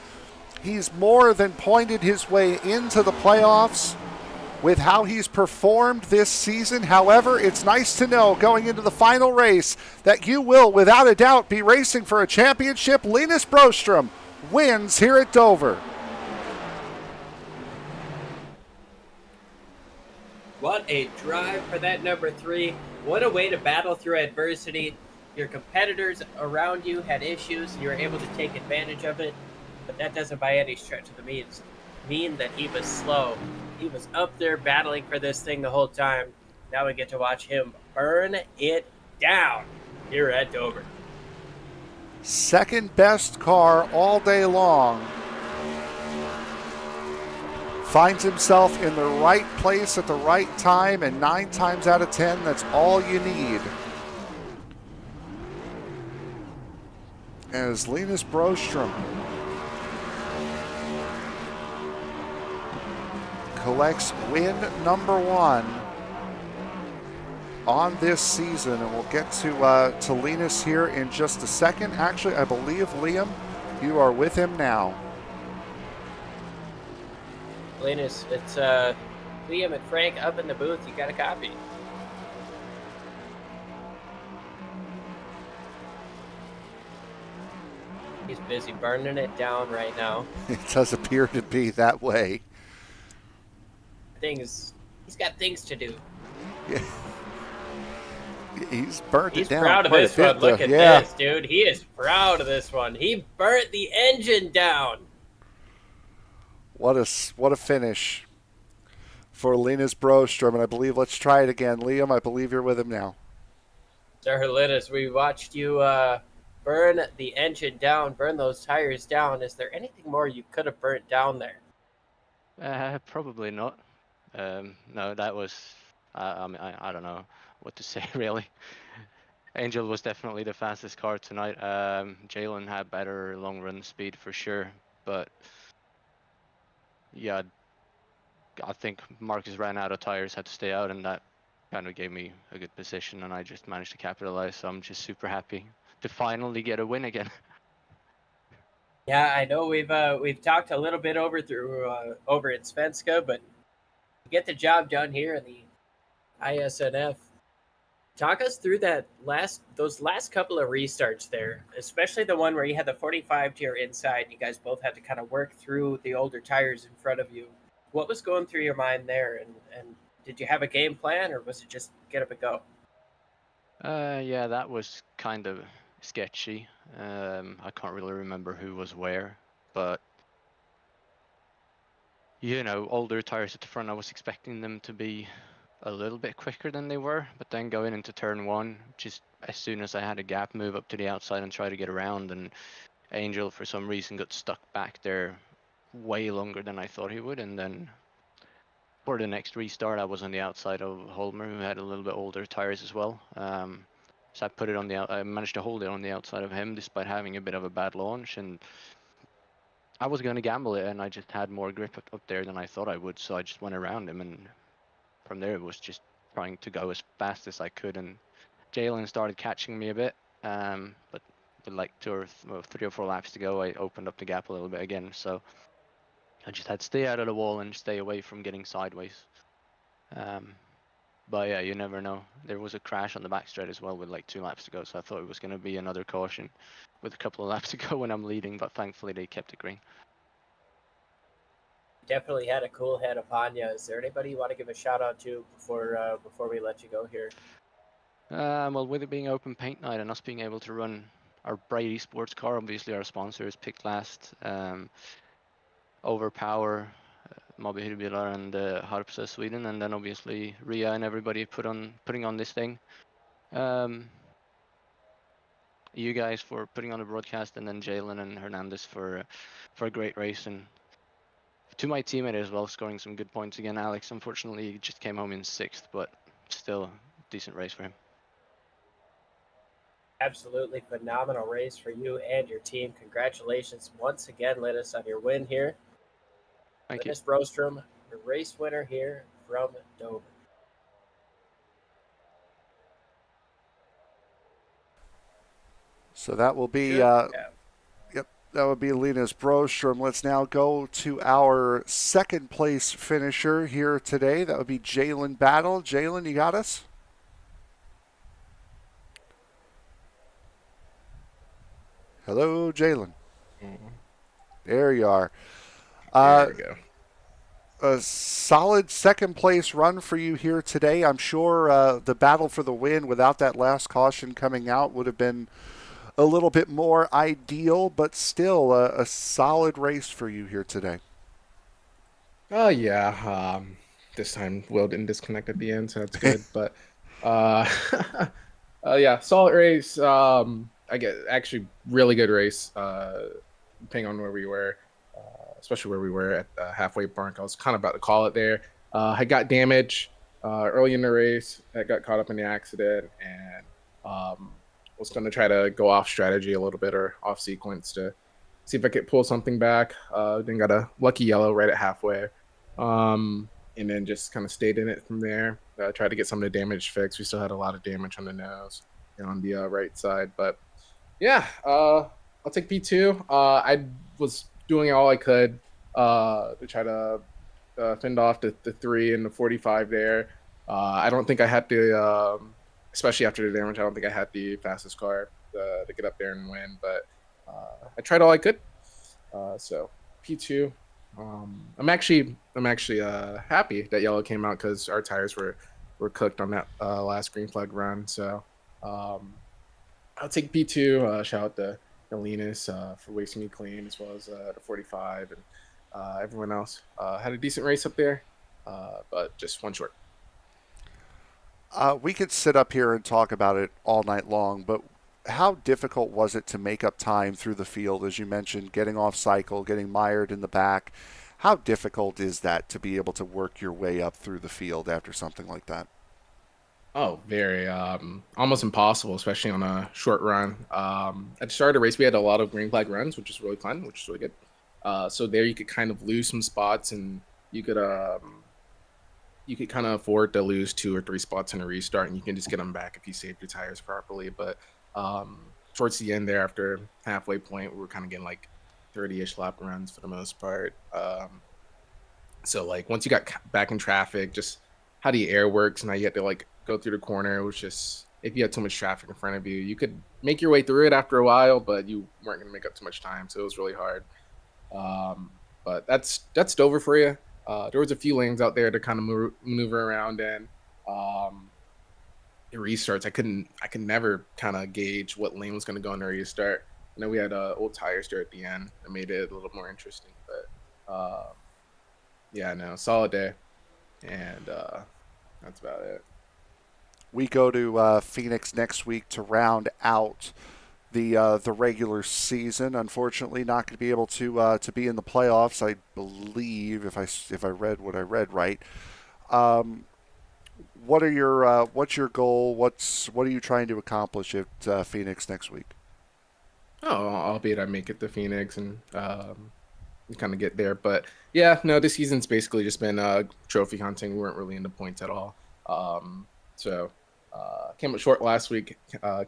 He's more than pointed his way into the playoffs with how he's performed this season. However, it's nice to know going into the final race that you will, without a doubt, be racing for a championship. Linus Brostrom wins here at Dover. What a drive for that number 3. What a way to battle through adversity. Your competitors around you had issues. You were able to take advantage of it. But that doesn't by any stretch of the mean that he was slow. He was up there battling for this thing the whole time. Now we get to watch him burn it down here at Dover. Second best car all day long. Finds himself in the right place at the right time, and 9 times out of 10, that's all you need. As Linus Brostrom collects win number 1 on this season, and we'll get to Linus here in just a second. Actually, I believe, Liam, you are with him now. Linus, it's Liam and Frank up in the booth. You got a copy. He's busy burning it down right now. It does appear to be that way. He's got things to do. Yeah. He's burned He's it down proud of quite this a bit. one. Look at yeah. this, dude. He is proud of this one. He burnt the engine down. What a finish for Linus Brostrom. And I believe, let's try it again. Liam, I believe you're with him now. Sir Linus, we watched you burn the engine down, burn those tires down. Is there anything more you could have burnt down there? Probably not. No, that was. I mean, I don't know what to say really. Angel was definitely the fastest car tonight. Jalen had better long run speed for sure, but yeah, I think Marcus ran out of tires, had to stay out, and that kind of gave me a good position, and I just managed to capitalize. So I'm just super happy to finally get a win again. Yeah, I know we've talked a little bit over in Svenska, but to get the job done here in the iSNF. Talk us through those last couple of restarts there, especially the one where you had the 45 to your inside. You guys both had to kind of work through the older tires in front of you. What was going through your mind there, and did you have a game plan, or was it just get up and go? Yeah, that was kind of sketchy. I can't really remember who was where, but you know, older tires at the front, I was expecting them to be a little bit quicker than they were, but then going into turn one, just as soon as I had a gap, move up to the outside and try to get around, and Angel for some reason got stuck back there way longer than I thought he would, and then for the next restart I was on the outside of Holmer, who had a little bit older tires as well. So I put it on I managed to hold it on the outside of him despite having a bit of a bad launch, and I was going to gamble it, and I just had more grip up there than I thought I would, so I just went around him, and from there it was just trying to go as fast as I could, and Jalen started catching me a bit, but with like 3 or 4 laps to go, I opened up the gap a little bit again, so I just had to stay out of the wall and stay away from getting sideways. But yeah, you never know. There was a crash on the back straight as well with like 2 laps to go, so I thought it was going to be another caution with a couple of laps to go when I'm leading, but thankfully they kept it green. Definitely had a cool head upon you. Is there anybody you want to give a shout out to before we let you go here? Well, with it being open paint night and us being able to run our Brady sports car, obviously our sponsor is picked last. Overpower, Mobby Hyrbilar and Harpsa Sweden, and then obviously Ria and everybody putting on this thing. You guys for putting on the broadcast, and then Jalen and Hernandez for a great race, and to my teammate as well, scoring some good points again. Alex, unfortunately, just came home in 6th, but still a decent race for him. Absolutely phenomenal race for you and your team. Congratulations once again, Linus, on your win here. Thank Linus Brostrom, the race winner here from Dover. So that will be that would be Linus Brostrom. Let's now go to our second place finisher here today. That would be Jalen Battle. Jalen, you got us? Hello, Jalen. There you are. There we go. A solid second place run for you here today. I'm sure the battle for the win without that last caution coming out would have been a little bit more ideal, but still a solid race for you here today. Oh, yeah. This time Will didn't disconnect at the end, so that's good. But, yeah, solid race. I get actually really good race, depending on where we were, especially where we were at the halfway mark. I was kind of about to call it there. I got damage early in the race. I got caught up in the accident, and was going to try to go off strategy a little bit or off sequence to see if I could pull something back. Then got a lucky yellow right at halfway. And then just kind of stayed in it from there. Tried to get some of the damage fixed. We still had a lot of damage on the nose and on the right side. But yeah, I'll take P2. I was doing all I could to try to fend off the 3 and the 45 there. I don't think I had the, especially after the damage, I don't think I had the fastest car to get up there and win, but I tried all I could. So P2. I'm actually happy that yellow came out because our tires were cooked on that last green flag run. So I'll take P2. Shout out to Linus for wasting me clean, as well as the 45 and everyone else. Had a decent race up there, but just one short. We could sit up here and talk about it all night long, but how difficult was it to make up time through the field, as you mentioned, getting off cycle, getting mired in the back? How difficult is that to be able to work your way up through the field after something like that? Oh, very almost impossible, especially on a short run. At the start of the race, we had a lot of green flag runs, which is really fun, which is really good. So there you could kind of lose some spots, and you could kind of afford to lose 2 or 3 spots in a restart, and you can just get them back if you save your tires properly. But towards the end there, after halfway point, we were kind of getting like 30-ish lap runs for the most part. So like once you got back in traffic, just how the air works and how you had to like go through the corner, it was just, if you had too much traffic in front of you, you could make your way through it after a while, but you weren't going to make up too much time, so it was really hard. But that's Dover for you. There was a few lanes out there to kind of maneuver around in. The restarts, I could never kind of gauge what lane was going to go in the restart. I know we had old tires there at the end that made it a little more interesting, but yeah, no, solid day, and that's about it. We go to Phoenix next week to round out the regular season. Unfortunately, not going to be able to be in the playoffs. I believe, if I read what I read right. What's your goal? What are you trying to accomplish at Phoenix next week? Oh, albeit I make it to Phoenix and kind of get there, but yeah, no, this season's basically just been trophy hunting. We weren't really into points at all. So came up short last week,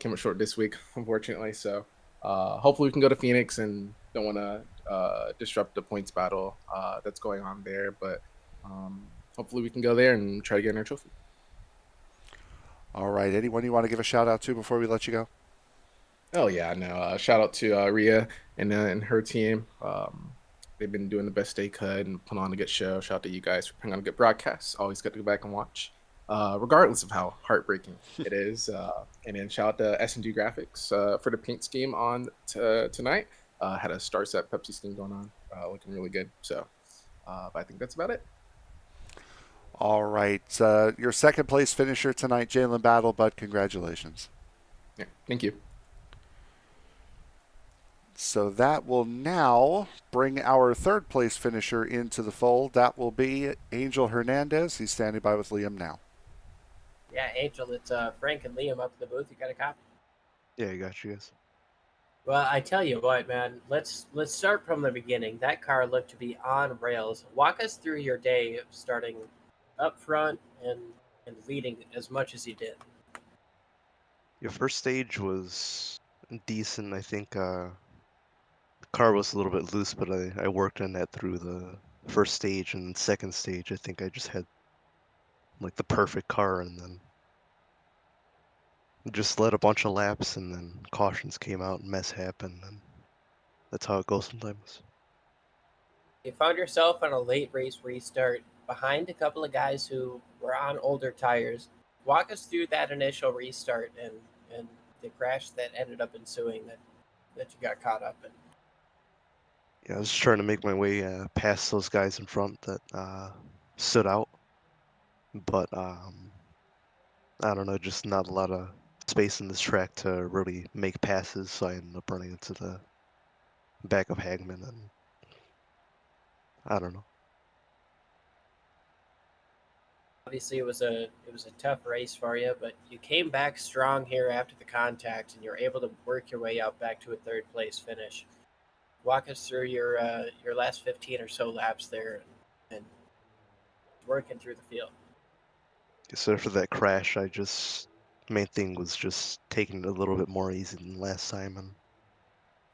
came up short this week, unfortunately. So hopefully we can go to Phoenix, and don't want to disrupt the points battle that's going on there. But hopefully we can go there and try to get our trophy. All right. Anyone you want to give a shout out to before we let you go? Oh yeah, no. Shout out to Rhea and her team. They've been doing the best they could and put on a good show. Shout out to you guys for putting on a good broadcast. Always good to go back and watch, regardless of how heartbreaking it is. And then shout out to S&D Graphics for the paint scheme on tonight. Had a star set Pepsi scheme going on, looking really good. So but I think that's about it. All right. Your second place finisher tonight, Jalen Battle, bud. Congratulations. Yeah, thank you. So that will now bring our third place finisher into the fold. That will be Angel Hernandez. He's standing by with Liam now. Yeah, Angel, it's Frank and Liam up in the booth. You got a copy? Yeah, I got you guys. Well, I tell you what, man. Let's start from the beginning. That car looked to be on rails. Walk us through your day, starting up front and leading as much as you did. Your first stage was decent. I think the car was a little bit loose, but I worked on that through the first stage, and second stage I think I just had like the perfect car, and then just led a bunch of laps, and then cautions came out and mess happened, and that's how it goes sometimes. You found yourself on a late race restart behind a couple of guys who were on older tires. Walk us through that initial restart and the crash that ended up ensuing that you got caught up in. Yeah, I was just trying to make my way past those guys in front that stood out, but I don't know, just not a lot of space in this track to really make passes, so I ended up running into the back of Hagman, and I don't know. Obviously, it was a tough race for you, but you came back strong here after the contact, and you're able to work your way out back to a third place finish. Walk us through your last 15 or so laps there, and working through the field. So after that crash, main thing was just taking it a little bit more easy than last time, and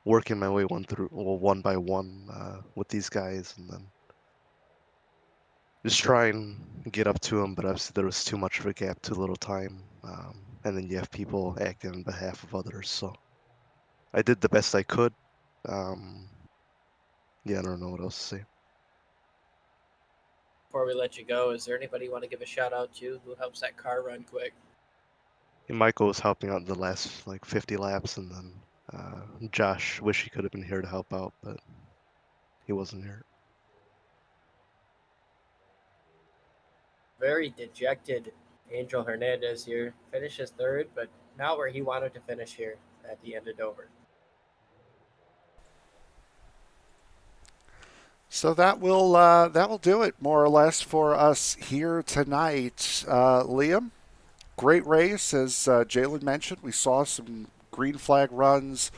working my way one by one with these guys, and then just try and get up to him, but obviously there was too much of a gap, too little time, and then you have people acting on behalf of others. So I did the best I could. Yeah, I don't know what else to say. Before we let you go, is there anybody you want to give a shout out to who helps that car run quick? And Michael was helping out the last like 50 laps, and then Josh wish he could have been here to help out, but he wasn't here. Very dejected Angel Hernandez here. Finishes third, but not where he wanted to finish here at the end of Dover. So that will do it more or less for us here tonight. Liam, great race, as Jalen mentioned. We saw some green flag runs,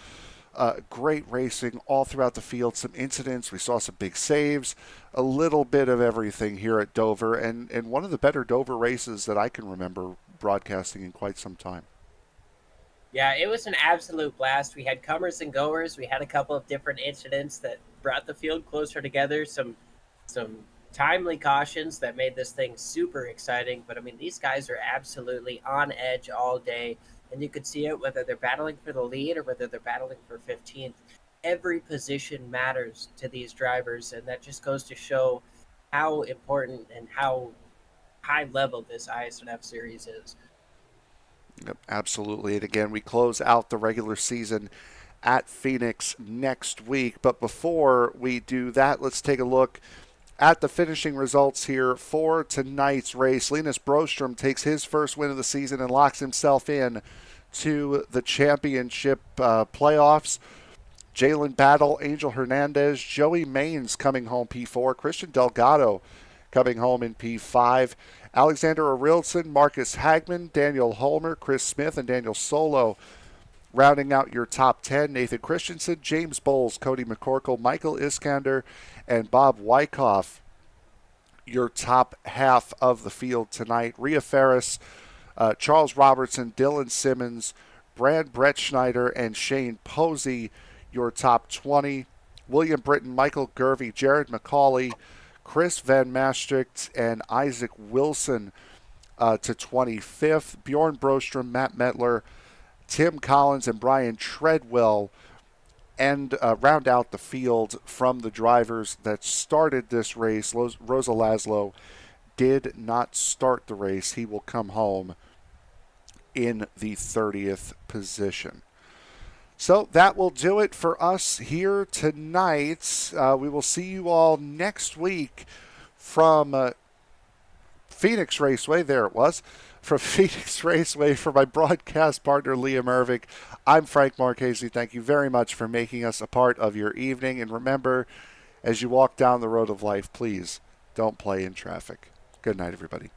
great racing all throughout the field. Some incidents. We saw some big saves. A little bit of everything here at Dover, and one of the better Dover races that I can remember broadcasting in quite some time. Yeah, it was an absolute blast. We had comers and goers. We had a couple of different incidents that brought the field closer together. Some timely cautions that made this thing super exciting. But I mean, these guys are absolutely on edge all day, and you could see it whether they're battling for the lead or whether they're battling for 15th. Every position matters to these drivers, and that just goes to show how important and how high level this iSNF series is. Yep, absolutely. And again, we close out the regular season at Phoenix next week. But before we do that, let's take a look at the finishing results here for tonight's race. Linus Brostrom takes his first win of the season and locks himself in to the championship playoffs. Jalen Battle, Angel Hernandez, Joey Maines coming home P4, Christian Delgado coming home in P5, Alexander Arilson, Marcus Hagman, Daniel Holmer, Chris Smith, and Daniel Solo rounding out your top 10. Nathan Christensen, James Bowles, Cody McCorkle, Michael Iskander, and Bob Wyckoff, your top half of the field tonight. Rhea Ferris, Charles Robertson, Dylan Simmons, Brad Brettschneider, and Shane Posey, your top 20. William Britton, Michael Gervey, Jared McCauley, Chris Van Maastricht, and Isaac Wilson to 25th. Bjorn Brostrom, Matt Metler, Tim Collins, and Brian Treadwell and round out the field from the drivers that started this race. Rosa Laszlo did not start the race. He will come home in the 30th position. So that will do it for us here tonight. We will see you all next week from Phoenix Raceway. There it was. From Phoenix Raceway, for my broadcast partner, Liam Ervik, I'm Frank Marchese. Thank you very much for making us a part of your evening. And remember, as you walk down the road of life, please don't play in traffic. Good night, everybody.